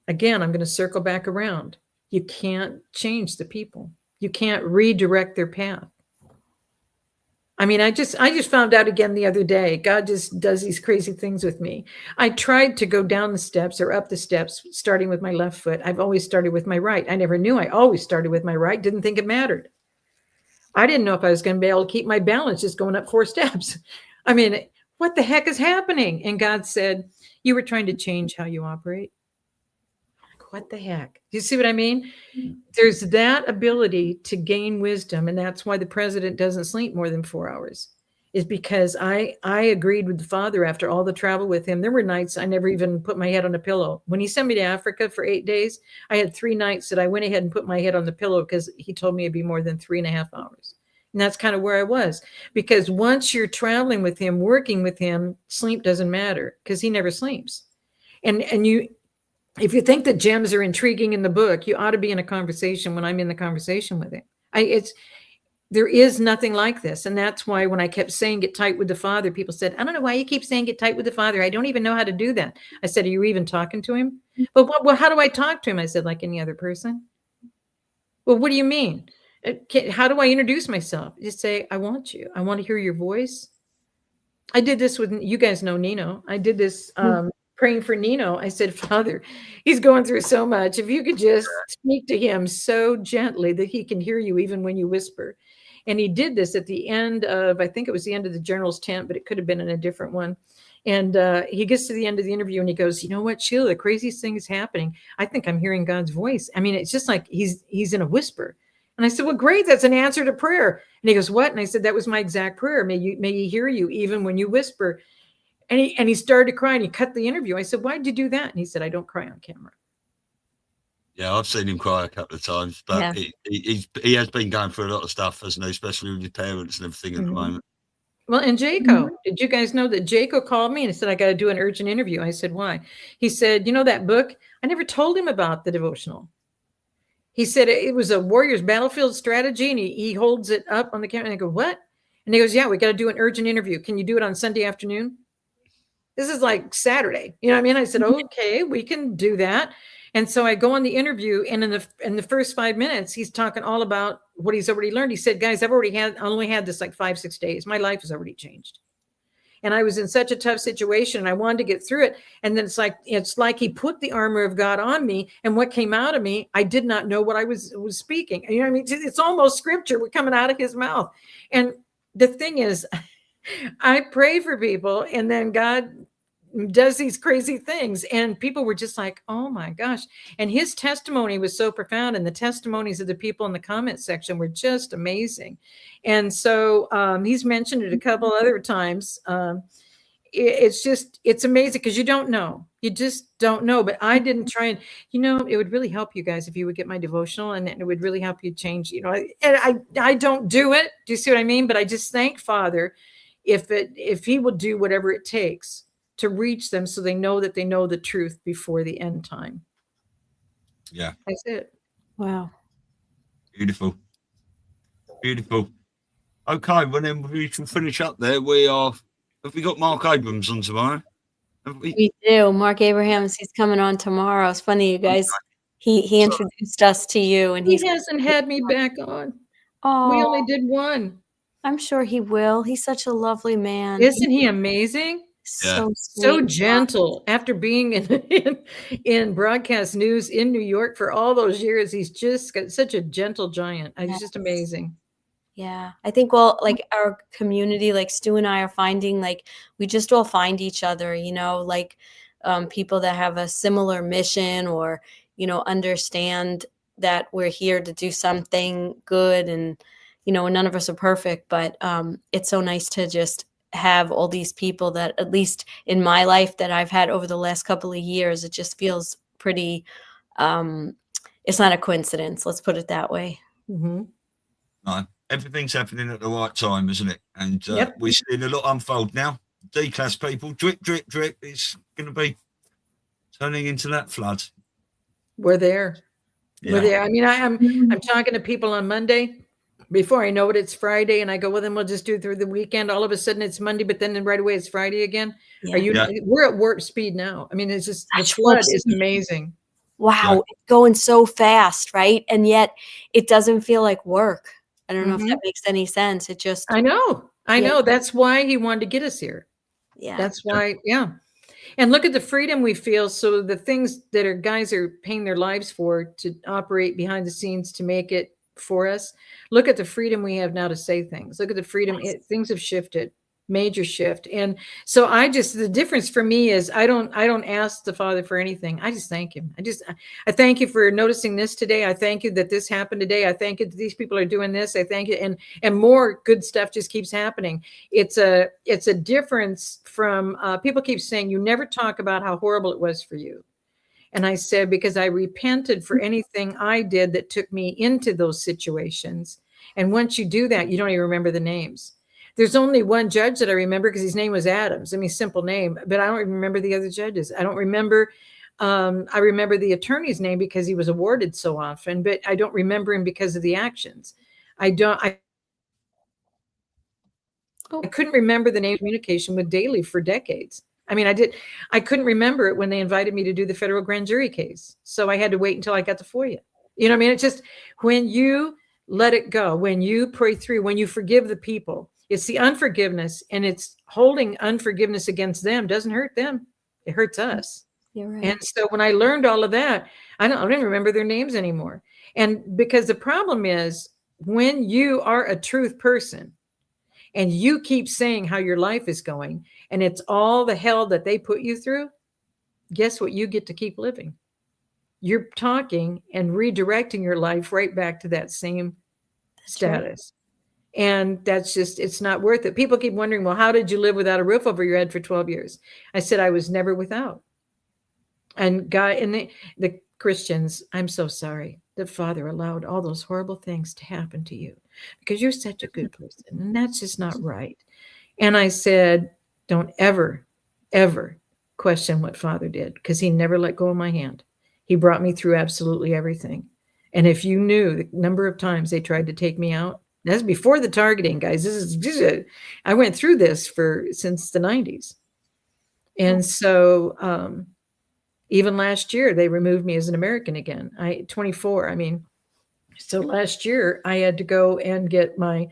again, I'm going to circle back around. You can't change the people. You can't redirect their path. I mean, I just found out again the other day, God just does these crazy things with me. I tried to go down the steps or up the steps, starting with my left foot. I've always started with my right. I never knew I always started with my right. Didn't think it mattered. I didn't know if I was going to be able to keep my balance just going up 4 steps. I mean, what the heck is happening? And God said, you were trying to change how you operate. Like, what the heck? Do you see what I mean? There's that ability to gain wisdom. And that's why the president doesn't sleep more than 4 hours, is because I agreed with the Father after all the travel with him. There were nights I never even put my head on a pillow. When he sent me to Africa for 8 days, I had 3 nights that I went ahead and put my head on the pillow because he told me it'd be more than 3.5 hours. And that's kind of where I was, because once you're traveling with him, working with him, sleep doesn't matter because he never sleeps. And you, if you think the gems are intriguing in the book, you ought to be in a conversation when I'm in the conversation with him. There is nothing like this. And that's why when I kept saying get tight with the Father, people said, I don't know why you keep saying get tight with the Father. I don't even know how to do that. I said, are you even talking to him? Well, how do I talk to him? I said, like any other person. Well, what do you mean? How do I introduce myself? Just say, I want you. I want to hear your voice. I did this with, you guys know Nino. I did this praying for Nino. I said, Father, he's going through so much. If you could just speak to him so gently that he can hear you even when you whisper. And he did this at the end of, I think it was the end of the General's tent, but it could have been in a different one. And he gets to the end of the interview and he goes, you know what, Sheila, the craziest thing is happening. I think I'm hearing God's voice. I mean, it's just like he's in a whisper. And I said, well, great. That's an answer to prayer. And he goes, what? And I said, that was my exact prayer. May he hear you even when you whisper. And he started to cry and he cut the interview. I said, why'd you do that? And he said, I don't cry on camera. Yeah, I've seen him cry a couple of times, but he has been going through a lot of stuff, hasn't he? Especially with his parents and everything at the moment. Well, and Jaco, did you guys know that Jaco called me and said, I got to do an urgent interview? I said, why? He said, you know that book? I never told him about the devotional. He said it was a Warrior's Battlefield Strategy, and he holds it up on the camera. And I go, what? And he goes, yeah, we got to do an urgent interview. Can you do it on Sunday afternoon? This is like Saturday. You know what I mean? I said, okay, we can do that. And so I go on the interview, and in the first 5 minutes, he's talking all about what he's already learned. He said, guys, I only had this like 5-6 days. My life has already changed. And I was in such a tough situation and I wanted to get through it. And then it's like he put the armor of God on me, and what came out of me, I did not know what I was speaking. You know what I mean? It's almost scripture coming out of his mouth. And the thing is, I pray for people, and then God does these crazy things, and people were just like, oh my gosh. And his testimony was so profound, and the testimonies of the people in the comment section were just amazing. And so he's mentioned it a couple other times. It's amazing because you don't know. You just don't know. But I didn't try and, it would really help you guys if you would get my devotional, and it would really help you change, and I don't do it. Do you see what I mean? But I just thank Father if he will do whatever it takes to reach them so they know that they know the truth before the end time. Yeah. That's it. Wow. Beautiful. Beautiful. Okay, well then we can finish up there. Have we got Mark Abrams on tomorrow? We do. Mark Abrahams, he's coming on tomorrow. It's funny, you guys. He introduced us to you, and he hasn't had me back on. Oh, we only did one. I'm sure he will. He's such a lovely man. Isn't he amazing? So So sweet. gentle. After being in broadcast news in New York for all those years, he's just got such a gentle giant. It's just amazing. Yeah, I think, well, like our community, like Stu and I are finding, like, we just all find each other, you know, like people that have a similar mission, or, you know, understand that we're here to do something good. And, you know, none of us are perfect, but it's so nice to just have all these people that, at least in my life, that I've had over the last couple of years, it just feels pretty, it's not a coincidence. Let's put it that way. Mm-hmm. No, everything's happening at the right time, isn't it? And Yep. we're seeing a lot unfold now. D-class people, drip, drip, drip. It's going to be turning into that flood. We're there. Yeah. We're there. I mean, I'm talking to people on Monday. Before I know it, it's Friday, and I go, well, then we'll just do it through the weekend. All of a sudden, it's Monday, but then right away it's Friday again. Yeah. Are you? Yeah. We're at warp speed now. I mean, it's just the That's flood warp is speed. amazing. Wow, Yeah. it's going so fast, right? And yet it doesn't feel like work. I don't know if that makes any sense. It just, I know. Yeah. That's why he wanted to get us here. yeah. That's why, yeah. And look at the freedom we feel. So the things that our guys are paying their lives for to operate behind the scenes to make it for us. Look at the freedom we have now to say things. Look at the freedom. Things have shifted, major shift. And so the difference for me is I don't ask the Father for anything. I just thank him. I thank you for noticing this today. I thank you that this happened today. I thank you that these people are doing this. I thank you. And more good stuff just keeps happening. It's a difference from people keep saying, you never talk about how horrible it was for you. And I said, because I repented for anything I did that took me into those situations. And once you do that, you don't even remember the names. There's only one judge that I remember because his name was Adams. I mean, simple name, but I don't even remember the other judges. I don't remember. I remember the attorney's name because he was awarded so often, but I don't remember him because of the actions. I couldn't remember the name of communication with Daley for decades. I mean, I couldn't remember it when they invited me to do the federal grand jury case. So I had to wait until I got the FOIA. You know what I mean? It's just when you let it go, when you pray through, when you forgive the people, it's the unforgiveness, and it's holding unforgiveness against them doesn't hurt them. It hurts us. You're right. And so when I learned all of that, I don't remember their names anymore. And because the problem is when you are a truth person and you keep saying how your life is going, and it's all the hell that they put you through, guess what? You get to keep living. You're talking and redirecting your life right back to that same status. Right. And that's just, it's not worth it. People keep wondering, well, how did you live without a roof over your head for 12 years? I said, I was never without. And God, and the Christians, I'm so sorry that Father allowed all those horrible things to happen to you because you're such a good person. And that's just not right. And I said, don't ever, ever question what Father did, because he never let go of my hand. He brought me through absolutely everything. And if you knew the number of times they tried to take me out, that's before the targeting, guys. I went through this since the 90s. And so even last year, they removed me as an American again. 24. I mean, so last year I had to go and get my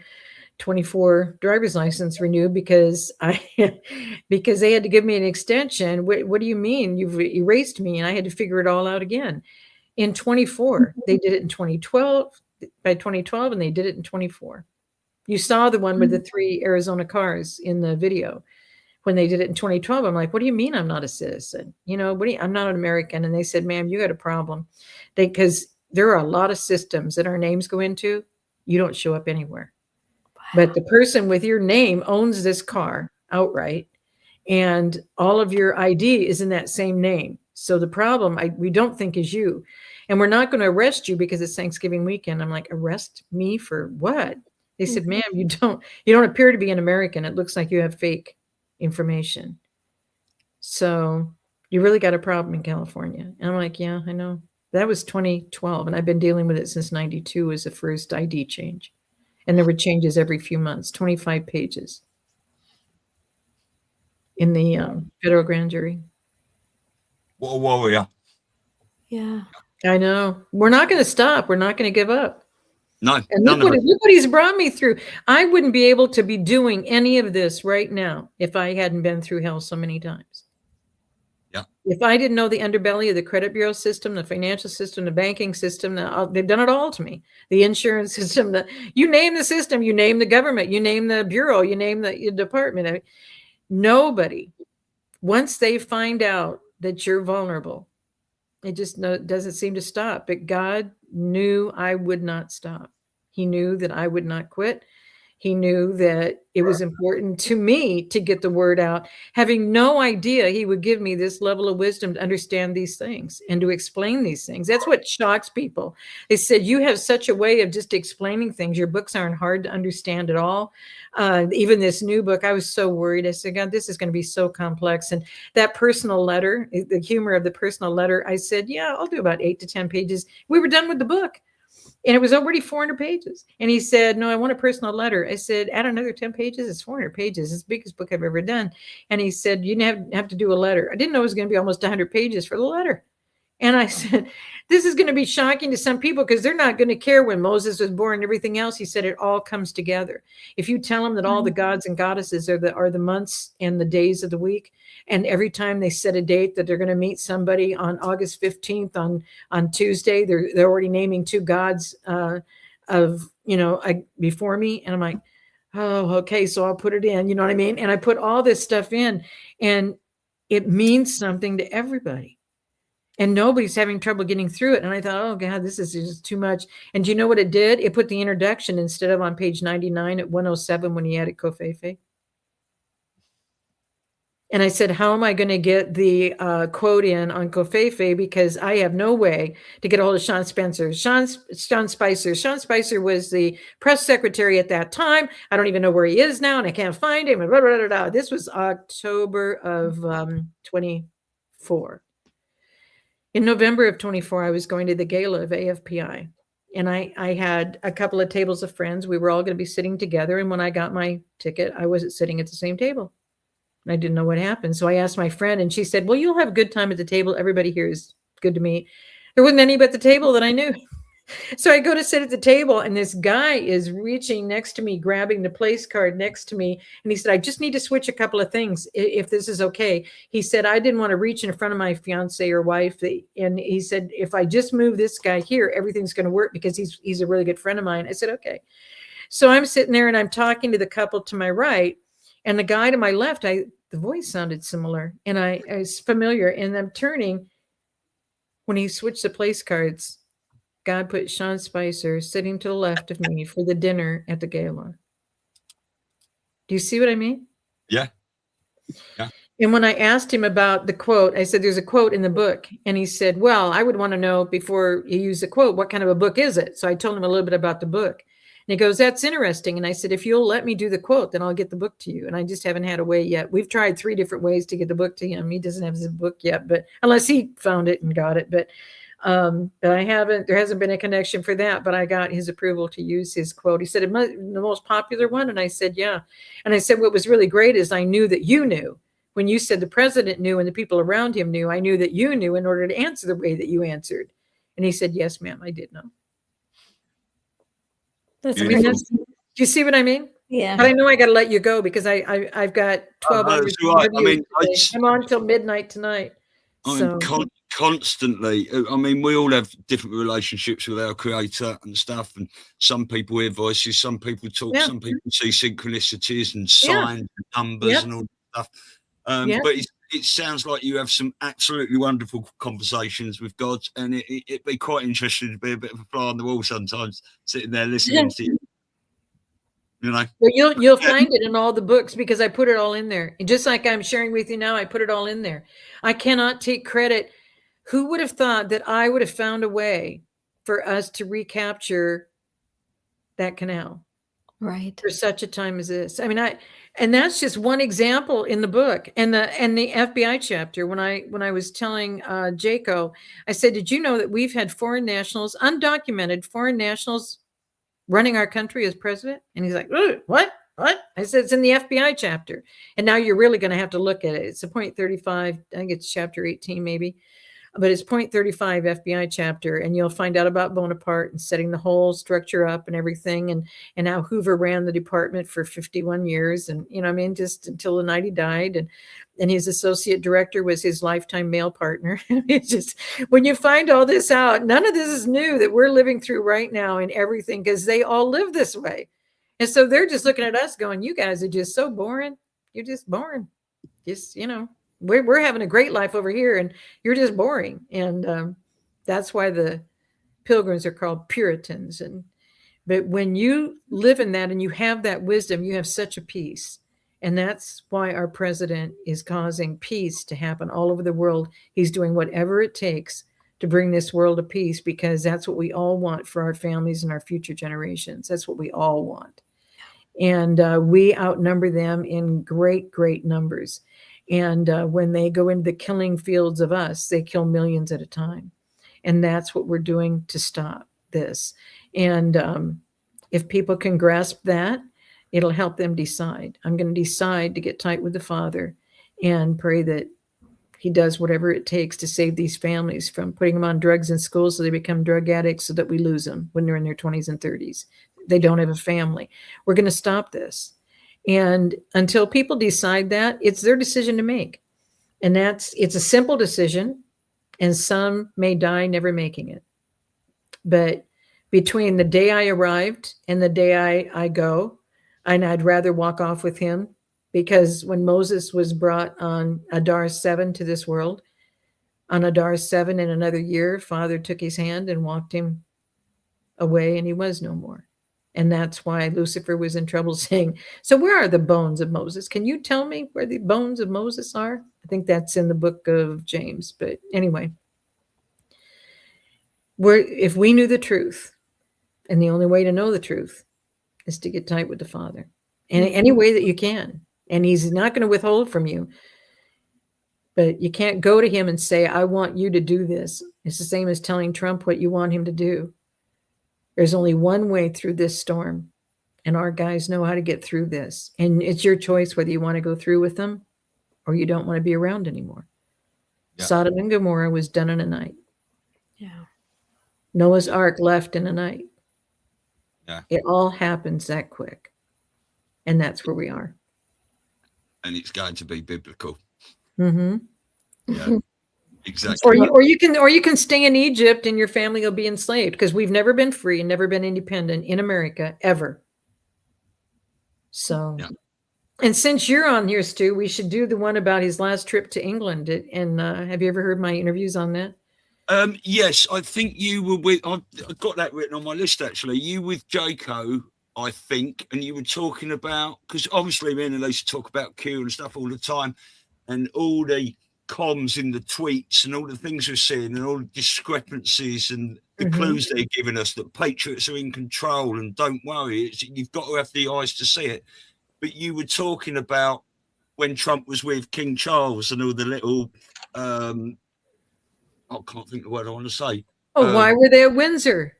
24 driver's license renewed because they had to give me an extension. What do you mean you've erased me? And I had to figure it all out again. In 24, they did it in 2012, by 2012, and they did it in 24. You saw the one with the 3 Arizona cars in the video. When they did it in 2012, I'm like, what do you mean I'm not a citizen? You know, I'm not an American. And they said, ma'am, you got a problem. Because there are a lot of systems that our names go into. You don't show up anywhere. But the person with your name owns this car outright, and all of your ID is in that same name. So the problem we don't think is you, and we're not going to arrest you because it's Thanksgiving weekend. I'm like, arrest me for what? They said, ma'am, you don't appear to be an American. It looks like you have fake information. So you really got a problem in California. And I'm like, yeah, I know. That was 2012, and I've been dealing with it since 92 as the first ID change. And there were changes every few months, 25 pages in the federal grand jury. What a warrior. Yeah. I know. We're not going to stop. We're not going to give up. No, And none of it. look what he's brought me through. I wouldn't be able to be doing any of this right now if I hadn't been through hell so many times. Yeah. If I didn't know the underbelly of the credit bureau system, the financial system, the banking system, they've done it all to me. The insurance system, you name the system, you name the government, you name the bureau, you name the department. I mean, nobody, once they find out that you're vulnerable, it just doesn't seem to stop. But God knew I would not stop. He knew that I would not quit. He knew that it was important to me to get the word out, having no idea he would give me this level of wisdom to understand these things and to explain these things. That's what shocks people. They said, you have such a way of just explaining things. Your books aren't hard to understand at all. Even this new book, I was so worried. I said, God, this is going to be so complex. And that personal letter, the humor of the personal letter, I said, yeah, I'll do about 8 to 10 pages. We were done with the book. And it was already 400 pages. And he said, no, I want a personal letter. I said, add another 10 pages. It's 400 pages. It's the biggest book I've ever done. And he said, you have to do a letter. I didn't know it was going to be almost 100 pages for the letter. And I said, this is going to be shocking to some people because they're not going to care when Moses was born and everything else. He said, it all comes together. If you tell them that all the gods and goddesses are the months and the days of the week, and every time they set a date that they're going to meet somebody on August 15th on Tuesday, they're already naming 2 gods before me. And I'm like, oh, okay, so I'll put it in, you know what I mean? And I put all this stuff in, and it means something to everybody. And nobody's having trouble getting through it. And I thought, oh, God, this is just too much. And do you know what it did? It put the introduction instead of on page 99 at 107 when he added Kofefe. And I said, how am I going to get the quote in on Kofefe? Because I have no way to get a hold of Sean Spencer. Sean Spicer. Sean Spicer was the press secretary at that time. I don't even know where he is now, and I can't find him. And blah, blah, blah, blah. This was October of 24. In November of 24, I was going to the gala of AFPI. And I had a couple of tables of friends. We were all going to be sitting together. And when I got my ticket, I wasn't sitting at the same table. I didn't know what happened. So I asked my friend, and she said, well, you'll have a good time at the table. Everybody here is good to me. There wasn't anybody at the table that I knew. So I go to sit at the table, and this guy is reaching next to me, grabbing the place card next to me. And he said, I just need to switch a couple of things, if this is okay. He said, I didn't want to reach in front of my fiance or wife. And he said, if I just move this guy here, everything's going to work because he's a really good friend of mine. I said, okay. So I'm sitting there, and I'm talking to the couple to my right, and the guy to my left, the voice sounded similar, and I was familiar. And I'm turning. When he switched the place cards, God put Sean Spicer sitting to the left of me for the dinner at the gala. Do you see what I mean? Yeah. Yeah. And when I asked him about the quote, I said, there's a quote in the book. And he said, well, I would want to know before you use the quote, what kind of a book is it? So I told him a little bit about the book. And he goes, that's interesting. And I said, if you'll let me do the quote, then I'll get the book to you. And I just haven't had a way yet. We've tried 3 different ways to get the book to him. He doesn't have his book yet, but unless he found it and got it. But I haven't, there hasn't been a connection for that, but I got his approval to use his quote. He said, the most popular one. And I said, yeah. And I said, what was really great is I knew that you knew. When you said the president knew and the people around him knew, I knew that you knew in order to answer the way that you answered. And he said, yes, ma'am, I did know. That's do you see what I mean? Yeah. But I know I got to let you go because I've got 12 hours. Right. I mean, I'm on till midnight tonight. So. Constantly. I mean, we all have different relationships with our creator and stuff. And some people hear voices, some people talk, some people see synchronicities and signs and numbers and all that stuff. But it sounds like you have some absolutely wonderful conversations with God, and it'd be quite interesting to be a bit of a fly on the wall sometimes, sitting there listening to you. You know, well, you'll find it in all the books because I put it all in there. And just like I'm sharing with you now, I put it all in there. I cannot take credit. Who would have thought that I would have found a way for us to recapture that canal? Right. For such a time as this. I mean, and that's just one example in the book and the FBI chapter. When I was telling Jaco, I said, did you know that we've had foreign nationals, undocumented foreign nationals running our country as president? And he's like, what? I said, it's in the FBI chapter. And now you're really going to have to look at it. It's a point 35. I think it's chapter 18, maybe. but it's .35 FBI chapter, and you'll find out about Bonaparte and setting the whole structure up and everything, and how Hoover ran the department for 51 years, and I mean, just until the night he died, and his associate director was his lifetime male partner. It's just, when you find all this out, none of this is new that we're living through right now and everything, because they all live this way. And so they're just looking at us going, you guys are just so boring. You're just boring. Just, we're having a great life over here and you're just boring. And that's why the Pilgrims are called Puritans. But when you live in that and you have that wisdom, you have such a peace. And that's why our president is causing peace to happen all over the world. He's doing whatever it takes to bring this world to peace, because that's what we all want for our families and our future generations. That's what we all want. And we outnumber them in great, great numbers. And when they go into the killing fields of us, they kill millions at a time. And that's what we're doing to stop this. And if people can grasp that, it'll help them decide. I'm going to decide to get tight with the Father and pray that he does whatever it takes to save these families from putting them on drugs in school so they become drug addicts, so that we lose them when they're in their 20s and 30s. They don't have a family. We're going to stop this. And until people decide that, it's their decision to make. And it's a simple decision, and some may die never making it. But between the day I arrived and the day I go, and I'd rather walk off with him, because when Moses was brought on Adar 7 to this world, on Adar 7 in another year, Father took his hand and walked him away, and he was no more. And that's why Lucifer was in trouble, saying, so where are the bones of Moses? Can you tell me where the bones of Moses are? I think that's in the book of James. But anyway, if we knew the truth, and the only way to know the truth is to get tight with the Father in any way that you can. And he's not going to withhold from you. But you can't go to him and say, I want you to do this. It's the same as telling Trump what you want him to do. There's only one way through this storm, and our guys know how to get through this. And it's your choice whether you want to go through with them or you don't want to be around anymore. Yeah. Sodom and Gomorrah was done in a night. Yeah. Noah's Ark left in a night. Yeah. It all happens that quick. And that's where we are. And it's going to be biblical. Mm-hmm. Yeah. Exactly. Or you can stay in Egypt and your family will be enslaved, because we've never been free and never been independent in America ever. So, yeah. And since you're on here, Stu, we should do the one about his last trip to England. And have you ever heard my interviews on that? Yes, I think you were with. I got that written on my list actually. You with Jaco, I think, and you were talking about, because obviously me and Elisa talk about Q and stuff all the time, and all the comms in the tweets and all the things we're seeing and all the discrepancies and the clues they're giving us that Patriots are in control and don't worry, you've got to have the eyes to see it. But you were talking about when Trump was with King Charles and all the little I can't think of what I want to say. Why were they at Windsor?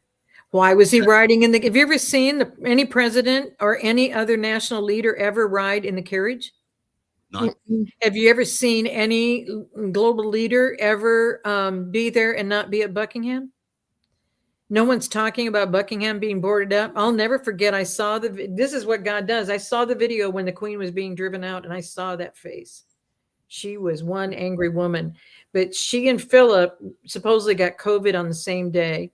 Why was he riding in the, have you ever seen any president or any other national leader ever ride in the carriage? No. Have you ever seen any global leader ever be there and not be at Buckingham? No one's talking about Buckingham being boarded up. I'll never forget. This is what God does. I saw the video when the Queen was being driven out, and I saw that face. She was one angry woman, but she and Philip supposedly got COVID on the same day.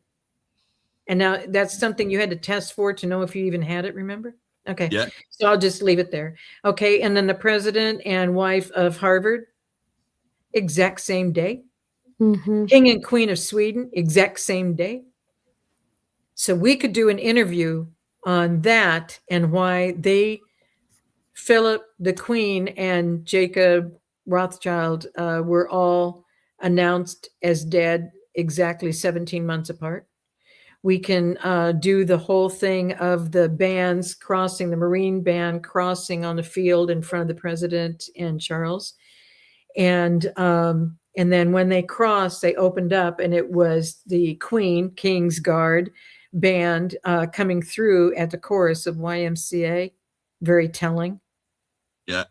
And now that's something you had to test for to know if you even had it, remember? Okay. Yeah. So I'll just leave it there. Okay. And then the president and wife of Harvard, exact same day. Mm-hmm. King and Queen of Sweden, exact same day. So we could do an interview on that and why Philip, the Queen, and Jacob Rothschild were all announced as dead exactly 17 months apart. We can do the whole thing of the bands crossing, the Marine band crossing on the field in front of the president and Charles. And then when they crossed, they opened up, and it was the Queen, King's Guard band coming through at the chorus of YMCA. Very telling. Yeah.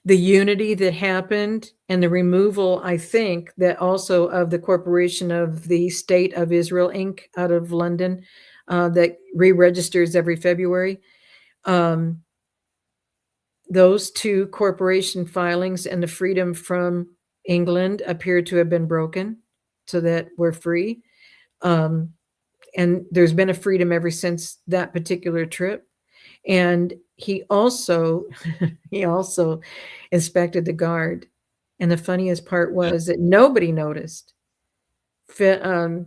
the unity that happened and the removal, I think, that also of the corporation of the State of Israel, Inc. out of London, that re-registers every February. Those two corporation filings and the freedom from England appear to have been broken so that we're free. And there's been a freedom ever since that particular trip. And he also inspected the guard. And the funniest part was that nobody noticed. It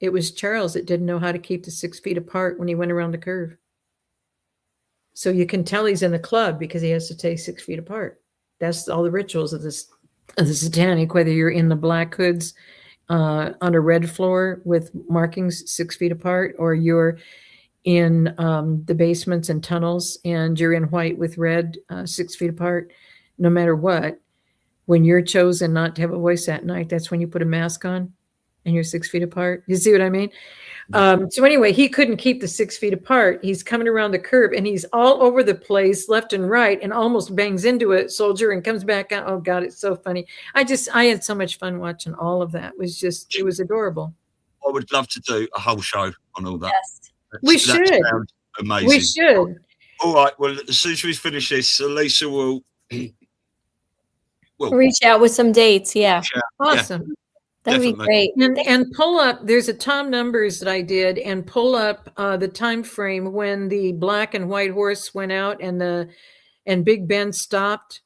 was Charles that didn't know how to keep the 6 feet apart when he went around the curve. So you can tell he's in the club because he has to stay 6 feet apart. That's all the rituals of the satanic, whether you're in the black hoods on a red floor with markings 6 feet apart, or you're in the basements and tunnels and you're in white with red 6 feet apart. No matter what, when you're chosen not to have a voice that night, that's when you put a mask on and you're 6 feet apart. You see what I mean? So anyway, he couldn't keep the 6 feet apart. He's coming around the curve and he's all over the place, left and right, and almost bangs into a soldier and comes back out. Oh God, it's so funny. I had so much fun watching all of that. It was adorable. I would love to do a whole show on all that. Yes. We should. Amazing. We should. All right. Well, as soon as we finish this, Elisa will reach out with some dates. Yeah. Awesome. Yeah, that'd definitely. be great. And pull up, there's a Tom Numbers that I did, and pull up the time frame when the black and white horse went out and Big Ben stopped.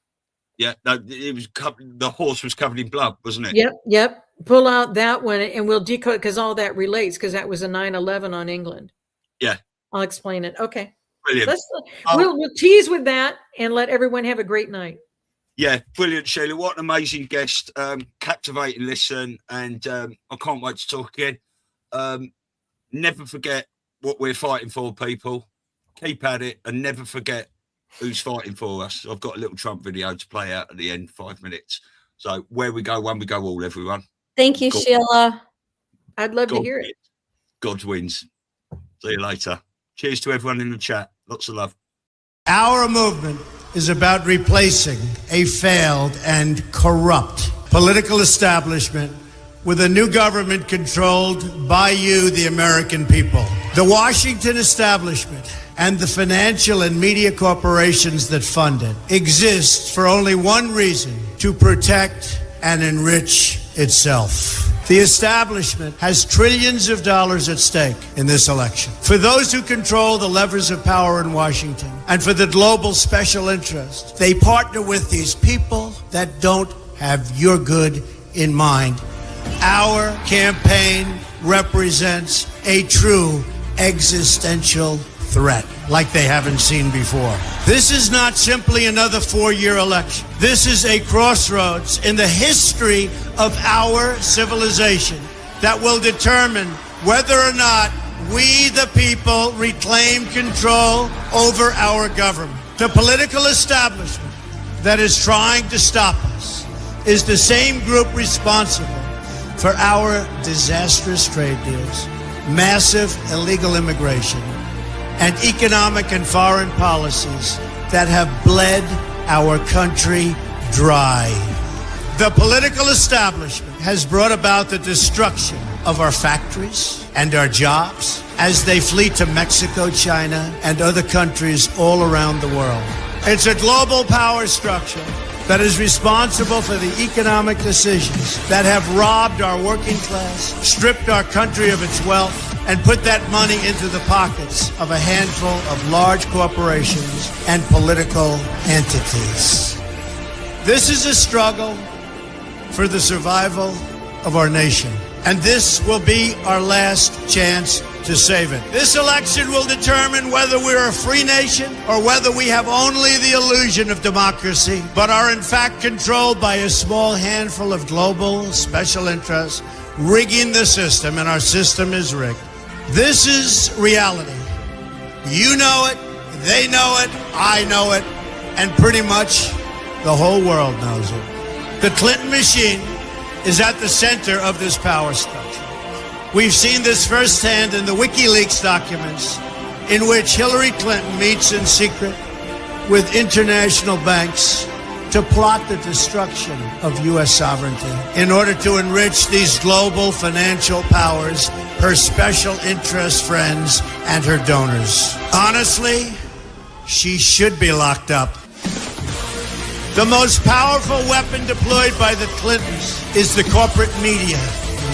Yeah, no, it was the horse was covered in blood, wasn't it? Yep. Pull out that one and we'll decode, because all that relates, because that was a 9/11 on England. Yeah. I'll explain it. Okay. Brilliant. We'll tease with that and let everyone have a great night. Yeah, brilliant, SHEILA. What an amazing guest. Captivating listen, and I can't wait to talk again. Never forget what we're fighting for, people. Keep at it and never forget who's fighting for us. I've got a little Trump video to play out at the end, 5 minutes. So where we go, one we go all, everyone. Thank you, SHEILA. I'd love to hear it. God wins. See you later. Cheers to everyone in the chat. Lots of love. Our movement is about replacing a failed and corrupt political establishment with a new government controlled by you, the American people. The Washington establishment and the financial and media corporations that fund it exist for only one reason: to protect and enrich itself. The establishment has trillions of dollars at stake in this election. For those who control the levers of power in Washington and for the global special interest, they partner with these people that don't have your good in mind. Our campaign represents a true existential threat like they haven't seen before. This is not simply another 4-year election. This is a crossroads in the history of our civilization that will determine whether or not we, the people, reclaim control over our government. The political establishment that is trying to stop us is the same group responsible for our disastrous trade deals, massive illegal immigration, and economic and foreign policies that have bled our country dry. The political establishment has brought about the destruction of our factories and our jobs as they flee to Mexico, China, and other countries all around the world. It's a global power structure that is responsible for the economic decisions that have robbed our working class, stripped our country of its wealth, and put that money into the pockets of a handful of large corporations and political entities. This is a struggle for the survival of our nation, and this will be our last chance to save it. This election will determine whether we're a free nation or whether we have only the illusion of democracy, but are in fact controlled by a small handful of global special interests rigging the system, and our system is rigged. This is reality. You know it, they know it, I know it, and pretty much the whole world knows it. The Clinton machine is at the center of this power structure. We've seen this firsthand in the WikiLeaks documents, in which Hillary Clinton meets in secret with international banks to plot the destruction of U.S. sovereignty in order to enrich these global financial powers, her special interest friends, and her donors. Honestly, she should be locked up. The most powerful weapon deployed by the Clintons is the corporate media,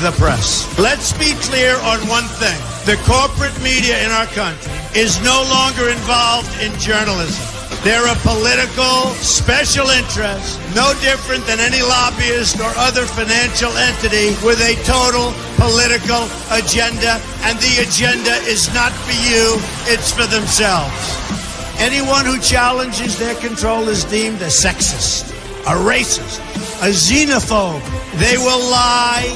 the press. Let's be clear on one thing. The corporate media in our country is no longer involved in journalism. They're a political special interest, no different than any lobbyist or other financial entity with a total political agenda, and the agenda is not for you, it's for themselves. Anyone who challenges their control is deemed a sexist, a racist, a xenophobe. They will lie,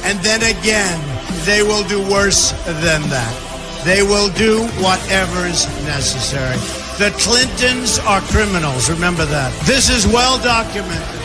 and then again, they will do worse than that. They will do whatever is necessary. The Clintons are criminals, remember that. This is well documented,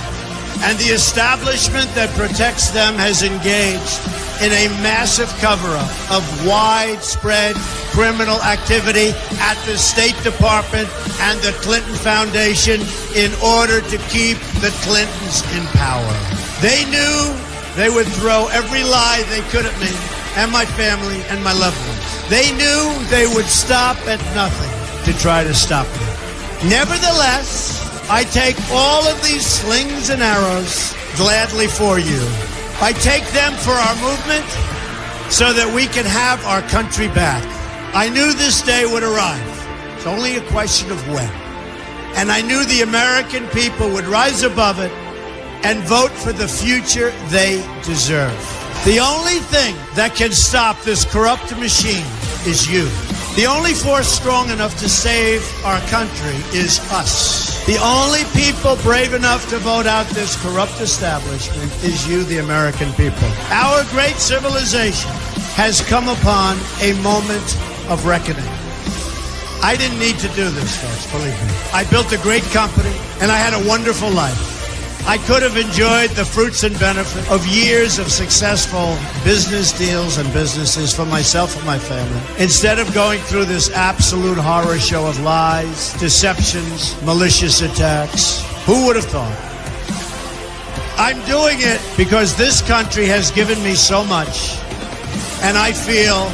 and the establishment that protects them has engaged in a massive cover-up of widespread criminal activity at the State Department and the Clinton Foundation in order to keep the Clintons in power. They knew they would throw every lie they could at me and my family and my loved ones. They knew they would stop at nothing to try to stop me. Nevertheless, I take all of these slings and arrows gladly for you. I take them for our movement so that we can have our country back. I knew this day would arrive. It's only a question of when. And I knew the American people would rise above it and vote for the future they deserve. The only thing that can stop this corrupt machine is you. The only force strong enough to save our country is us. The only people brave enough to vote out this corrupt establishment is you, the American people. Our great civilization has come upon a moment of reckoning. I didn't need to do this, folks, believe me. I built a great company, and I had a wonderful life. I could have enjoyed the fruits and benefit of years of successful business deals and businesses for myself and my family, instead of going through this absolute horror show of lies, deceptions, malicious attacks. Who would have thought? I'm doing it because this country has given me so much, and I feel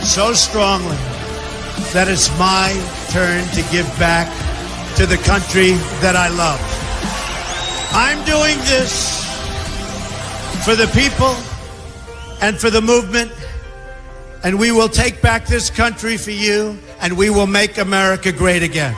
so strongly that it's my turn to give back to the country that I love. I'm doing this for the people and for the movement, and we will take back this country for you, and we will make America great again.